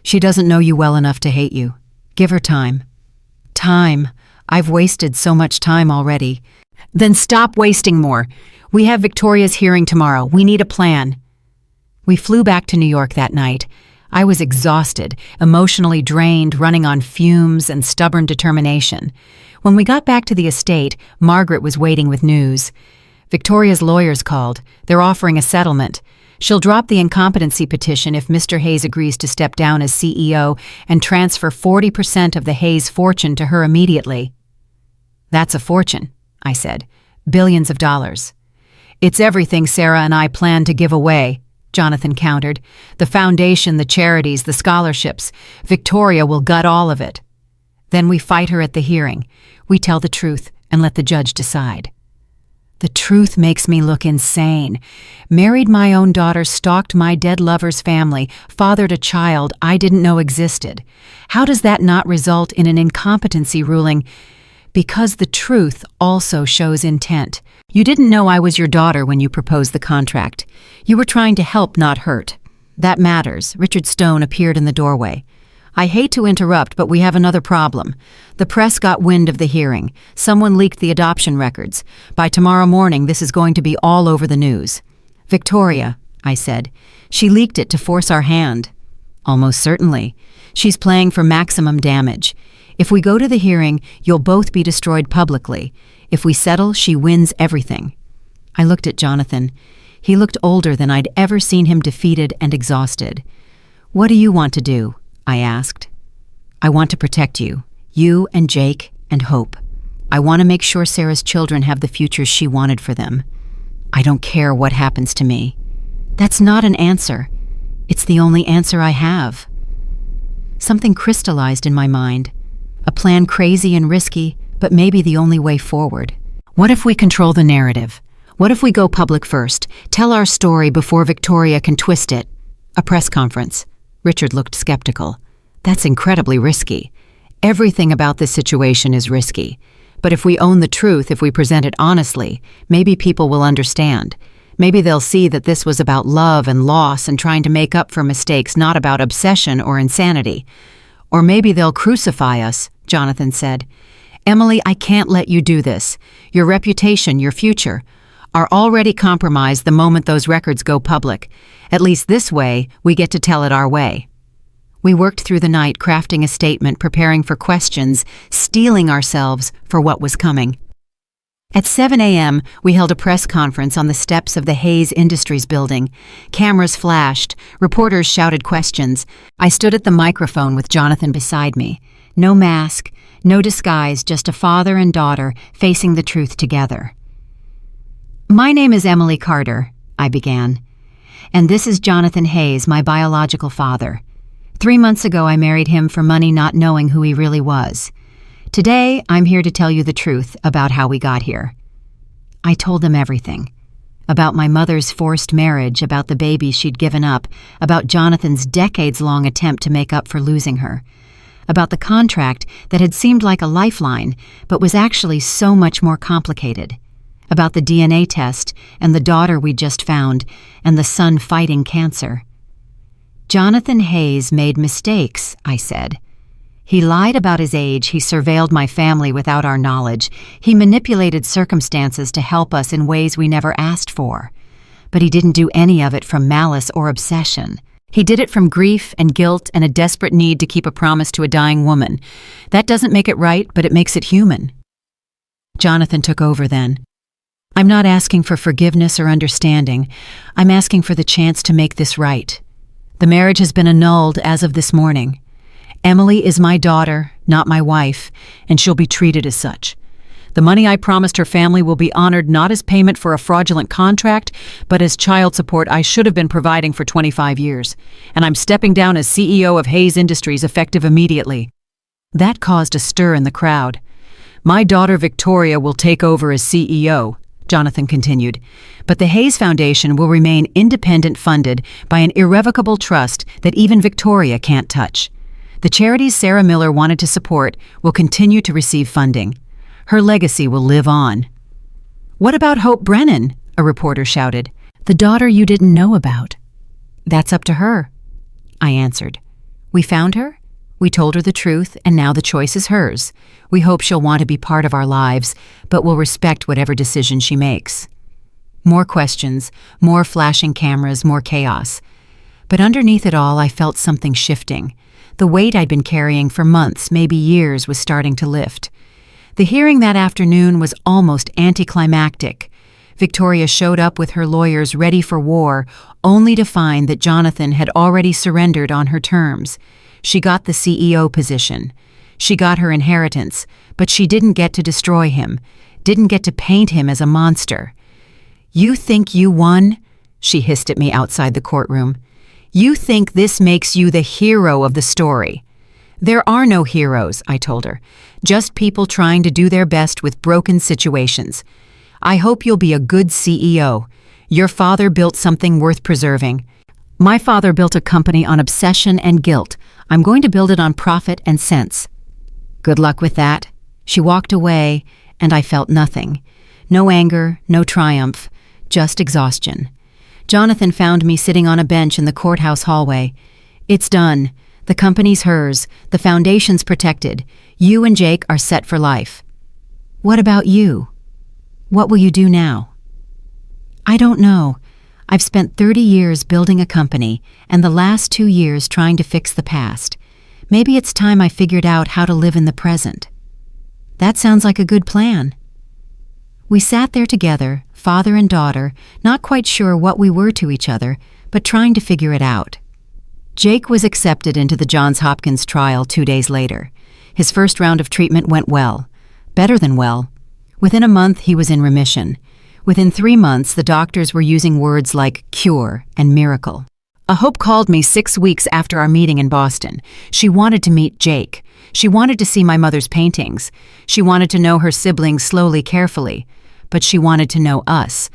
A: "She doesn't know you well enough to hate you. Give her time." "Time? I've wasted so much time already." "Then stop wasting more. We have Victoria's hearing tomorrow. We need a plan." We flew back to New York that night. I was exhausted, emotionally drained, running on fumes and stubborn determination. When we got back to the estate, Margaret was waiting with news. Victoria's lawyers called. They're offering a settlement. She'll drop the incompetency petition if Mr. Hayes agrees to step down as CEO and transfer 40% of the Hayes fortune to her immediately. "That's a fortune," I said. "Billions of dollars." "It's everything Sarah and I plan to give away," Jonathan countered. "The foundation, the charities, the scholarships. Victoria will gut all of it. Then we fight her at the hearing. We tell the truth and let the judge decide." The truth makes me look insane. Married my own daughter, stalked my dead lover's family, fathered a child I didn't know existed. How does that not result in an incompetency ruling? Because the truth also shows intent. You didn't know I was your daughter when you proposed the contract. You were trying to help, not hurt. That matters. Richard Stone appeared in the doorway. "I hate to interrupt, but we have another problem. The press got wind of the hearing. Someone leaked the adoption records. By tomorrow morning, this is going to be all over the news." "Victoria," I said. "She leaked it to force our hand." "Almost certainly. She's playing for maximum damage. If we go to the hearing, you'll both be destroyed publicly. If we settle, she wins everything." I looked at Jonathan. He looked older than I'd ever seen him, defeated and exhausted. "What do you want to do?" I asked. "I want to protect you and Jake and Hope. I want to make sure Sarah's children have the futures she wanted for them. I don't care what happens to me." "That's not an answer. It's the only answer I have." Something crystallized in my mind. A plan crazy and risky, but maybe the only way forward. What if we control the narrative? What if we go public first, tell our story before Victoria can twist it? A press conference. Richard looked skeptical. "That's incredibly risky. Everything about this situation is risky. But if we own the truth, if we present it honestly, maybe people will understand. Maybe they'll see that this was about love and loss and trying to make up for mistakes, not about obsession or insanity. Or maybe they'll crucify us," Jonathan said. "Emily, I can't let you do this. Your reputation, your future, are already compromised the moment those records go public. At least this way, we get to tell it our way." We worked through the night crafting a statement, preparing for questions, steeling ourselves for what was coming. At 7 a.m., we held a press conference on the steps of the Hayes Industries building. Cameras flashed, reporters shouted questions. I stood at the microphone with Jonathan beside me. No mask, no disguise, just a father and daughter facing the truth together. "My name is Emily Carter," I began. "And this is Jonathan Hayes, my biological father. 3 months ago, I married him for money, not knowing who he really was. Today, I'm here to tell you the truth about how we got here." I told them everything. About my mother's forced marriage, about the baby she'd given up, about Jonathan's decades-long attempt to make up for losing her, about the contract that had seemed like a lifeline, but was actually so much more complicated, about the DNA test and the daughter we'd just found, and the son fighting cancer. "Jonathan Hayes made mistakes," I said. "He lied about his age, he surveilled my family without our knowledge, he manipulated circumstances to help us in ways we never asked for. But he didn't do any of it from malice or obsession. He did it from grief and guilt and a desperate need to keep a promise to a dying woman. That doesn't make it right, but it makes it human." Jonathan took over then. "I'm not asking for forgiveness or understanding. I'm asking for the chance to make this right. The marriage has been annulled as of this morning. Emily is my daughter, not my wife, and she'll be treated as such. The money I promised her family will be honored not as payment for a fraudulent contract, but as child support I should have been providing for 25 years. And I'm stepping down as CEO of Hayes Industries effective immediately." That caused a stir in the crowd. "My daughter Victoria will take over as CEO," Jonathan continued, but the Hayes Foundation will remain independent, funded by an irrevocable trust that even Victoria can't touch. The charities Sarah Miller wanted to support will continue to receive funding. Her legacy will live on. "What about Hope Brennan?" a reporter shouted. "The daughter you didn't know about." "That's up to her," I answered. "We found her, we told her the truth, and now the choice is hers. We hope she'll want to be part of our lives, but we'll respect whatever decision she makes." More questions, more flashing cameras, more chaos. But underneath it all, I felt something shifting. The weight I'd been carrying for months, maybe years, was starting to lift. The hearing that afternoon was almost anticlimactic. Victoria showed up with her lawyers ready for war, only to find that Jonathan had already surrendered on her terms. She got the CEO position. She got her inheritance, but she didn't get to destroy him, didn't get to paint him as a monster. "You think you won?" she hissed at me outside the courtroom. "You think this makes you the hero of the story?" "There are no heroes," I told her, "just people trying to do their best with broken situations. I hope you'll be a good CEO. Your father built something worth preserving. My father built a company on obsession and guilt. I'm going to build it on profit and sense." "Good luck with that." She walked away, and I felt nothing. No anger, no triumph, just exhaustion. Jonathan found me sitting on a bench in the courthouse hallway. "It's done. The company's hers. The foundation's protected. You and Jake are set for life." "What about you? What will you do now?" "I don't know. I've spent 30 years building a company, and the last 2 years trying to fix the past. Maybe it's time I figured out how to live in the present." "That sounds like a good plan." We sat there together, father and daughter, not quite sure what we were to each other, but trying to figure it out. Jake was accepted into the Johns Hopkins trial 2 days later. His first round of treatment went well. Better than well. Within a month, he was in remission. Within 3 months, the doctors were using words like cure and miracle. Hope called me 6 weeks after our meeting in Boston. She wanted to meet Jake. She wanted to see my mother's paintings. She wanted to know her siblings slowly, carefully. But she wanted to know us.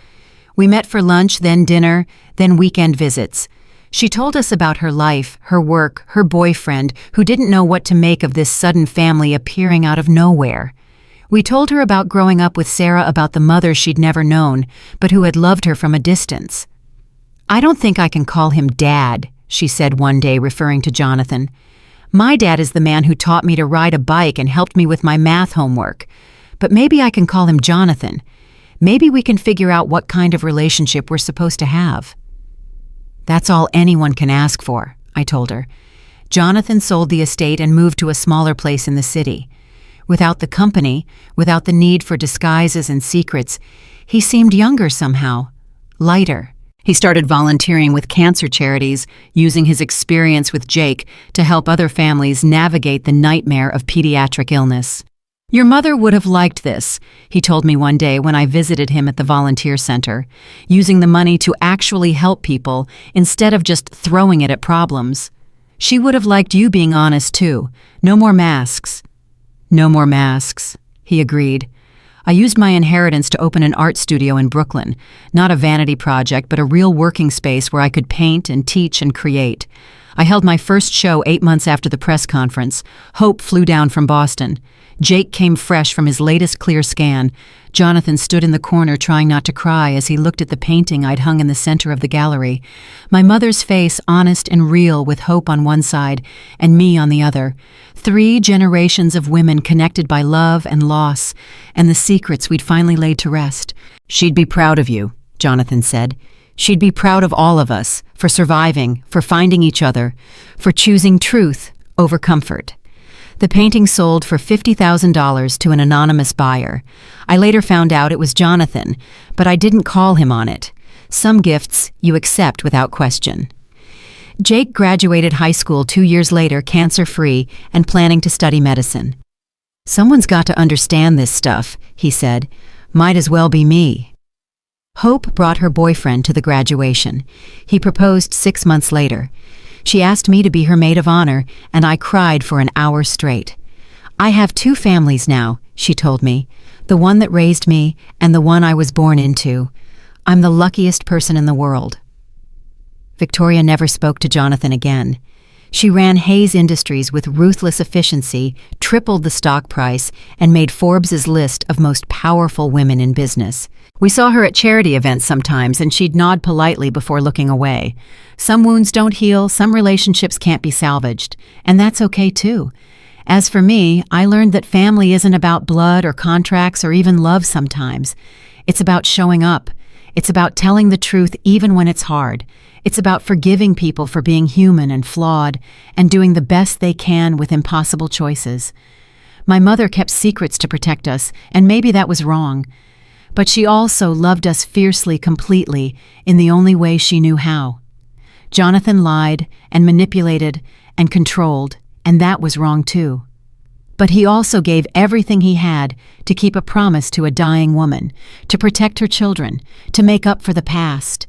A: We met for lunch, then dinner, then weekend visits. She told us about her life, her work, her boyfriend, who didn't know what to make of this sudden family appearing out of nowhere. We told her about growing up with Sarah, about the mother she'd never known, but who had loved her from a distance. "I don't think I can call him Dad," she said one day, referring to Jonathan. "My dad is the man who taught me to ride a bike and helped me with my math homework. But maybe I can call him Jonathan. Maybe we can figure out what kind of relationship we're supposed to have." "That's all anyone can ask for," I told her. Jonathan sold the estate and moved to a smaller place in the city. Without the company, without the need for disguises and secrets, he seemed younger somehow, lighter. He started volunteering with cancer charities, using his experience with Jake to help other families navigate the nightmare of pediatric illness. "Your mother would have liked this," he told me one day when I visited him at the volunteer center, using the money to actually help people instead of just throwing it at problems. "She would have liked you being honest too. No more masks." "No more masks," he agreed. I used my inheritance to open an art studio in Brooklyn, not a vanity project, but a real working space where I could paint and teach and create. I held my first show 8 months after the press conference. Hope flew down from Boston. Jake came fresh from his latest clear scan. Jonathan stood in the corner trying not to cry as he looked at the painting I'd hung in the center of the gallery. My mother's face, honest and real, with Hope on one side and me on the other. 3 generations of women connected by love and loss, and the secrets we'd finally laid to rest. "She'd be proud of you," Jonathan said. "She'd be proud of all of us, for surviving, for finding each other, for choosing truth over comfort." The painting sold for $50,000 to an anonymous buyer. I later found out it was Jonathan, but I didn't call him on it. Some gifts you accept without question. Jake graduated high school 2 years later, cancer-free and planning to study medicine. "Someone's got to understand this stuff," he said. "Might as well be me." Hope brought her boyfriend to the graduation. He proposed 6 months later. She asked me to be her maid of honor, and I cried for an hour straight. "I have 2 families now," she told me. the one that raised me and the one I was born into. I'm the luckiest person in the world." Victoria never spoke to Jonathan again. She ran Hayes Industries with ruthless efficiency, tripled the stock price, and made Forbes' list of most powerful women in business. We saw her at charity events sometimes, and she'd nod politely before looking away. Some wounds don't heal, some relationships can't be salvaged, and that's okay too. As for me, I learned that family isn't about blood or contracts or even love sometimes. It's about showing up. It's about telling the truth even when it's hard. It's about forgiving people for being human and flawed and doing the best they can with impossible choices. My mother kept secrets to protect us, and maybe that was wrong. But she also loved us fiercely, completely, in the only way she knew how. Jonathan lied and manipulated and controlled, and that was wrong too. But he also gave everything he had to keep a promise to a dying woman, to protect her children, to make up for the past.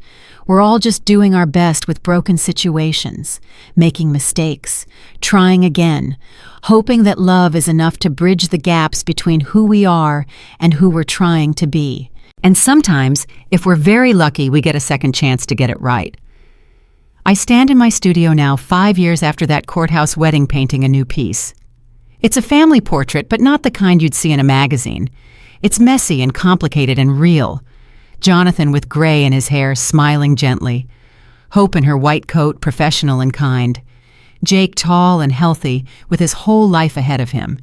A: We're all just doing our best with broken situations, making mistakes, trying again, hoping that love is enough to bridge the gaps between who we are and who we're trying to be. And sometimes, if we're very lucky, we get a second chance to get it right. I stand in my studio now 5 years after that courthouse wedding painting a new piece. It's a family portrait, but not the kind you'd see in a magazine. It's messy and complicated and real. Jonathan with gray in his hair, smiling gently. Hope in her white coat, professional and kind. Jake tall and healthy, with his whole life ahead of him.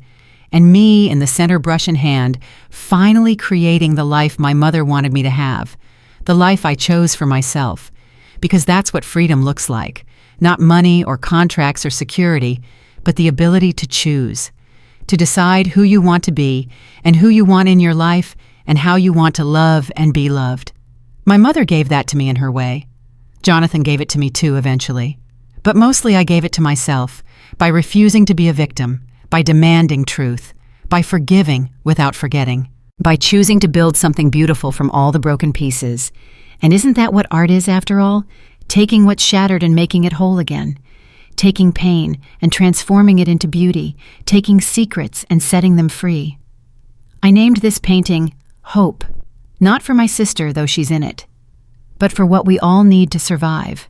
A: And me in the center brush in hand, finally creating the life my mother wanted me to have. The life I chose for myself. Because that's what freedom looks like. Not money or contracts or security, but the ability to choose. To decide who you want to be and who you want in your life and how you want to love and be loved. My mother gave that to me in her way. Jonathan gave it to me too eventually. But mostly I gave it to myself, by refusing to be a victim, by demanding truth, by forgiving without forgetting, by choosing to build something beautiful from all the broken pieces. And isn't that what art is after all? Taking what's shattered and making it whole again. Taking pain and transforming it into beauty, taking secrets and setting them free. I named this painting Hope, not for my sister, though she's in it, but for what we all need to survive.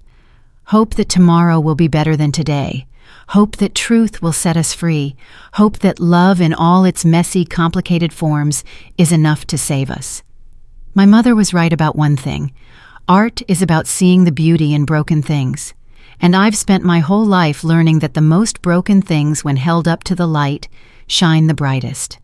A: Hope that tomorrow will be better than today. Hope that truth will set us free. Hope that love in all its messy, complicated forms is enough to save us. My mother was right about one thing. Art is about seeing the beauty in broken things. And I've spent my whole life learning that the most broken things, when held up to the light, shine the brightest.